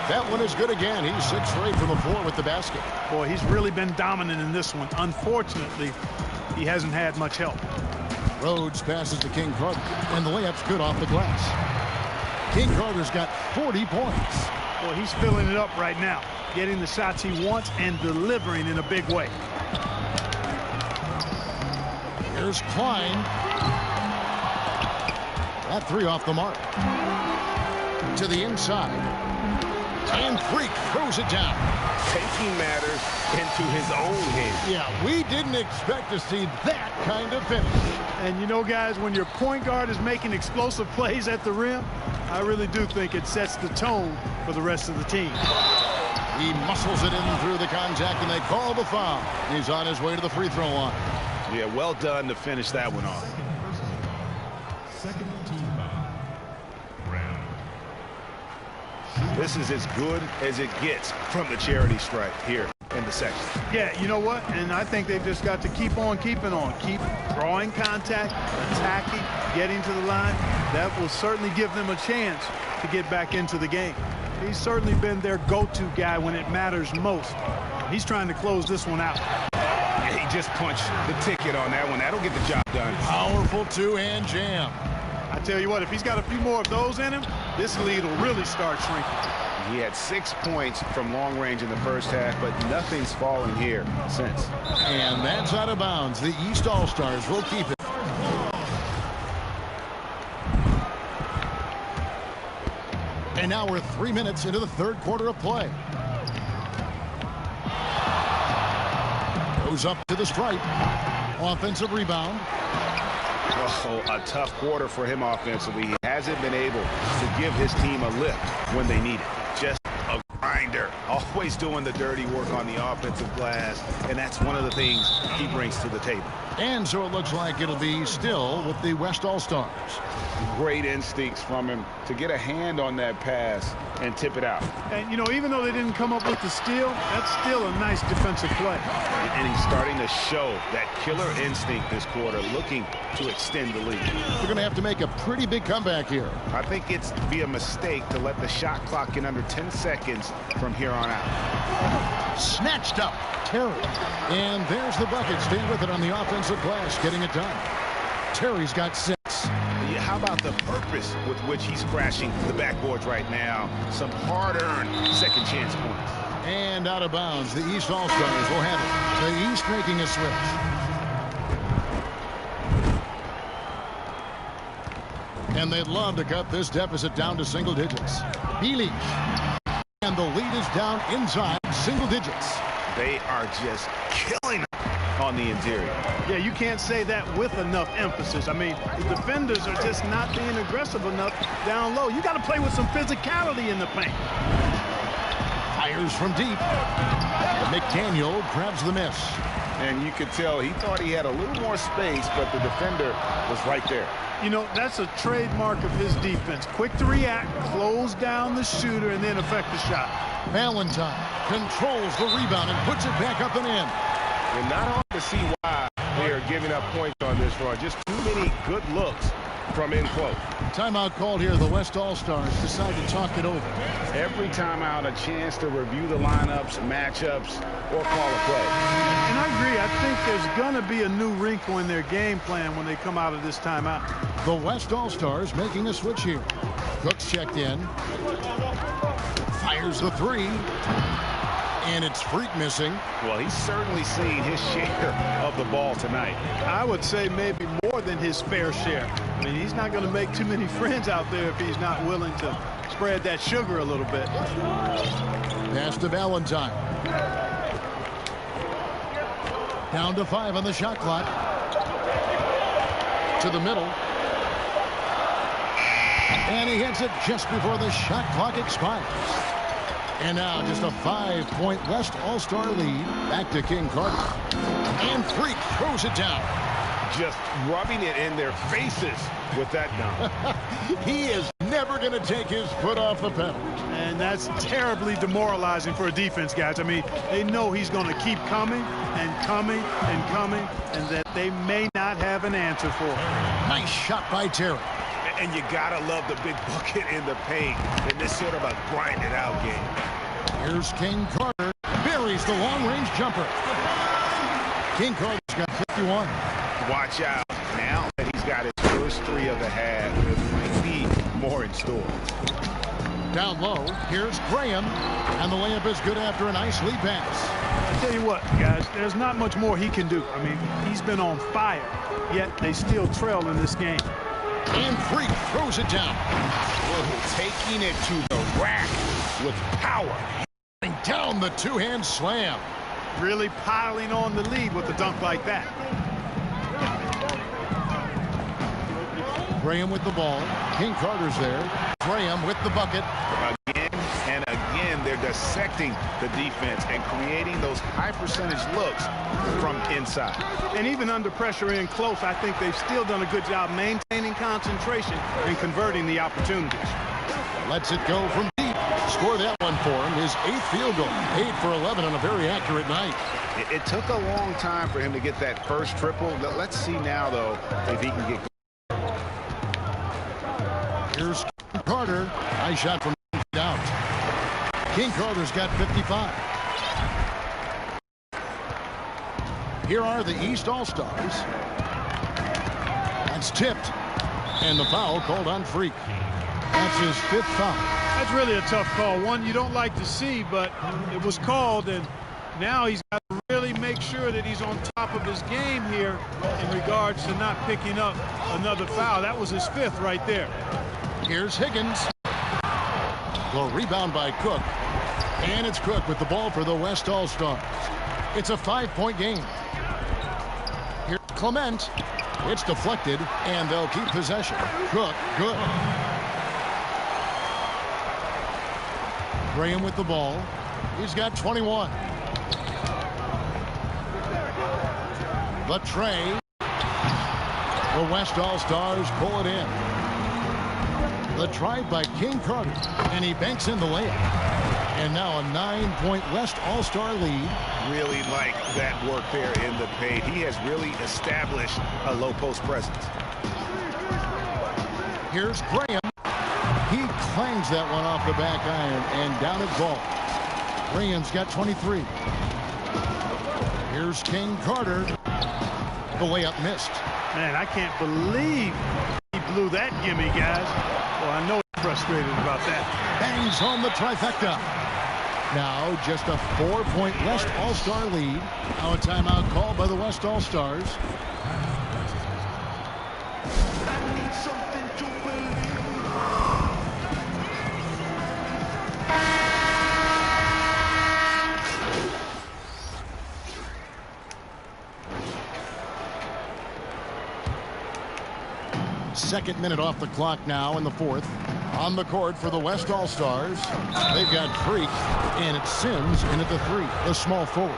D: That one is good again. He's 6 for 8 from the floor with the basket.
S: Boy, he's really been dominant in this one. Unfortunately, he hasn't had much help.
D: Rhodes passes to King Carter, and the layup's good off the glass. King Carter's got 40 points.
S: Boy, he's filling it up right now, getting the shots he wants and delivering in a big way.
D: Here's Klein. That 3 off the mark. To the inside. And Freak throws it down.
E: Taking matters into his own hands.
D: Yeah, we didn't expect to see that kind of finish.
S: And you know, guys, when your point guard is making explosive plays at the rim, I really do think it sets the tone for the rest of the team.
D: He muscles it in through the contact, and they call the foul. He's on his way to the free throw line.
E: Yeah, well done to finish that one off.
H: Second team foul. Round.
E: This is as good as it gets from the charity stripe here in the second.
S: Yeah, you know what? And I think they've just got to keep on keeping on. Keep drawing contact, attacking, getting to the line. That will certainly give them a chance to get back into the game. He's certainly been their go-to guy when it matters most. He's trying to close this one out.
E: He just punched the ticket on that one. That'll get the job done.
D: Powerful two-hand jam.
S: I tell you what, if he's got a few more of those in him, this lead will really start shrinking.
E: He had 6 points from long range in the first half, but nothing's fallen here since.
D: And that's out of bounds. The East All-Stars will keep it. And now we're 3 minutes into the third quarter of play. Goes up to the stripe. Offensive rebound.
E: Oh, a tough quarter for him offensively. He hasn't been able to give his team a lift when they need it. Just a grinder. Always doing the dirty work on the offensive glass, and that's one of the things he brings to the table.
D: And so it looks like it'll be still with the West All-Stars.
E: Great instincts from him to get a hand on that pass and tip it out.
S: And, you know, even though they didn't come up with the steal, that's still a nice defensive play.
E: And he's starting to show that killer instinct this quarter, looking to extend the lead.
D: They're going to have to make a pretty big comeback here.
E: I think it's be a mistake to let the shot clock get under 10 seconds from here on out.
D: Snatched up. Terry. And there's the bucket. Staying with it on the offensive glass, getting it done. Terry's got 6.
E: Yeah, how about the purpose with which he's crashing the backboards right now? Some hard-earned second chance points.
D: And out of bounds. The East All-Stars will have it. The East making a switch. And they'd love to cut this deficit down to single digits. Belich. And the lead is down inside single digits.
E: They are just killing on the interior.
S: Yeah, you can't say that with enough emphasis. I mean, the defenders are just not being aggressive enough down low. You got to play with some physicality in the paint.
D: Fires from deep. McDaniel grabs the miss.
E: And you could tell he thought he had a little more space, but the defender was right there.
S: You know, that's a trademark of his defense. Quick to react, close down the shooter, and then affect the shot.
D: Valentine controls the rebound and puts it back up and in.
I: And not hard to see why they are giving up points on this run. Just too many good looks from in close.
D: Timeout called here. The West All-Stars decide to talk it over.
E: Every timeout, a chance to review the lineups, matchups, or call a play.
S: And I agree. I think there's going to be a new wrinkle in their game plan when they come out of this timeout.
D: The West All-Stars making a switch here. Cook's checked in. Fires the three. And it's Freak missing.
E: Well, he's certainly seen his share of the ball tonight.
S: I would say maybe more than his fair share. I mean, he's not going to make too many friends out there if he's not willing to spread that sugar a little bit.
D: Pass to Valentine. Down to 5 on the shot clock. To the middle. And he hits it just before the shot clock expires. And now just a 5-point West All-Star lead. Back to King Carter. And Freak throws it down.
E: Just rubbing it in their faces with that dunk.
D: He is never going to take his foot off the pedal.
S: And that's terribly demoralizing for a defense, guys. I mean, they know he's going to keep coming and coming and coming, and that they may not have an answer for it.
D: Nice shot by Terry.
E: And you gotta love the big bucket in the paint in this sort of a grinded-out game.
D: Here's King Carter. Buries the long-range jumper. King Carter's got 51.
E: Watch out. Now that he's got his first 3 of the half, there might be more in store.
D: Down low, here's Graham. And the layup is good after a nice lead pass.
S: I tell you what, guys, there's not much more he can do. I mean, he's been on fire, yet they still trail in this game.
D: And Freak throws it down.
E: Taking it to the rack with power.
D: Down the two-hand slam.
S: Really piling on the lead with a dunk like that.
D: Graham with the ball. King Carter's there. Graham with the bucket.
E: Again and again, they're dissecting the defense and creating those high-percentage looks from inside.
S: And even under pressure in close, I think they've still done a good job maintaining concentration and converting the opportunities.
D: Lets it go from deep. Score that one for him. His 8th field goal. 8 for 11 on a very accurate night.
E: It took a long time for him to get that first triple. Let's see now, though, if he can get.
D: Here's Carter. Nice shot from out. King Carter's got 55. Here are the East All-Stars. That's tipped. And the foul called on Freak. That's his 5th foul.
S: That's really a tough call. One you don't like to see, but it was called, and now he's got to really make sure that he's on top of his game here in regards to not picking up another foul. That was his 5th right there.
D: Here's Higgins. The rebound by Cook. And it's Cook with the ball for the West All-Stars. It's a 5-point game. Here's Clement. It's deflected, and they'll keep possession. Cook, good. Graham with the ball. He's got 21. The tray. The West All-Stars pull it in. The drive by King Carter, and he banks in the layup. And now a 9-point West All-Star lead.
E: Really like that work there in the paint. He has really established a low post presence.
D: Here's Graham. He clangs that one off the back iron and down it falls. Graham's got 23. Here's King Carter. The layup missed.
S: Man, I can't believe he blew that gimme, guys. Well, I know he's frustrated about that.
D: Bangs home the trifecta. Now just a 4-point West All-Star lead. Now a timeout called by the West All-Stars. Second minute off the clock now in the 4th. On the court for the West All-Stars. They've got Freak, and it's Sims in at the 3, the small forward.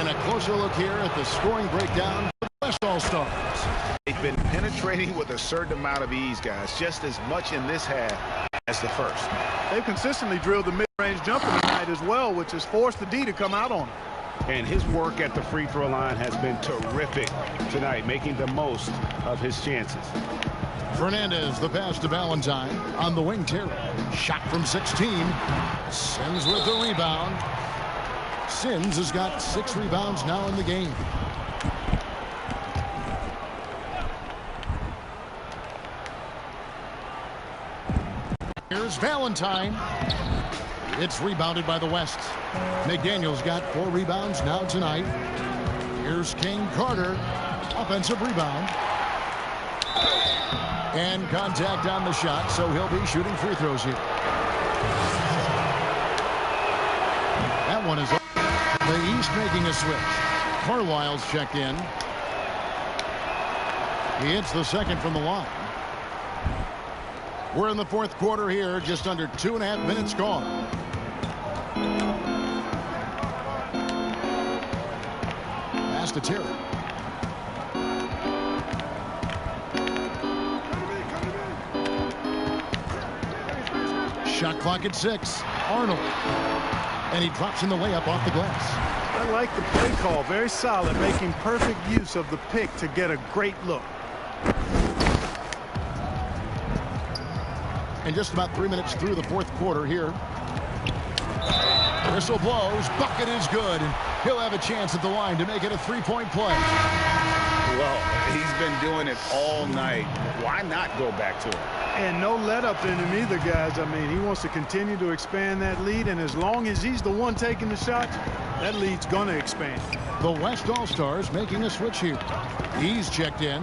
D: And a closer look here at the scoring breakdown for the West All-Stars.
E: They've been penetrating with a certain amount of ease, guys, just as much in this half as the first.
S: They've consistently drilled the mid-range jumper tonight as well, which has forced the D to come out on him.
E: And his work at the free throw line has been terrific tonight, making the most of his chances.
D: Fernandez, the pass to Valentine on the wing. Terry, shot from 16. Sims with the rebound. Sims has got 6 rebounds now in the game. Here's Valentine. It's rebounded by the West. McDaniel's got 4 rebounds now tonight. Here's King Carter. Offensive rebound. And contact on the shot, so he'll be shooting free throws here. That one is up. The East making a switch. Carlisle's checked in. He hits the second from the line. We're in the fourth quarter here, just under 2.5 minutes gone. Pass to Terry. Shot clock at 6. Arnold. And he drops in the layup off the glass.
S: I like the play call. Very solid, making perfect use of the pick to get a great look.
D: And just about 3 minutes through the fourth quarter here. Whistle blows. Bucket is good. And he'll have a chance at the line to make it a 3-point play.
E: Well, he's been doing it all night. Why not go back to it?
S: And no let up in him either, guys. I mean, he wants to continue to expand that lead, and as long as he's the one taking the shots, that lead's going to expand.
D: The West All-Stars making a switch here. He's checked in.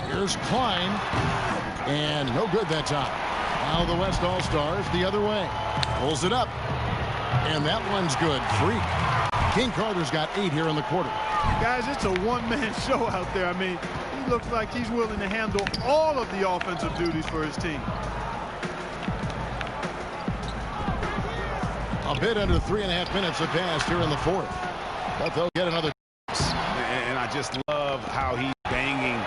D: Here's Klein. And no good that time. Now the West All-Stars the other way. Pulls it up. And that one's good. Freak. King Carter's got 8 here in the quarter.
S: Guys, it's a one-man show out there. I mean, he looks like he's willing to handle all of the offensive duties for his team.
D: A bit under 3.5 minutes have passed here in the fourth. But they'll get another.
E: And I just love how he's banging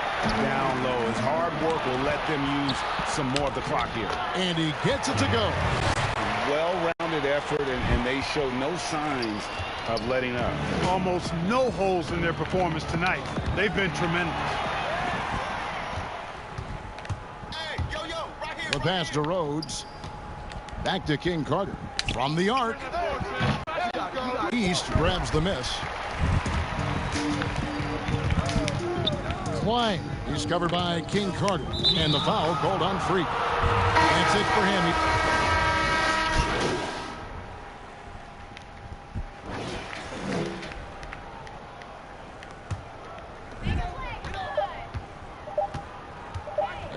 E: down low. His hard work will let them use some more of the clock here.
D: And he gets it to go.
E: Well-rounded effort, and they show no signs of letting up.
S: Almost no holes in their performance tonight. They've been tremendous.
D: The pass to Rhodes. Back to King Carter. From the arc. East grabs the miss. Klein. He's covered by King Carter. And the foul called on Freak. That's it for him.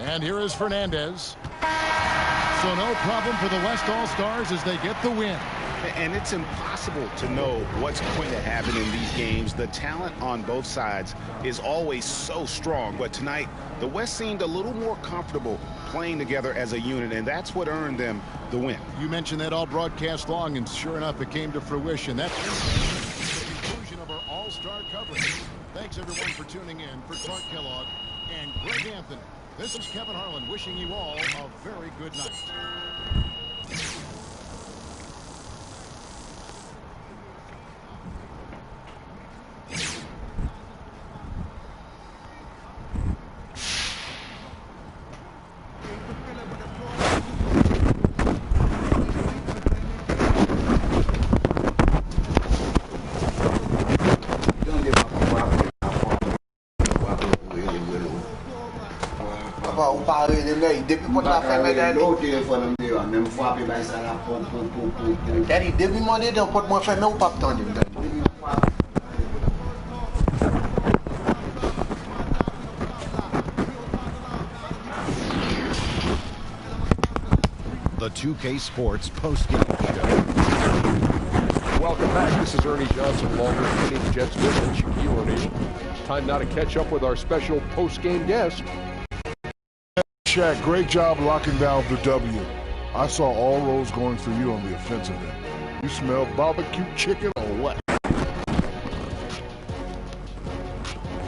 D: And here is Fernandez. So no problem for the West All-Stars as they get the win.
E: And it's impossible to know what's going to happen in these games. The talent on both sides is always so strong. But tonight, the West seemed a little more comfortable playing together as a unit, and that's what earned them the win.
D: You mentioned that all broadcast long, and sure enough, it came to fruition. That's the conclusion of our All-Star coverage. Thanks, everyone, for tuning in. For Clark Kellogg and Greg Anthony, this is Kevin Harlan wishing you all a very good night.
C: Depuis qu'on t'a fait médaille. Daddy, depuis demander d'un pote moi fermé ou pas attendre.
D: The 2K Sports postgame show.
M: Welcome back. This is Ernie Johnson, along with Phoenix Jets and Shaquille O'Neal. Time now to catch up with our special postgame guest.
O: Shaq, great job locking down the W. I saw all roads going for you on the offensive end. You smell barbecue chicken or what?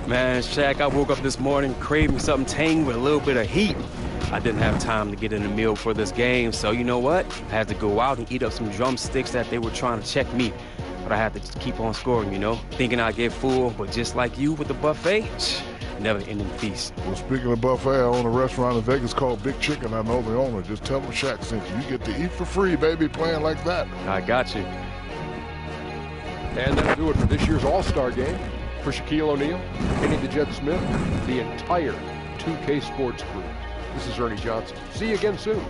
J: Man, Shaq, I woke up this morning craving something tang with a little bit of heat. I didn't have time to get in a meal for this game, so you know what? I had to go out and eat up some drumsticks that they were trying to check me. But I had to just keep on scoring, you know? Thinking I'd get full, but just like you with the buffet, never-ending feast.
O: Well, speaking of buffet, I own a restaurant in Vegas called Big Chicken. I know the owner. Just tell them Shaq sent you. You get to eat for free, baby, playing like that.
J: I got you.
M: And that'll do it for this year's All-Star game. For Shaquille O'Neal, Kenny the Jet Smith, the entire 2K Sports crew. This is Ernie Johnson. See you again soon.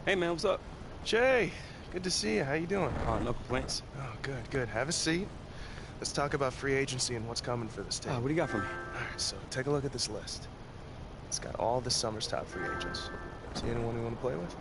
J: Hey, man, what's up?
A: Jay, good to see you. How you doing?
J: Oh, no complaints.
A: Oh, good, good. Have a seat. Let's talk about free agency and what's coming for this team.
J: What do you got for me?
A: All right, so take a look at this list. It's got all this summer's top free agents. See anyone you want to play with?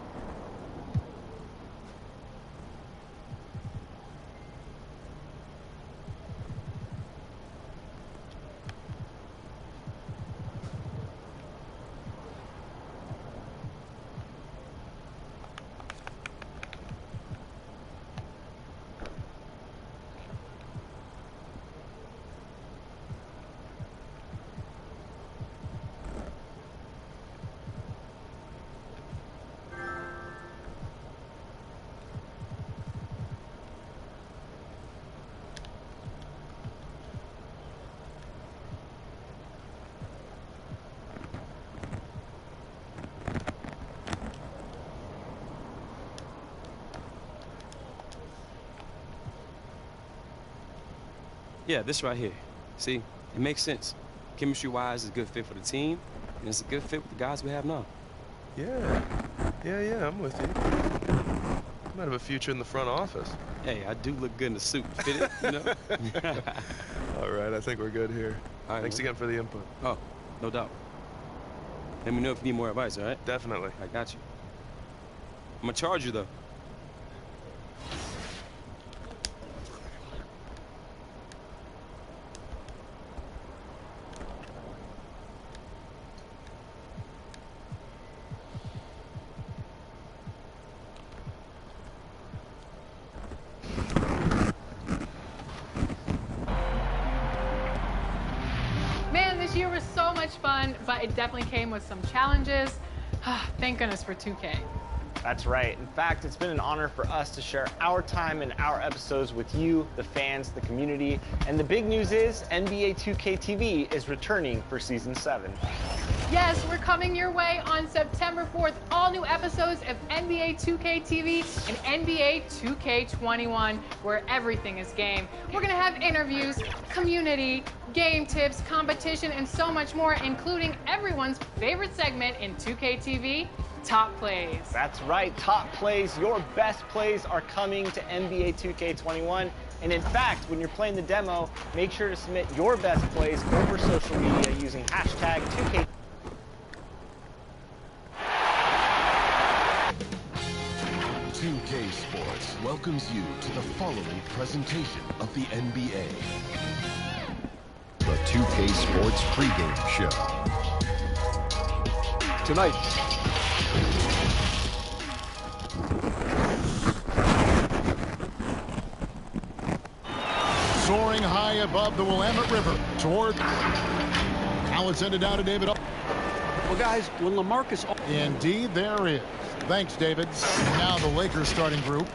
J: Yeah, this right here. See, it makes sense. Chemistry-wise, it's a good fit for the team, and it's a good fit with the guys we have now.
A: Yeah, I'm with you. You might have a future in the front office.
J: Hey, I do look good in the suit. Fit it, you know?
A: All right, I think we're good here.
J: All right,
A: Thanks
J: man.
A: again for the input.
J: Oh, no doubt. Let me know if you need more advice, all right?
A: Definitely.
J: I got you. I'm gonna charge you, though.
P: Man, this year was so much fun, but it definitely came with some challenges. Thank goodness for 2K.
Q: That's right. In fact, it's been an honor for us to share our time and our episodes with you, the fans, the community. And the big news is NBA 2K TV is returning for Season 7.
P: Yes, we're coming your way on September 4th. All new episodes of NBA 2K TV and NBA 2K21, where everything is game. We're going to have interviews, community, game tips, competition, and so much more, including everyone's favorite segment in 2K TV, Top Plays.
Q: That's right, Top Plays, your best plays are coming to NBA 2K21. And in fact, when you're playing the demo, make sure to submit your best plays over social media using hashtag 2K.
N: "2K Sports welcomes you to the following presentation of the NBA. The 2K Sports pregame show.
M: Tonight,
D: Soaring high above the Willamette River toward... Now it's headed down to David.
B: Well, guys, when LaMarcus...
D: Indeed, there is. Thanks, David. Now the Lakers starting group.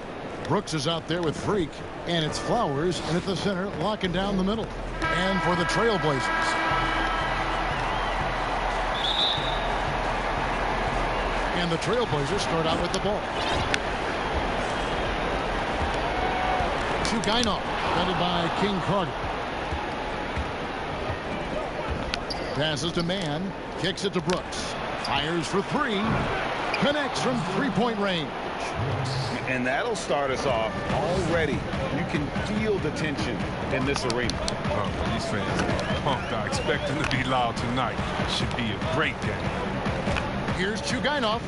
D: Brooks is out there with Freak, and it's Flowers, and at the center, locking down the middle. And for the Trailblazers. And the Trailblazers start out with the ball. Chugainov, headed by King Carter. Passes to Mann, kicks it to Brooks. Fires for three. Connects from three-point range.
E: And that'll start us off already. You can feel the tension in this arena.
R: These fans are
L: pumped. I expect him to be loud tonight. Should be a great game.
D: Here's Chugainov.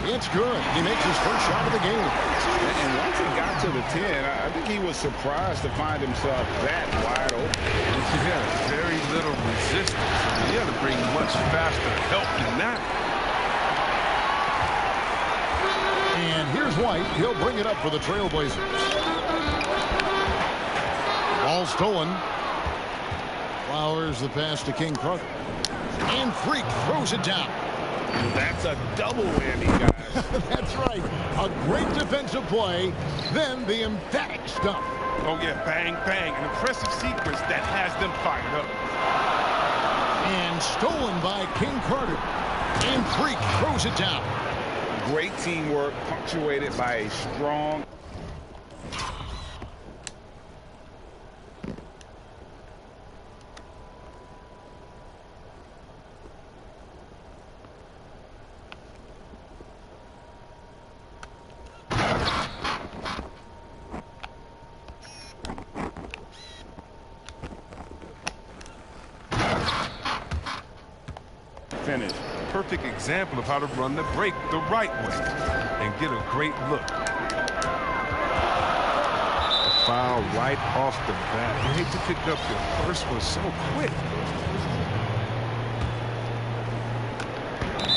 D: It's good. He makes his first shot of the game.
E: And once he got to the 10, I think he was surprised to find himself that wide open.
L: Yeah, very little resistance. You got to bring much faster help than that.
D: And here's White. He'll bring it up for the Trailblazers. Ball stolen. Flowers the pass to King Carter. And Freak throws it down.
E: That's a double whammy, guys.
D: That's right. A great defensive play, then the emphatic stuff.
L: Oh, yeah, bang, bang. An impressive sequence that has them fired up.
D: And stolen by King Carter. And Freak throws it down.
E: Great teamwork, punctuated by a strong... finish.
L: Perfect example of how to run the break the right way and get a great look. A foul right off the bat. You hate to pick up your first one so quick.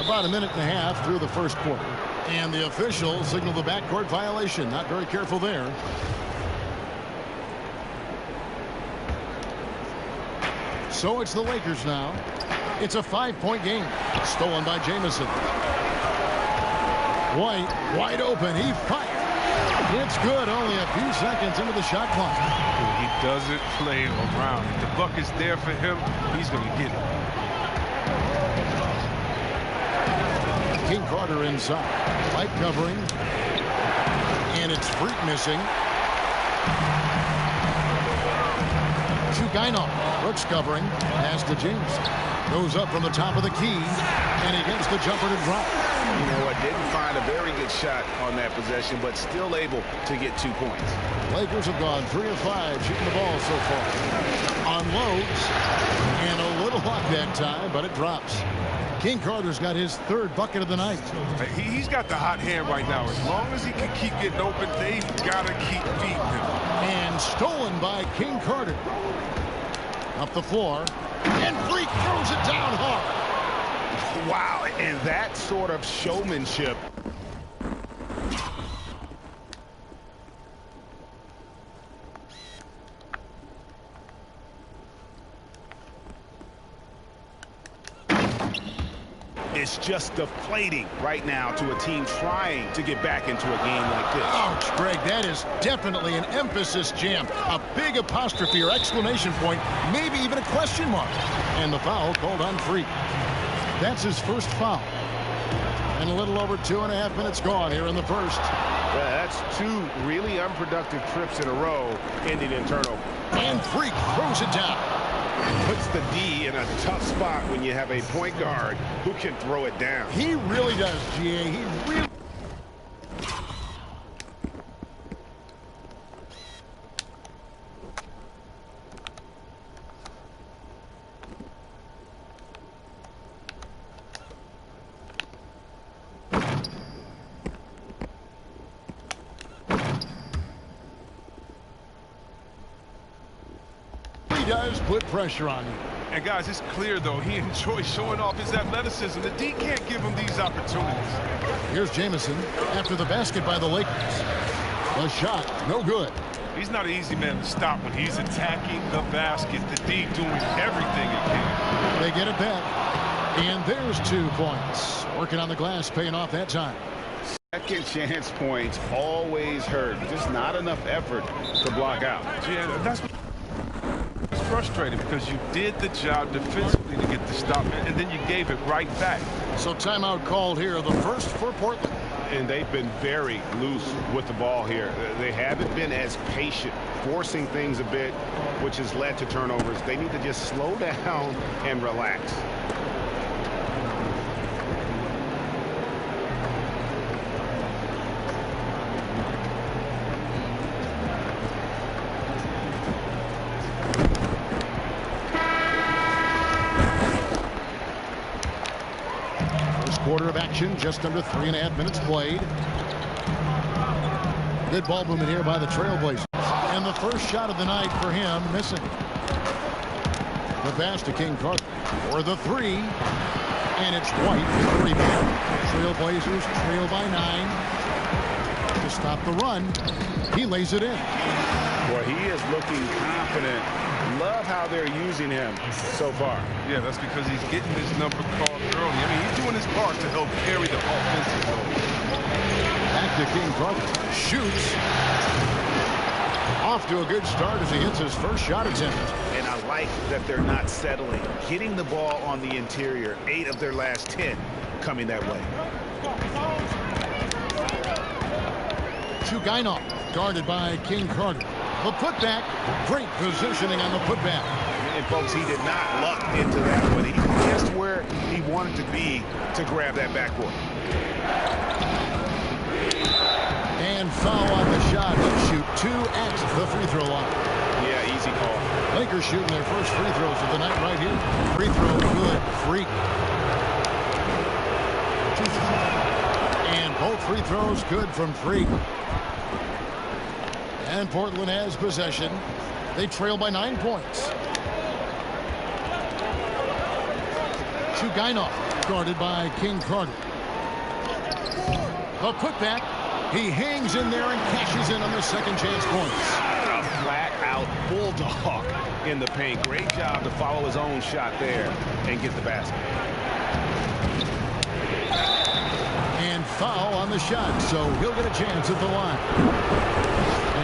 D: About a minute and a half through the first quarter. And the official signaled the backcourt violation. Not very careful there. So it's the Lakers now. It's a 5-point game. Stolen by Jamison. White, wide open. He fired. It's good. Only a few seconds into the shot clock.
L: He doesn't play around. If the bucket's there for him, he's going to get it.
D: King Carter inside. White covering. And it's Freak missing. Chugainov. Brooks covering. Pass to James. Goes up from the top of the key, and he gets the jumper to drop.
E: You know what? Didn't find a very good shot on that possession, but still able to get 2 points.
D: Lakers have gone 3 of 5 shooting the ball so far. Unloads, and a little luck that time, but it drops. King Carter's got his 3rd bucket of the night.
L: He's got the hot hand right now. As long as he can keep getting open, they've got to keep feeding him.
D: And stolen by King Carter. Up the floor. And Freak throws it down hard.
E: Wow, and that sort of showmanship. It's just deflating right now to a team trying to get back into a game like this.
D: Ouch, Greg, that is definitely an emphasis jam. A big apostrophe or exclamation point, maybe even a question mark. And the foul called on Freak. That's his first foul. And a little over 2.5 minutes gone here in the first.
I: Yeah, that's 2 really unproductive trips in a row, ending in turnover.
D: And Freak throws it down.
E: Puts the D in a tough spot when you have a point guard who can throw it down.
D: He really does, GA. He really... does put pressure on him.
L: And guys, it's clear though he enjoys showing off his athleticism. The D can't give him these opportunities.
D: Here's Jamison after the basket by the Lakers. The shot, no good.
L: He's not an easy man to stop when he's attacking the basket. The D doing everything he can.
D: They get it back. And there's 2 points. Working on the glass, paying off that time.
E: Second chance points always hurt. Just not enough effort to block out.
L: Yeah, that's frustrating because you did the job defensively to get the stop, and then you gave it right back.
D: So timeout called here, the first for Portland.
E: And they've been very loose with the ball here. They haven't been as patient, forcing things a bit, which has led to turnovers. They need to just slow down and relax.
D: quarter of action, just under 3.5 minutes played. Good ball movement here by the Trailblazers. And the first shot of the night for him, missing. The pass to King Carter for the three. And it's White with the rebound. Trailblazers trail by 9. To stop the run, he lays it in.
E: Boy, he is looking confident. Love how they're using him so far.
L: Yeah, that's because he's getting his number called early. I mean, he's doing his part to help carry the offensive load.
D: Back to King Carter. Shoots. Off to a good start as he hits his first shot attempt.
E: And I like that they're not settling. Getting the ball on the interior. 8 of their last 10 coming that way.
D: To Guinoff, guarded by King Carter. The putback, great positioning on the putback.
E: And folks, he did not luck into that one. He just where he wanted to be to grab that backboard.
D: And foul on the shot. He'll shoot 2 at the free throw line.
E: Yeah, easy call.
D: Lakers shooting their first free throws of the night right here. Free throw good. Freak. And both free throws good from Freak. And Portland has possession. They trail by 9 points. To Guinoff, guarded by King Carter. The putback. He hangs in there and cashes in on the second chance points.
E: A flat-out bulldog in the paint. Great job to follow his own shot there and get the basket.
D: And foul on the shot, so he'll get a chance at the line.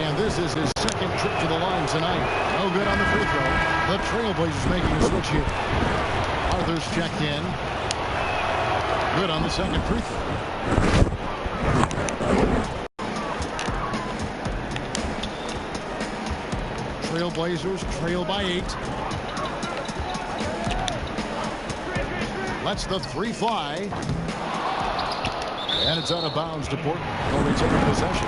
D: And this is his second trip to the line tonight. No good on the free throw. The Trailblazers making a switch here. Arthur's checked in. Good on the second free throw. Trailblazers trail by 8. Lets the three fly. And it's out of bounds to Portland. They'll retain possession.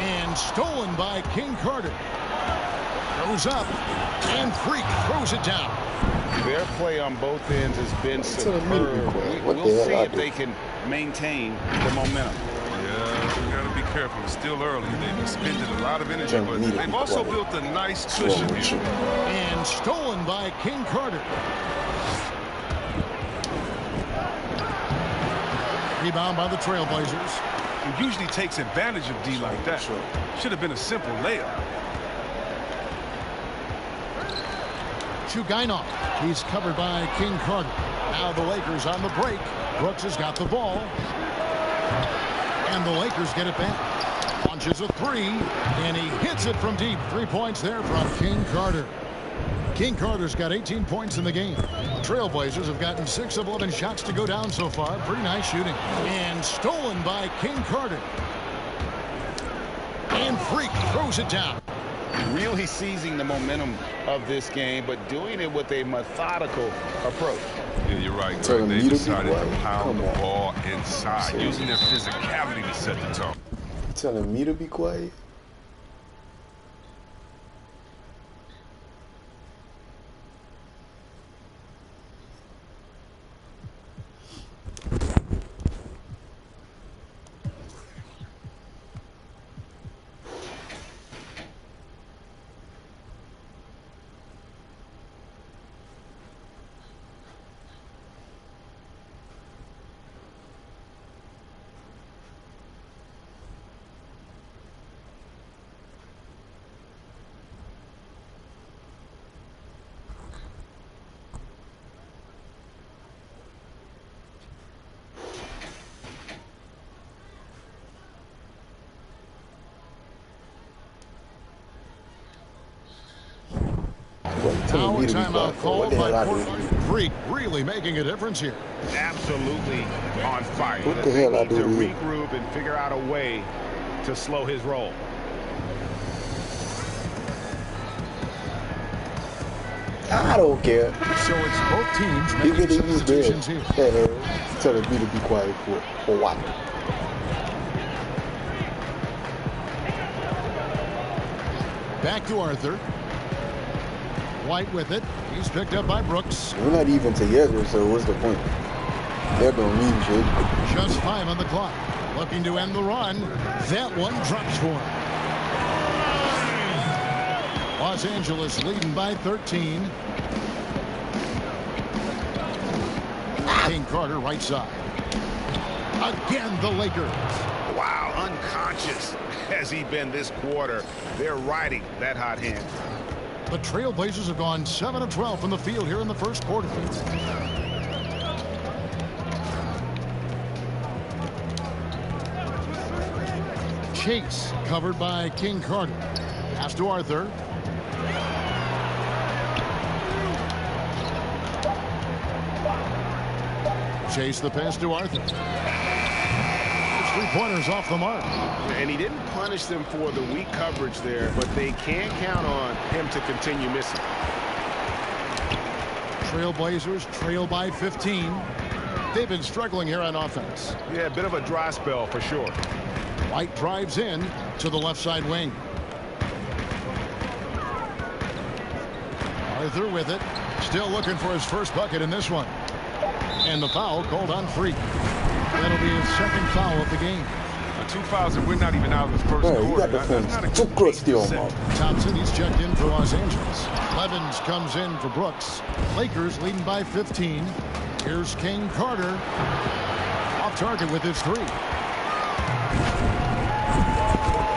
D: And stolen by King Carter. Goes up. And Freak throws it down.
E: Their play on both ends has been superb. We'll see if they can maintain the momentum.
L: Yeah, you got to be careful. It's still early. They've expended a lot of energy, but they've also built a nice cushion here.
D: And stolen by King Carter. Rebound by the Trailblazers.
L: He usually takes advantage of D like that. Should have been a simple layup.
D: To Guinoff. He's covered by King Carter. Now the Lakers on the break. Brooks has got the ball. And the Lakers get it back. Launches a three. And he hits it from deep. 3 points there from King Carter. King Carter's got 18 points in the game. Trailblazers have gotten 6 of 11 shots to go down so far. Pretty nice shooting. And stolen by King Carter. And Freak throws it down.
E: Really seizing the momentum of this game, but doing it with a methodical approach.
L: Yeah, you're right, Greg. They decided to pound the ball inside, using their physicality to set the tone.
C: You telling me to be quiet?
D: Now a timeout called by Portland. Freak really making a difference here.
E: Absolutely on fire.
C: What the hell I do
E: to
C: here?
E: regroup and figure out a way to slow his roll.
C: I don't care.
D: So it's both teams
C: You
D: making
C: get these
D: substitutions here.
C: Telling me to be quiet for what?
D: Back to Arthur. White with it. He's picked up by Brooks.
C: We're not even together, so what's the point? That don't mean shit.
D: Just 5 on the clock. Looking to end the run. That one drops for him. Los Angeles leading by 13. King Carter, right side. Again, the Lakers.
E: Wow, unconscious has he been this quarter. They're riding that hot hand.
D: The Trailblazers have gone 7 of 12 from the field here in the first quarter. Chase covered by King Carter. Pass to Arthur. Chase the pass to Arthur. 3-pointers off the mark.
E: And he didn't punish them for the weak coverage there, but they can't count on him to continue missing.
D: Trailblazers trail by 15. They've been struggling here on offense.
E: Yeah, a bit of a dry spell for sure.
D: White drives in to the left side wing. Arthur with it. Still looking for his first bucket in this one. And the foul called on Freak. That'll be his second foul of the game.
L: 2 fouls and we're not even out of the first quarter. That's not a good pace to set.
D: Thompson, he's checked in for Los Angeles. Levens comes in for Brooks. Lakers leading by 15. Here's King Carter. Off target with his 3.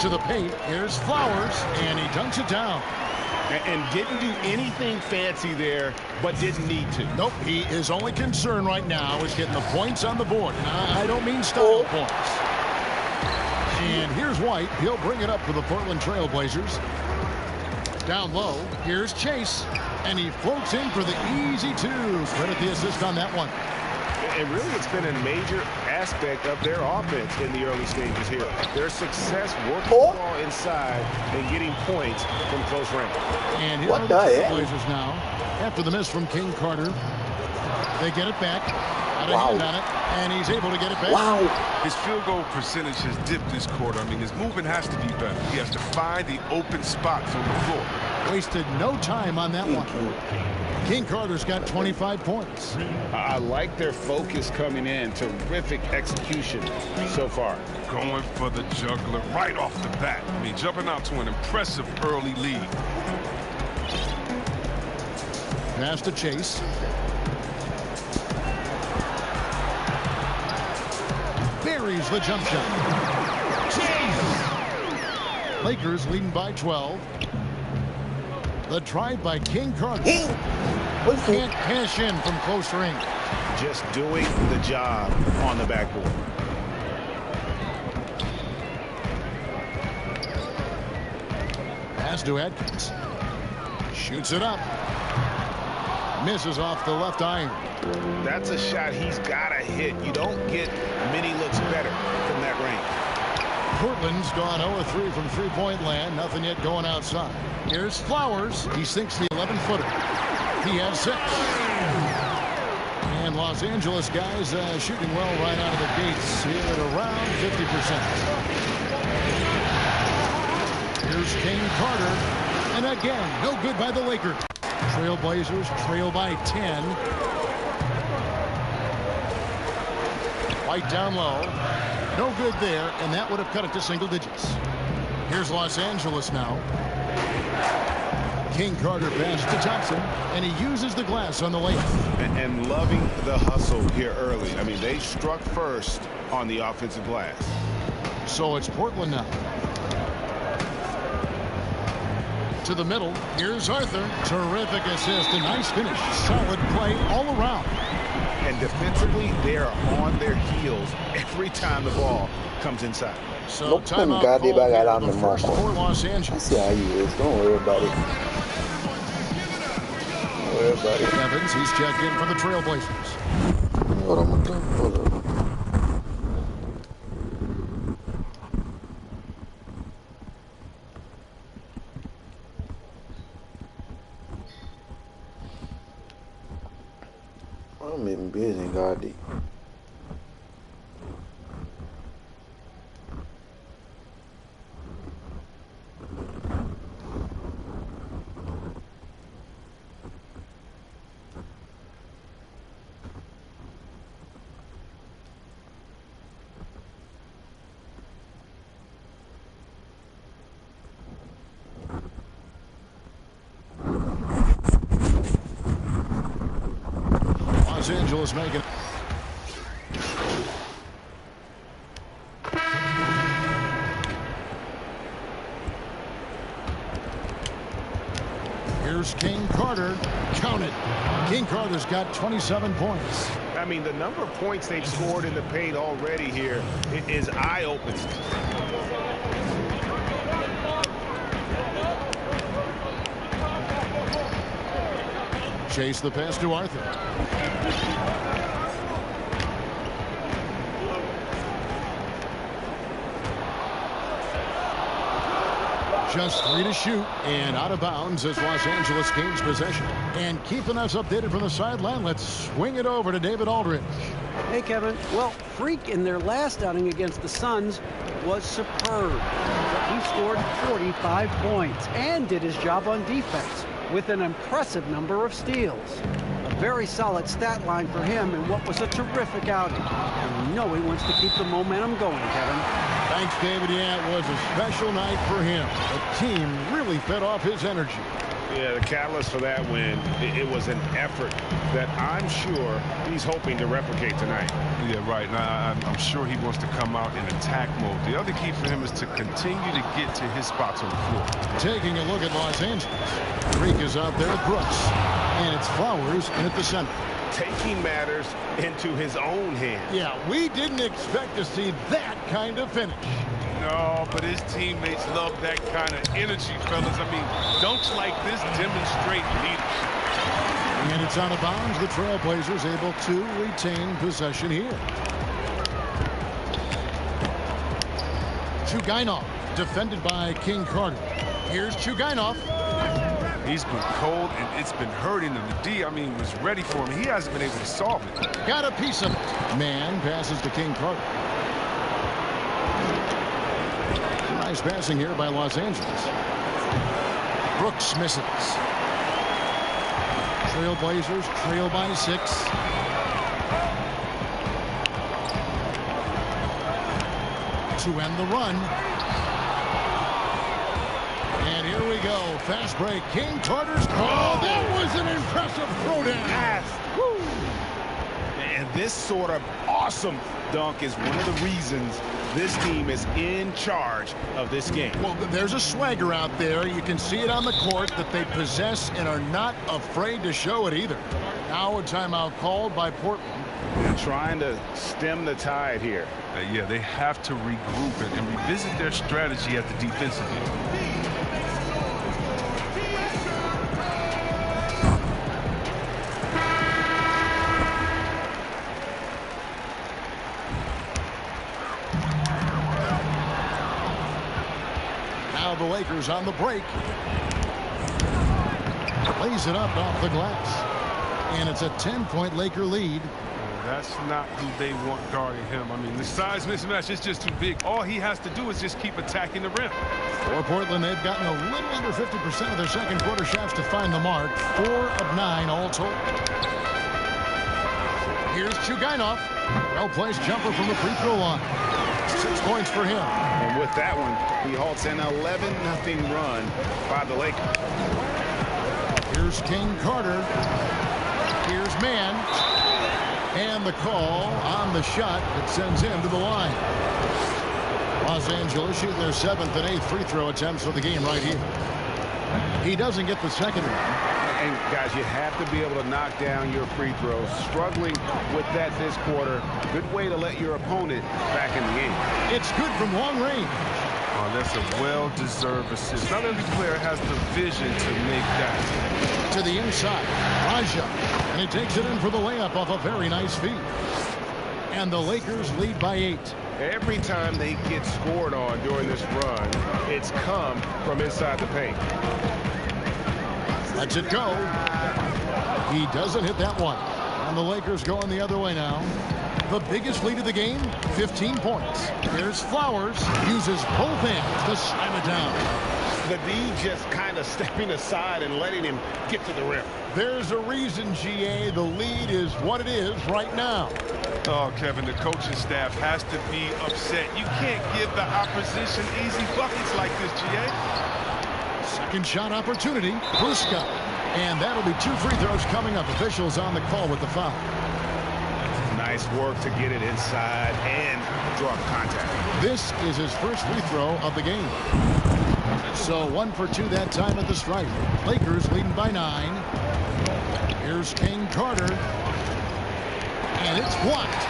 D: To the paint. Here's Flowers, and he dunks it down.
E: And didn't do anything fancy there, but didn't need to.
D: Nope, his only concern right now is getting the points on the board. I don't mean style points. And here's White. He'll bring it up for the Portland Trailblazers. Down low, here's Chase. And he floats in for the easy 2. Credit the assist on that one.
E: And really, it's been a major aspect of their offense in the early stages here. Their success working the ball inside and getting points from close range.
D: And here are the Trailblazers now. After the miss from King Carter, they get it back. Out of hand on it, and he's able to get it back.
L: Wow. His field goal percentage has dipped this quarter. I mean, his movement has to be better. He has to find the open spots on the floor.
D: Wasted no time on that one. King Carter's got 25 points.
E: I like their focus coming in. Terrific execution so far.
L: Going for the juggler right off the bat. I mean, jumping out to an impressive early lead.
D: Pass to Chase. Buries the jump shot. Chase! Lakers leading by 12. The drive by King Carter. Can't cash in from close range.
E: Just doing the job on the backboard.
D: Pass to Atkins. Shoots it up. Misses off the left iron.
E: That's a shot he's got to hit. You don't get many looks better from that range.
D: Portland's gone 0-3 from three-point land. Nothing yet going outside. Here's Flowers. He sinks the 11-footer. He has 6. And Los Angeles guys shooting well right out of the gates here at around 50%. Here's King Carter. And again, no good by the Lakers. Trailblazers trail by 10. White down low. No good there, and that would have cut it to single digits. Here's Los Angeles now. King Carter pass to Thompson, and he uses the glass on the layup.
E: And loving the hustle here early. I mean, they struck first on the offensive glass.
D: So it's Portland now. To the middle. Here's Arthur. Terrific assist. A nice finish. Solid play all around.
E: And defensively, they're on their heels every time the ball comes inside.
C: So timeout call the first for Los Angeles. I see how you is. Don't worry about it. Don't worry about it.
D: Evans, he's checked in for the Trailblazers.
C: Hold on, hold on. I'm even busy, God.
D: Angeles making. Here's King Carter. Count it. King Carter's got 27 points.
E: I mean, the number of points they've scored in the paint already here is eye-opening.
D: Chase the pass to Arthur. Just 3 to shoot, and out of bounds as Los Angeles gains possession. And keeping us updated from the sideline, let's swing it over to David Aldridge.
B: Hey, Kevin. Well, Freak in their last outing against the Suns was superb. He scored 45 points and did his job on defense with an impressive number of steals. A very solid stat line for him in what was a terrific outing. And we know he wants to keep the momentum going, Kevin.
D: Thanks, David. Yeah, it was a special night for him. The team really fed off his energy.
E: Yeah, the catalyst for that win, it was an effort that I'm sure he's hoping to replicate tonight.
L: Yeah, right. Now, I'm sure he wants to come out in attack mode. The other key for him is to continue to get to his spots on the floor.
D: Taking a look at Los Angeles. Greek is out there at Brooks. And it's Flowers in at the center.
E: Taking matters into his own hands.
D: Yeah, we didn't expect to see that kind of finish.
L: No, but his teammates love that kind of energy, fellas. I mean, dunks like this demonstrate leadership.
D: And it's out of bounds. The Trailblazers able to retain possession here. Chugainov, defended by King Carter. Here's Chugainov.
L: He's been cold, and it's been hurting him. The D, I mean, was ready for him. He hasn't been able to solve it.
D: Got a piece of it. Man passes to King Carter. Nice passing here by Los Angeles. Brooks misses. Trailblazers trail by 6. To end the run. And here we go. Fast break. King Carter's. Oh, that was an impressive throwdown.
E: And this sort of awesome dunk is one of the reasons this team is in charge of this game.
D: Well, there's a swagger out there. You can see it on the court that they possess and are not afraid to show it either. Now a timeout called by Portland.
E: They're trying to stem the tide here.
L: Yeah, they have to regroup and revisit their strategy at the defensive end.
D: The Lakers on the break. Lays it up off the glass. And it's a 10-point Laker lead.
L: That's not who they want guarding him. I mean, the size mismatch is just too big. All he has to do is just keep attacking the rim.
D: For Portland, they've gotten a little under 50% of their second quarter shots to find the mark. 4 of 9 all told. Here's Chugainov. Well-placed jumper from the free throw line. 6 points for him.
E: And with that one, he halts an 11-0 run by the Lakers.
D: Here's King Carter. Here's Mann. And the call on the shot that sends him to the line. Los Angeles shooting their 7th and 8th free throw attempts for the game right here. He doesn't get the second one.
E: And, guys, you have to be able to knock down your free throws. Struggling with that this quarter. Good way to let your opponent back in the game.
D: It's good from long range.
L: Oh, that's a well-deserved assist. Not every player has the vision to make that.
D: To the inside. Raja. And he takes it in for the layup off a very nice feed. And the Lakers lead by 8.
E: Every time they get scored on during this run, it's come from inside the paint.
D: Lets it go. He doesn't hit that one. And the Lakers going the other way now. The biggest lead of the game, 15 points. Here's Flowers. Uses both hands to slam it down.
E: The D just kind of stepping aside and letting him get to the rim.
D: There's a reason, GA. The lead is what it is right now.
L: Oh, Kevin, the coaching staff has to be upset. You can't give the opposition easy buckets like this, GA.
D: Second shot opportunity. Bruska. And that'll be 2 free throws coming up. Officials on the call with the foul.
E: Nice work to get it inside and draw contact.
D: This is his first free throw of the game. So 1 for 2 that time at the stripe. Lakers leading by 9. Here's King Carter. And it's blocked.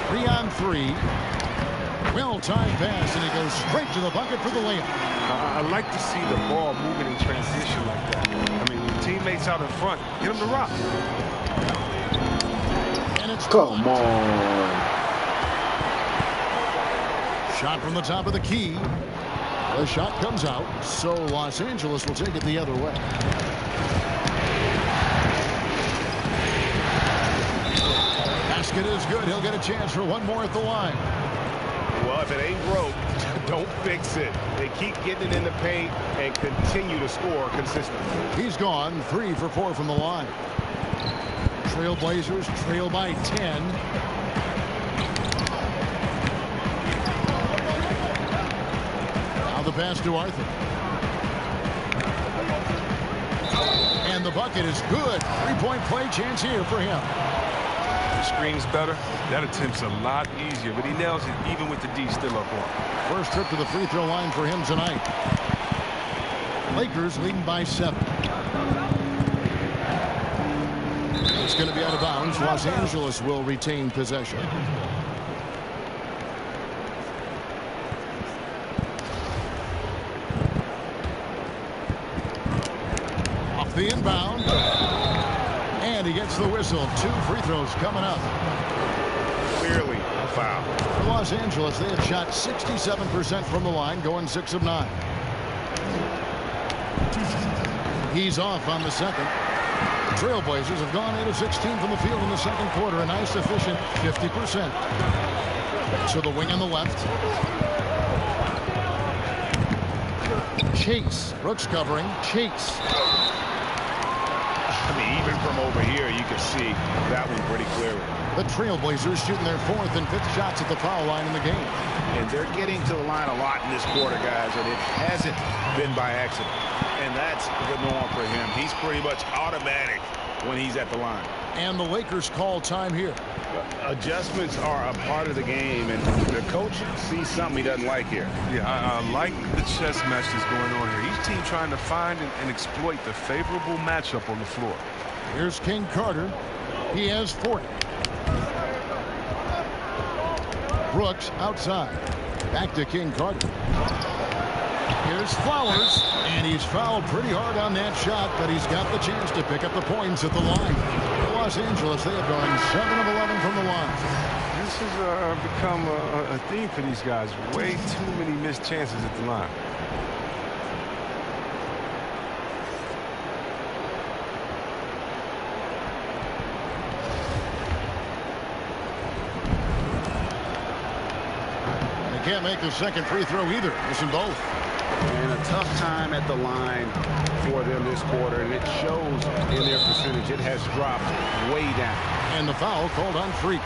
D: 3 on 3. Well-timed pass, and he goes straight to the bucket for the layup.
L: I like to see the ball moving in transition like that. I mean, your teammates out in front, get them to rock.
D: And it's
C: Come on.
D: Shot from the top of the key. The shot comes out, so Los Angeles will take it the other way. Basket is good. He'll get a chance for one more at the line.
E: Well, if it ain't broke, don't fix it. They keep getting it in the paint and continue to score consistently.
D: He's gone 3 for 4 from the line. Trailblazers trail by 10. Now the pass to Arthur. And the bucket is good. 3-point play chance here for him.
L: Screen's better. That attempt's a lot easier, but he nails it even with the D still up on.
D: First trip to the free throw line for him tonight. Lakers leading by 7. It's going to be out of bounds. Los Angeles will retain possession. Off the inbound. And he gets the whistle. 2 free throws coming up.
E: Clearly a foul.
D: For Los Angeles, they have shot 67% from the line, going 6 of 9. He's off on the second. The Trailblazers have gone 8 of 16 from the field in the second quarter. A nice, efficient 50%. So the wing on the left. Chase. Brooks covering. Chase.
E: I mean, even from over here, you can see that one pretty clearly.
D: The Trailblazers shooting their 4th and 5th shots at the foul line in the game.
E: And they're getting to the line a lot in this quarter, guys, and it hasn't been by accident. And that's the norm for him. He's pretty much automatic when he's at the line.
D: And the Lakers call time here.
E: Adjustments are a part of the game, and the coach sees something he doesn't like here.
L: Yeah, I like the chess match that's going on here. Each team trying to find and exploit the favorable matchup on the floor.
D: Here's King Carter. He has 40. Brooks outside. Back to King Carter. Here's Flowers, and he's fouled pretty hard on that shot, but he's got the chance to pick up the points at the line. Los Angeles, they have gone 7 of 11 from the line.
L: This has become a theme for these guys. Way too many missed chances at the line.
D: They can't make the second free throw either. Missing both.
E: And a tough time at the line for them this quarter, and it shows in their percentage. It has dropped way down.
D: And the foul called on Freak.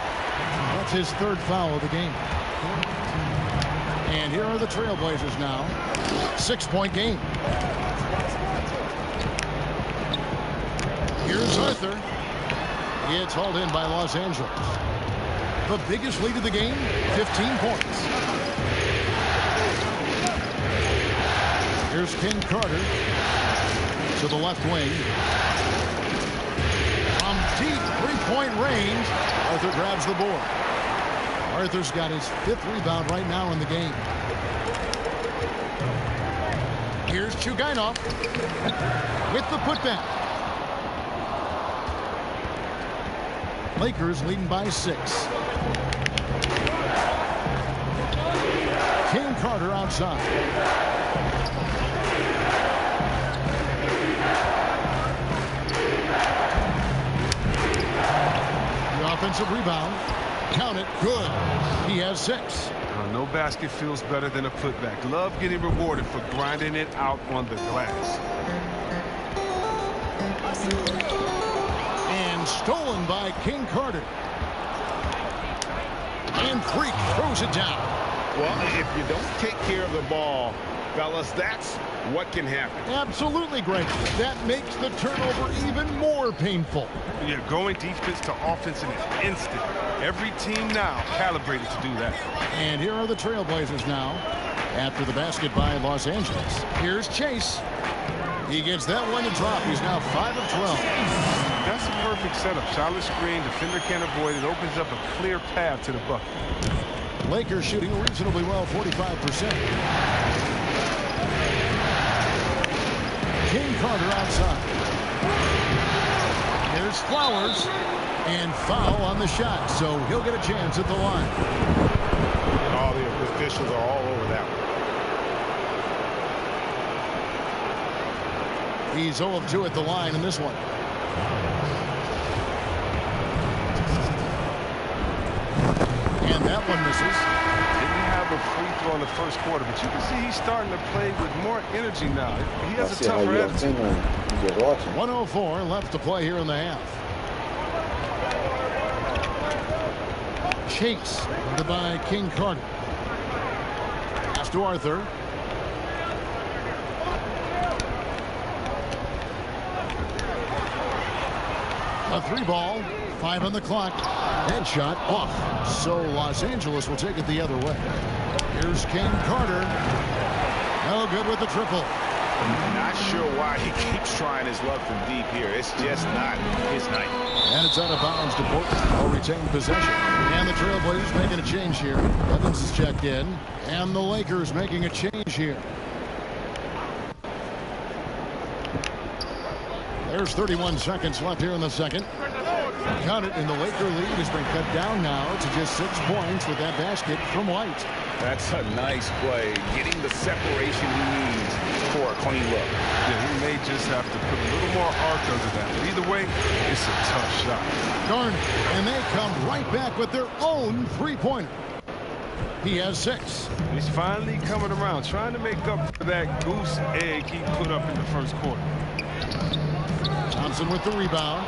D: That's his 3rd foul of the game. And here are the Trailblazers now. 6-point game. Here's Arthur. It's hauled in by Los Angeles. The biggest lead of the game, 15 points. Here's King Carter to the left wing. From deep 3-point range, Arthur grabs the board. Arthur's got his 5th rebound right now in the game. Here's Chugainov with the putback. Lakers leading by 6. King Carter outside. Offensive rebound. Count it. Good. He has 6.
L: No basket feels better than a putback. Love getting rewarded for grinding it out on the glass.
D: And stolen by King Carter. And Freak throws it down.
E: Well, if you don't take care of the ball Fellas, that's what can happen.
D: Absolutely, Greg. That makes the turnover even more painful.
L: Yeah, going defense to offense in an instant. Every team now calibrated to do that.
D: And here are the Trailblazers now. After the basket by Los Angeles. Here's Chase. He gets that one to drop. He's now 5 of 12.
L: That's a perfect setup. Solid screen. Defender can't avoid it. Opens up a clear path to the bucket.
D: Lakers shooting reasonably well, 45%. King Carter outside. Here's Flowers. And foul on the shot, so he'll get a chance at the line.
E: All the officials are all over that one.
D: He's 0 of 2 at the line in this one. And that one misses.
L: Didn't have a free throw in the first quarter, but you can see he's starting to play with more energy now. He has a tougher attitude.
D: 1:04 left to play here in the half. Chase by King Carter. Pass to Arthur. A 3-ball, 5 on the clock. Headshot off. So Los Angeles will take it the other way. Here's King Carter. No good with the triple.
E: Not sure why he keeps trying his luck from deep here. It's just not his night.
D: And it's out of bounds to Portland. Will retain possession. And the Trailblazers making a change here. Evans is checked in. And the Lakers making a change here. There's 31 seconds left here in the second. Count it, and the Laker lead has been cut down now to just 6 points with that basket from White.
E: That's a nice play. Getting the separation he needs for a clean look.
L: Yeah, he may just have to put a little more arc under that. But either way, it's a tough shot.
D: Darn it. And they come right back with their own three-pointer. He has 6.
L: He's finally coming around, trying to make up for that goose egg he put up in the first quarter.
D: Thompson with the rebound.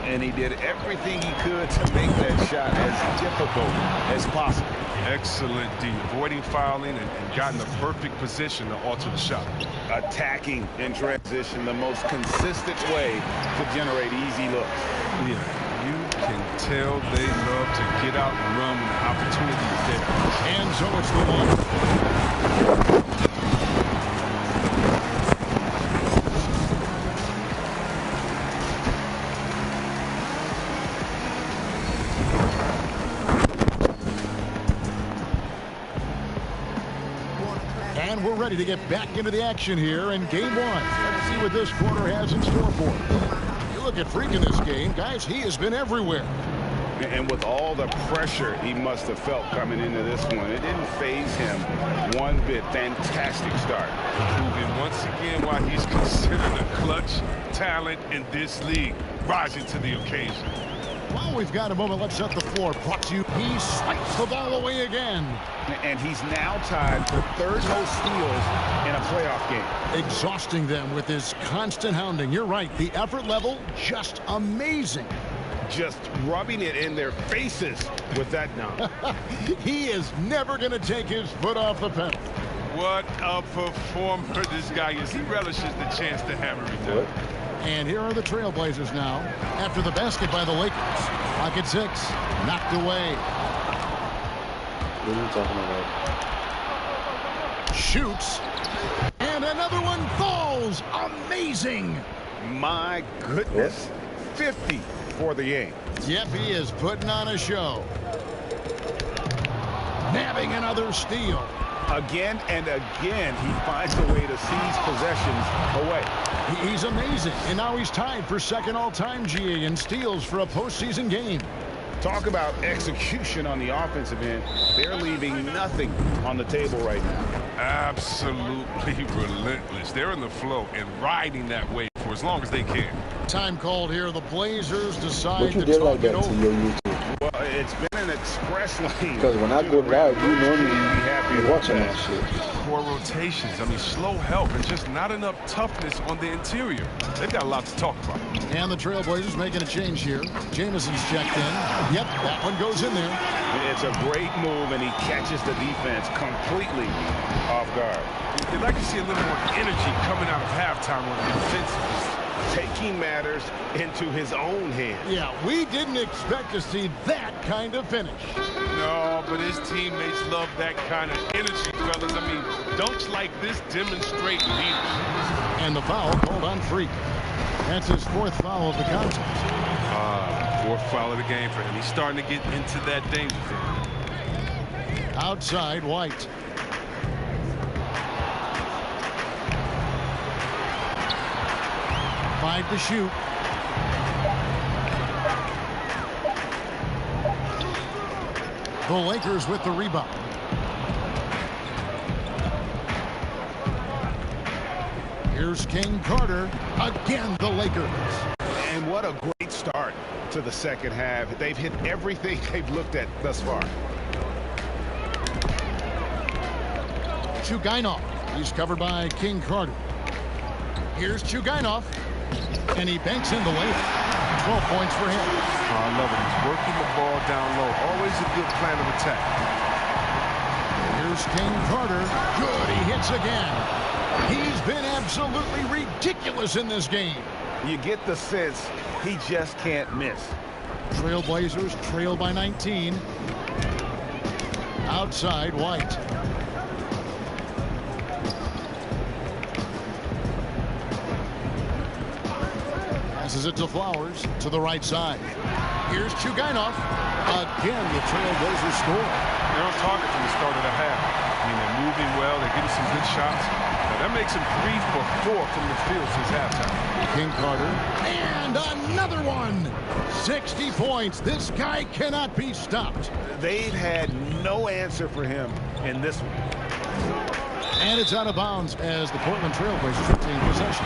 E: And he did everything he could to make that shot as difficult as possible.
L: Excellent D, avoiding fouling and got in the perfect position to alter the shot.
E: Attacking in transition, the most consistent way to generate easy looks.
L: Yeah, you can tell they love to get out and run when the opportunity is there.
D: And so it's the one. And we're ready to get back into the action here in game 1. Let's see what this quarter has in store for us. You look at Freak in this game, guys, he has been everywhere.
E: And with all the pressure he must have felt coming into this one, it didn't faze him one bit. Fantastic start.
L: Proving once again why he's considered a clutch talent in this league, rising to the occasion.
D: Well, we've got a moment. Let's set the floor. Brought to you. He swipes the ball away again.
E: And he's now tied for third most steals in a playoff game.
D: Exhausting them with his constant hounding. You're right. The effort level, just amazing.
E: Just rubbing it in their faces with that now.
D: He is never going to take his foot off the pedal.
L: What a performer this guy is. He relishes the chance to hammer it down.
D: And here are the Trailblazers now. After the basket by the Lakers. Clock at 6. Knocked away.
C: What are you talking about?
D: Shoots. And another one falls. Amazing.
E: My goodness. 50 for the game.
D: Yep, he is putting on a show. Nabbing another steal.
E: Again and again, he finds a way to seize possessions away.
D: He's amazing, and now he's tied for second all-time GA in steals for a postseason game.
E: Talk about execution on the offensive end. They're leaving nothing on the table right now.
L: Absolutely relentless. They're in the flow and riding that wave for as long as they can.
D: Time called here. The Blazers decide
C: What you
D: to
C: did
D: talk
C: like that
D: it over.
C: to your YouTube?
E: Well, It's been an express lane.
C: Because when I go live, you normally be watching that shit.
L: Poor rotations. I mean, slow help and just not enough toughness on the interior. They've got a lot to talk about.
D: And the Trailblazers making a change here. Jameson's checked in. Yep, that one goes in there.
E: It's a great move, and he catches the defense completely off guard.
L: You'd like to see a little more energy coming out of halftime on the defense.
E: Taking matters into his own hands.
D: Yeah, we didn't expect to see that kind of finish.
L: No, but his teammates love that kind of energy, fellas. I mean, dunks like this demonstrate leadership.
D: And the foul called on Freak. That's his fourth foul of the contest.
L: Fourth foul of the game for him. He's starting to get into that danger zone.
D: Outside, White. Five to shoot. The Lakers with the rebound. Here's King Carter. Again, the Lakers.
E: And what a great start to the second half. They've hit everything they've looked at thus far.
D: Chugainov. He's covered by King Carter. Here's Chugainov. And he banks in the layup. 12 points for him.
L: I love it. He's working the ball down low. Always a good plan of attack.
D: Here's King Carter. Good. He hits again. He's been absolutely ridiculous in this game.
E: You get the sense he just can't miss.
D: Trailblazers trail by 19. Outside, White. Passes it to Flowers to the right side. Here's Chugainov. Again, the Trailblazers score.
L: They're on target from the start of the half. I mean, they're moving well. They're getting some good shots. Now, that makes them 3 for 4 from the field since halftime.
D: King Carter. And another one. 60 points. This guy cannot be stopped.
E: They've had no answer for him in this one.
D: And it's out of bounds as the Portland Trailblazers retain possession.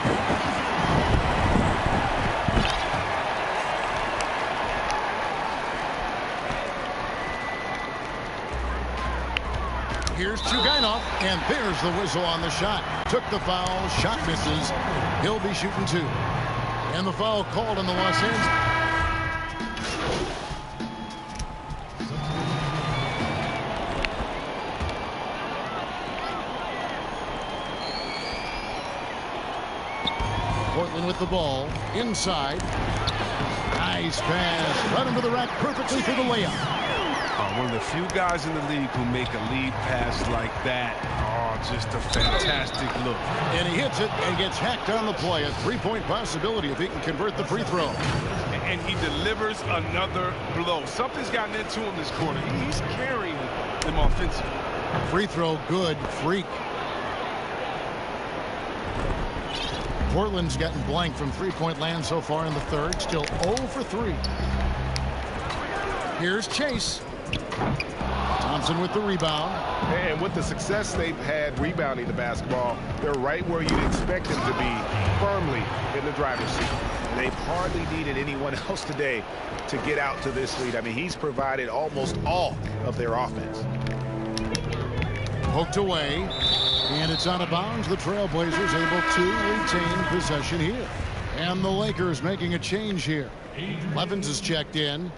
D: Here's Chugainov, and there's the whistle on the shot. Took the foul, shot misses. He'll be shooting 2. And the foul called on the Los Angeles. Portland with the ball, inside. Nice pass, right under the rack perfectly for the layup.
L: One of the few guys in the league who make a lead pass like that. Oh, just a fantastic look.
D: And he hits it and gets hacked on the play. A 3-point possibility if he can convert the free throw.
L: And he delivers another blow. Something's gotten into him this quarter. He's carrying them offensively.
D: Free throw good. Freak. Portland's gotten blank from three-point land so far in the third. Still 0 for 3. Here's Chase. Thompson with the rebound.
E: And with the success they've had rebounding the basketball, they're right where you'd expect them to be, firmly in the driver's seat. They've hardly needed anyone else today to get out to this lead. I mean, he's provided almost all of their offense.
D: Poked away, and it's out of bounds. The Trailblazers able to retain possession here. And the Lakers making a change here. Levens is checked in.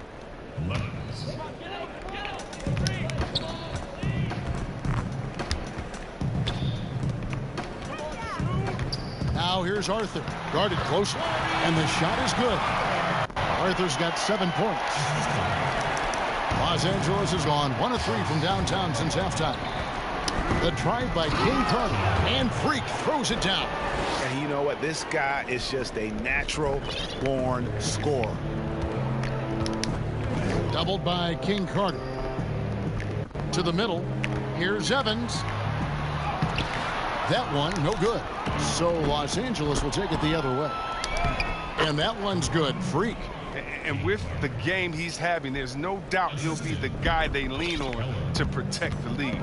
D: Now here's Arthur, guarded closely, and the shot is good. Arthur's got 7 points. Los Angeles has gone 1 of 3 from downtown since halftime. The drive by King Carter, and Freak throws it down.
E: And you know what? This guy is just a natural-born scorer.
D: Doubled by King Carter. To the middle. Here's Evans. That one, no good. So Los Angeles will take it the other way. And that one's good. Freak.
L: And with the game he's having, there's no doubt he'll be the guy they lean on to protect the lead.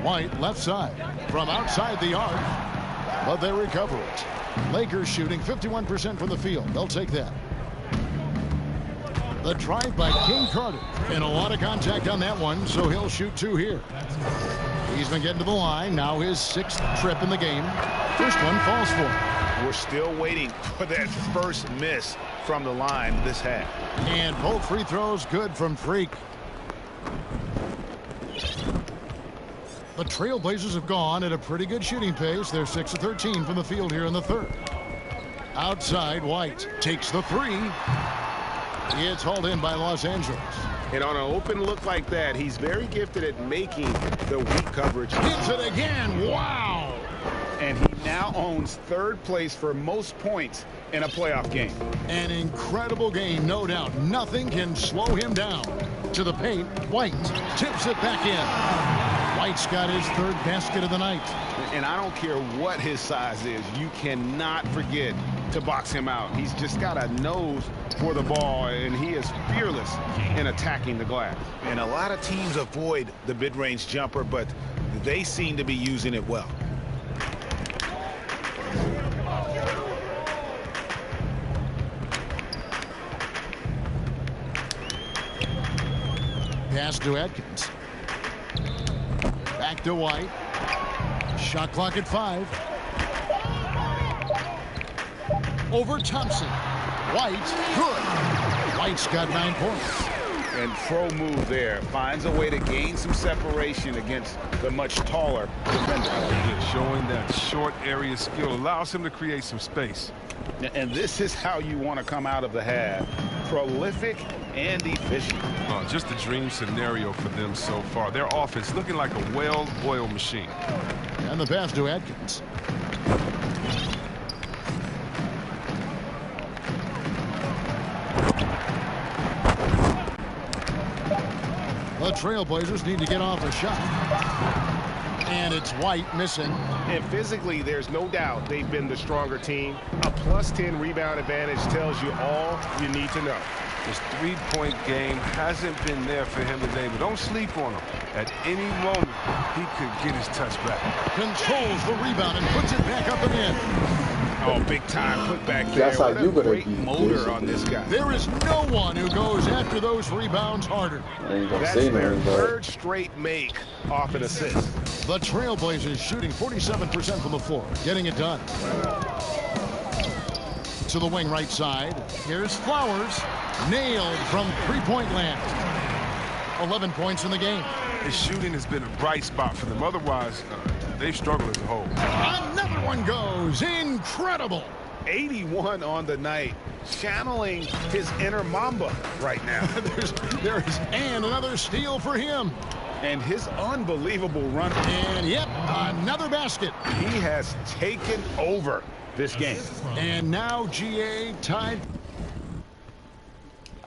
D: White, left side. From outside the arc. But they recover it. Lakers shooting 51% from the field. They'll take that. The drive by King Carter. And a lot of contact on that one, so he'll shoot 2 here. He's been getting to the line. Now his 6th trip in the game. First one falls for him.
E: We're still waiting for that first miss from the line this half.
D: And both free throws good from Freak. The Trailblazers have gone at a pretty good shooting pace. They're 6 of 13 from the field here in the third. Outside, White takes the 3. It's hauled in by Los Angeles.
I: And on an open look like that, he's very gifted at making the weak coverage.
D: Hits it again. Wow.
E: And he now owns 3rd place for most points in a playoff game.
D: An incredible game, no doubt. Nothing can slow him down. To the paint, White tips it back in. White's got his 3rd basket of the night.
E: And I don't care what his size is, you cannot forget to box him out. He's just got a nose for the ball, and he is fearless in attacking the glass. And a lot of teams avoid the mid-range jumper, but they seem to be using it well.
D: Pass to Atkins. Back to White. Shot clock at 5. Over Thompson. White, good. White's got 9 points.
E: And pro move there. Finds a way to gain some separation against the much taller defender.
L: Yeah, showing that short area skill allows him to create some space.
E: And this is how you want to come out of the half. Prolific and efficient.
L: Just a dream scenario for them so far. Their offense looking like a well-oiled machine.
D: And the pass to Atkins. The Trailblazers need to get off a shot. And it's White missing.
I: And physically, there's no doubt they've been the stronger team. A +10 rebound advantage tells you all you need to know.
L: His 3-point game hasn't been there for him today, but don't sleep on him. At any moment, he could get his touch back.
D: Controls the rebound and puts it back up and in.
E: Oh, big time put back there.
C: That's how you gonna
E: great
C: be
E: motor on this guy.
D: There is no one who goes after those rebounds harder.
E: That's their 3rd straight make off an assist.
D: The Trailblazers shooting 47% from the floor, getting it done. To the wing right side. Here's Flowers. Nailed from 3-point land. 11 points in the game.
L: His shooting has been a bright spot for them. Otherwise, they've struggled as a whole.
D: Another one goes. Incredible.
E: 81 on the night. Channeling his inner Mamba right now.
D: There's and another steal for him.
E: And his unbelievable run.
D: And yep, another basket.
E: He has taken over this game.
D: And now GA tied.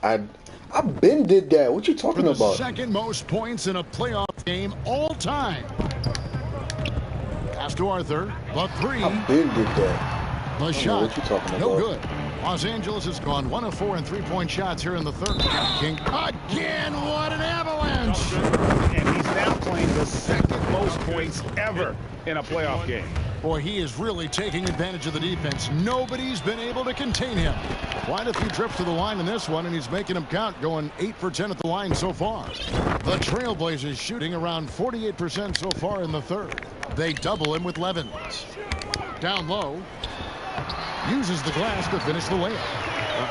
C: I've been did that. What you talking
D: for the
C: about?
D: 2nd most points in a playoff game all time. Pass to Arthur. The 3.
C: I've been did that.
D: The shot.
C: What you talking
D: no
C: about?
D: good. Los Angeles has gone 1 of 4 in 3-point shots here in the third. King again. What an avalanche!
E: And he's now playing the 2nd most points ever in a playoff game.
D: Boy, he is really taking advantage of the defense. Nobody's been able to contain him. Quite a few trips to the line in this one, and he's making them count, going 8 for 10 at the line so far. The Trailblazers shooting around 48% so far in the third. They double him with Levens. Down low. Uses the glass to finish the layup.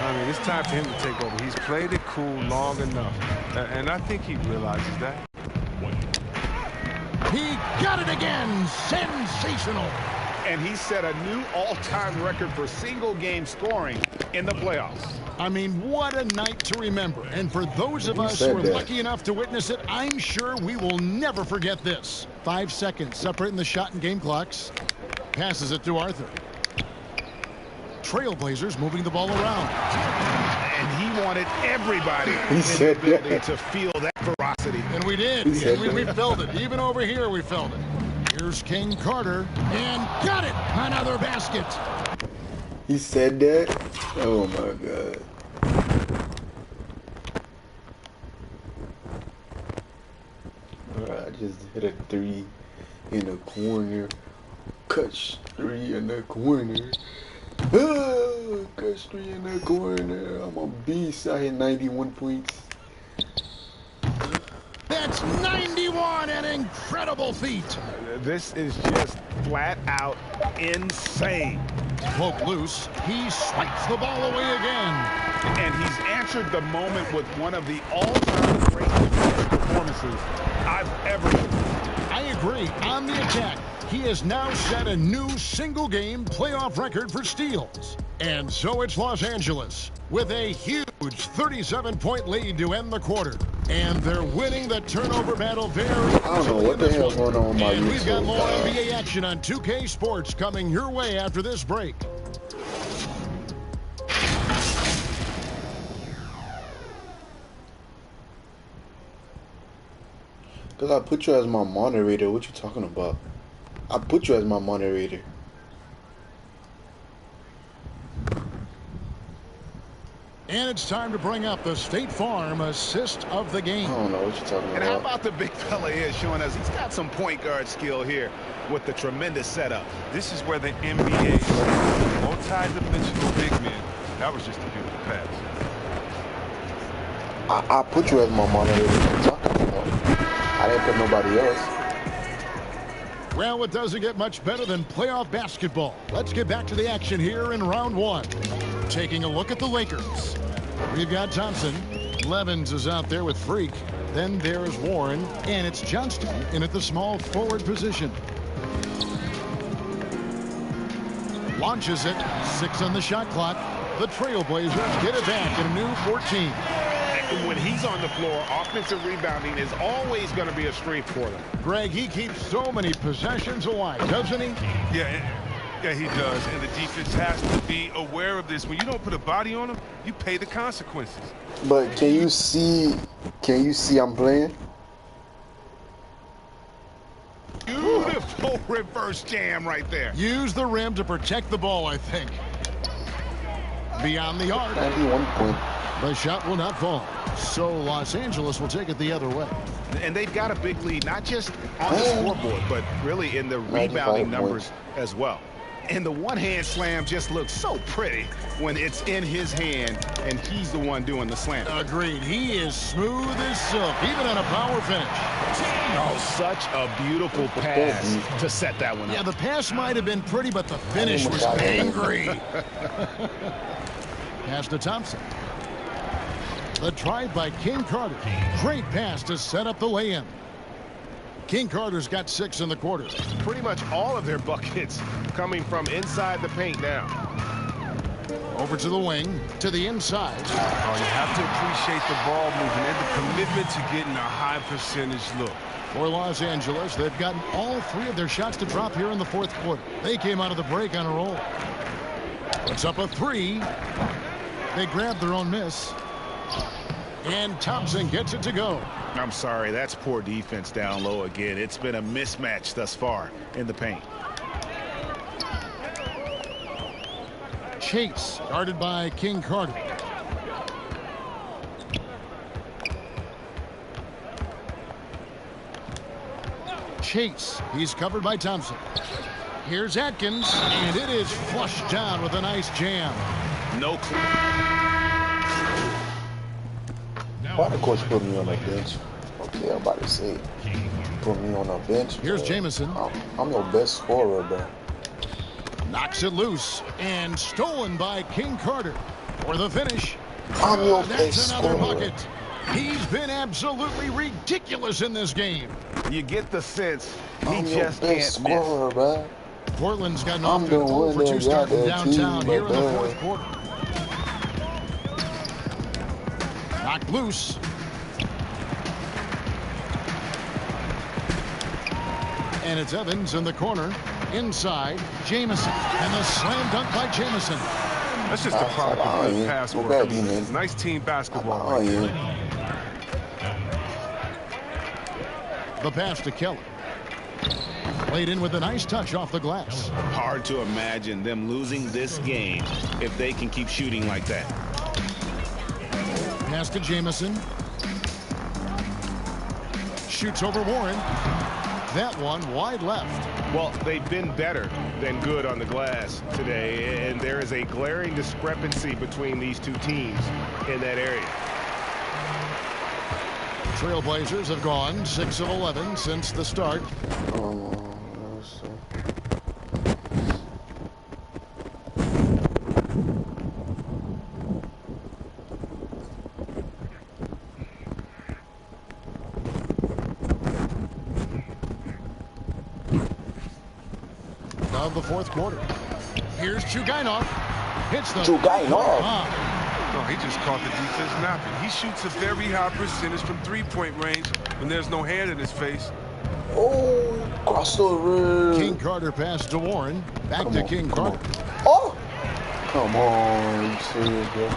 L: I mean, it's time for him to take over. He's played it cool long enough, and I think he realizes that.
D: He got it again. Sensational.
E: And he set a new all-time record for single-game scoring in the playoffs.
D: I mean, what a night to remember. And for those of us who are lucky enough to witness it, I'm sure we will never forget this. 5 seconds separating the shot and game clocks. Passes it to Arthur. Trailblazers moving the ball around.
E: And he wanted everybody in the building to feel that ferocity.
D: And we did. And we felt it. Even over here, we felt it. Here's King Carter. And got it. Another basket.
C: He said that? Oh, my God. I just hit a 3 in the corner. Cut 3 in the corner. Straight in the corner. I'm a beast. I hit 91 points.
D: That's 91, an incredible feat.
E: This is just flat out insane.
D: Poke loose. He swipes the ball away again.
E: And he's answered the moment with one of the all-time great performances I've ever seen.
D: I agree. On the attack, he has now set a new single-game playoff record for steals. And so it's Los Angeles with a huge 37-point lead to end the quarter. And they're winning the turnover battle very easily.
C: I don't know what the hell's going on with my
D: And we've got
C: YouTube.
D: more NBA action on 2K Sports coming your way after this break.
C: Because I put you as my moderator. What you talking about? I put you as my moderator.
D: And it's time to bring up the State Farm assist of the game.
C: I don't know what you're talking about.
E: And how about the big fella here showing us he's got some point guard skill here with the tremendous setup.
L: This is where the NBA multi-dimensional big men. That was just a beautiful pass.
C: I put you as my moderator. What you talking about? I didn't put nobody else.
D: Well, it doesn't get much better than playoff basketball. Let's get back to the action here in round one. Taking a look at the Lakers. We've got Thompson. Levins is out there with Freak. Then there's Warren. And it's Johnston in at the small forward position. Launches it. 6 on the shot clock. The Trailblazers get it back in a new 14.
E: And when he's on the floor, offensive rebounding is always going to be a strength for them.
D: Greg, he keeps so many possessions alive, doesn't he?
L: Yeah, he does. And the defense has to be aware of this. When you don't put a body on him, you pay the consequences.
C: But can you see I'm playing?
E: Beautiful reverse jam right there.
D: Use the rim to protect the ball, I think. Beyond the arc.
C: 91 point.
D: The shot will not fall. So Los Angeles will take it the other way.
E: And they've got a big lead, not just on the scoreboard, but really in the rebounding numbers as well. And the one-hand slam just looks so pretty when it's in his hand and he's the one doing the slam.
D: Agreed. He is smooth as silk, even on a power finish.
E: Oh, such a beautiful pass to set that one up.
D: Yeah, the pass might have been pretty, but the finish was angry. Pass to Thompson. The drive by King Carter. Great pass to set up the lay-in. King Carter's got 6 in the quarter.
I: Pretty much all of their buckets coming from inside the paint now.
D: Over to the wing, to the inside.
L: Oh, you have to appreciate the ball movement and the commitment to getting a high percentage look.
D: For Los Angeles, they've gotten all 3 of their shots to drop here in the 4th quarter. They came out of the break on a roll. Puts up a 3. They grabbed their own miss. And Thompson gets it to go.
E: I'm sorry, that's poor defense down low again. It's been a mismatch thus far in the paint.
D: Chase, guarded by King Carter. Chase, he's covered by Thompson. Here's Atkins, and it is flushed down with a nice jam.
E: No clue.
C: Why the coach put me on the bench? Okay, I'm about to say, put me on the bench.
D: Here's Jamison.
C: I'm your best scorer, bro.
D: Knocks it loose and stolen by King Carter for the finish.
C: I'm your
D: That's
C: best
D: another
C: scorer.
D: bucket. He's been absolutely ridiculous in this game.
I: You get the sense he
C: I'm your
I: just
C: best
I: can't miss.
C: scorer, bro.
D: Portland's got an
C: I'm
D: offensive
C: the
D: 0
C: one
D: for 2
C: that
D: start
C: got
D: from
C: that
D: downtown
C: team,
D: here in the
C: bro.
D: 4th quarter. Knocked loose. And it's Evans in the corner. Inside, Jamison. And the slam dunk by Jamison.
L: That's just a product of good pass work. I mean, it's nice team basketball right there.
D: The pass to Keller. Played in with a nice touch off the glass.
E: Hard to imagine them losing this game if they can keep shooting like that.
D: Pass to Jamison. Shoots over Warren. that one wide left.
E: Well, they've been better than good on the glass today, and there is a glaring discrepancy between these two teams in that area.
D: Trailblazers have gone 6 of 11 since the start. Of the fourth quarter. Here's Chugainov. Hits the
I: No, he just caught the defense napping. He shoots a very high percentage from three-point range when there's no hand in his face.
C: Oh, crossover.
D: King Carter pass to Warren. Back to King Carter.
C: Oh! Come on, you serious, bro?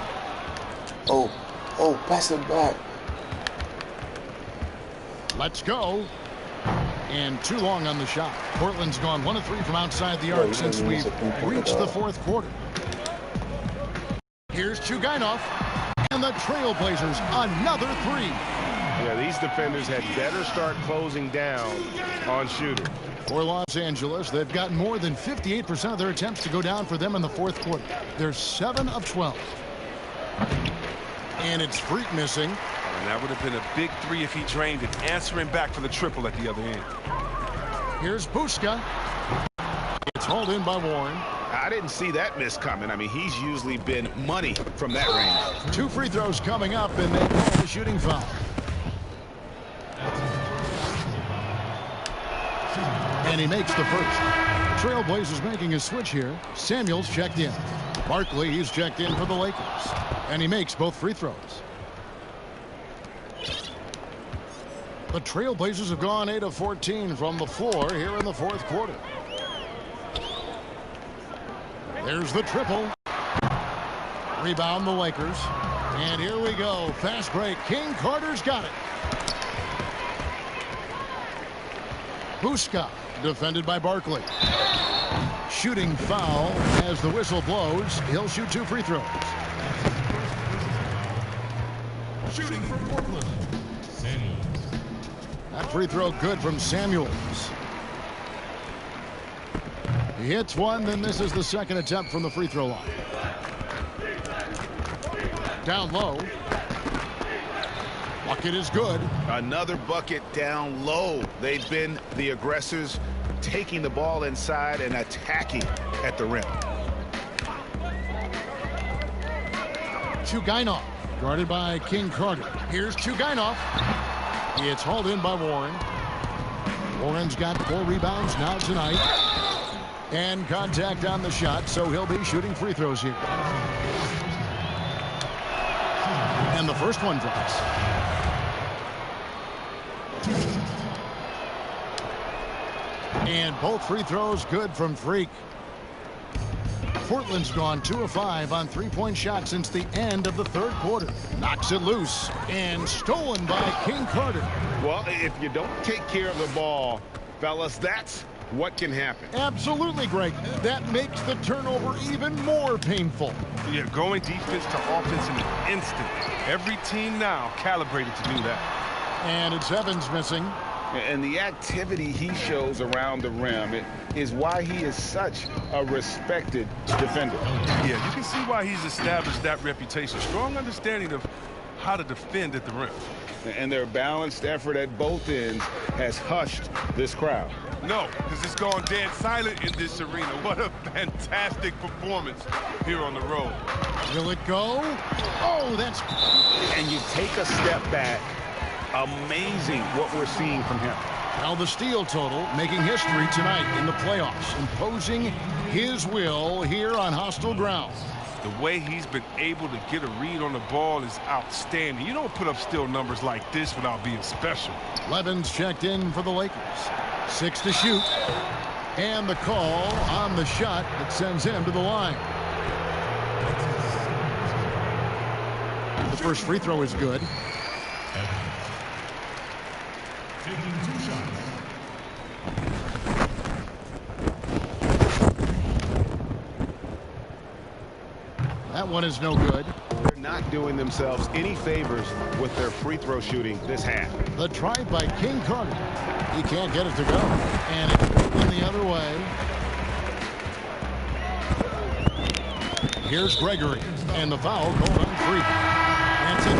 C: Oh, pass it back.
D: Let's go. And too long on the shot. Portland's gone 1 of 3 from outside the arc since we've reached the fourth quarter. Here's Chugainov. And the Trailblazers, another 3.
E: Yeah, these defenders had better start closing down on shooting.
D: For Los Angeles, they've gotten more than 58% of their attempts to go down for them in the fourth quarter. They're 7 of 12. And it's Freak missing.
I: And that would have been a big 3 if he drained it, answering back for the triple at the other end.
D: Here's Buska. It's hauled in by Warren.
E: I didn't see that miss coming. I mean, he's usually been money from that range.
D: 2 free throws coming up, and they call the shooting foul. And he makes the first. Trailblazers making a switch here. Samuels checked in. Barkley, he's checked in for the Lakers. And he makes both free throws. The Trailblazers have gone 8 of 14 from the floor here in the fourth quarter. There's the triple. Rebound the Lakers. And here we go. Fast break. King Carter's got it. Buska defended by Barkley. Shooting foul as the whistle blows. He'll shoot 2 free throws.
H: Shooting for Portland, Samuels.
D: That free throw good from Samuels. He hits one, then this is the second attempt from the free throw line. Down low. Bucket is good.
E: Another bucket down low. They've been the aggressors, taking the ball inside and attacking at the rim.
D: Chugainov, guarded by King Carter. Here's Chugainov. It's hauled in by Warren. Warren's got 4 rebounds now tonight. And contact on the shot, so he'll be shooting free throws here. And the first one drops. And both free throws good from Freak. Portland's gone 2 of 5 on 3-point shots since the end of the third quarter. Knocks it loose and stolen by King Carter.
E: Well, if you don't take care of the ball, fellas, that's what can happen.
D: Absolutely, Greg. That makes the turnover even more painful.
I: Yeah, going defense to offense in an instant. Every team now calibrated to do that.
D: And it's Evans missing.
E: And the activity he shows around the rim is why he is such a respected defender.
I: Yeah, you can see why he's established that reputation. Strong understanding of how to defend at the rim.
E: And their balanced effort at both ends has hushed this crowd.
I: No, because it's gone dead silent in this arena. What a fantastic performance here on the road.
D: Will it go? Oh, that's...
E: And you take a step back. Amazing what we're seeing from him.
D: Now the steal total making history tonight in the playoffs, imposing his will here on hostile ground.
I: The way he's been able to get a read on the ball is outstanding. You don't put up steal numbers like this without being special.
D: Levin's checked in for the Lakers. 6 to shoot. And the call on the shot that sends him to the line. The first free throw is good.
H: Taking 2 shots.
D: That one is no good.
E: They're not not doing themselves any favors with their free throw shooting this half.
D: The try by King Carter. He can't get it to go. And it's in the other way. Here's Gregory. And the foul called on free. That's it.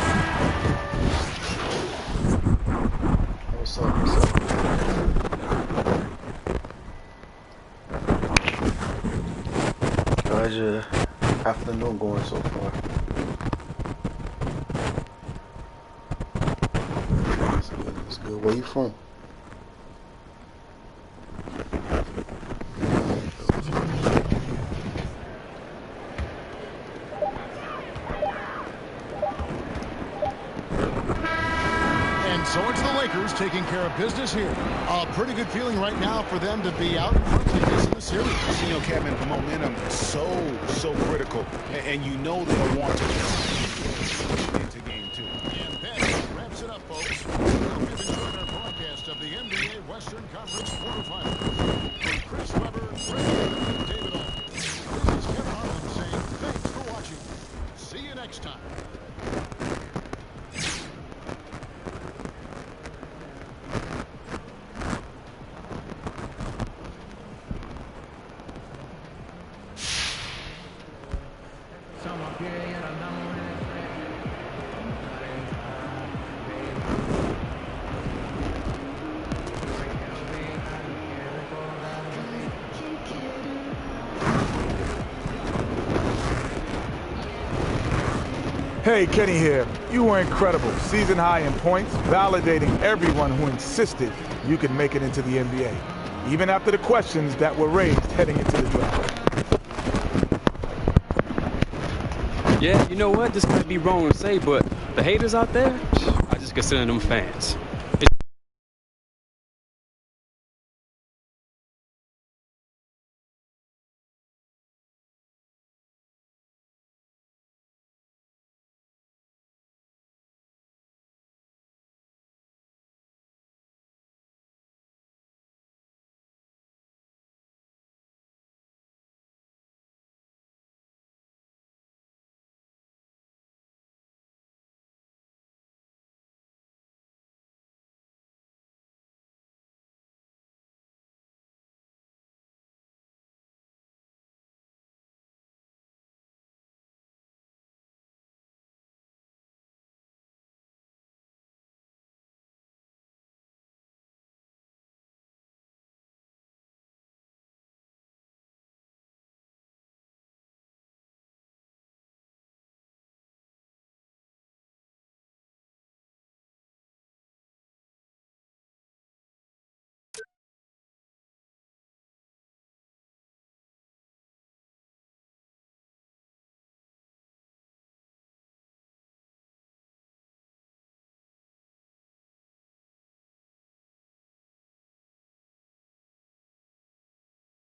C: What's up? What's up? How's your afternoon going so far? It's good. It's good. Where you from?
D: So it's the Lakers taking care of business here. A pretty good feeling right now for them to be out in front of this in the series.
E: You know, Kevin, momentum so critical, and you know they'll want to into game 2.
D: And that wraps it up, folks. We'll be enjoying our broadcast of the NBA Western Conference quarterfinals. From Chris Webber, Greg Harden, and David Aldridge. This is Kevin Harlan saying thanks for watching. See you next time.
F: Hey, Kenny here. You were incredible. Season high in points, validating everyone who insisted you could make it into the NBA, even after the questions that were raised heading into the draft.
J: Yeah, you know what? This might be wrong to say, but the haters out there, I just consider them fans.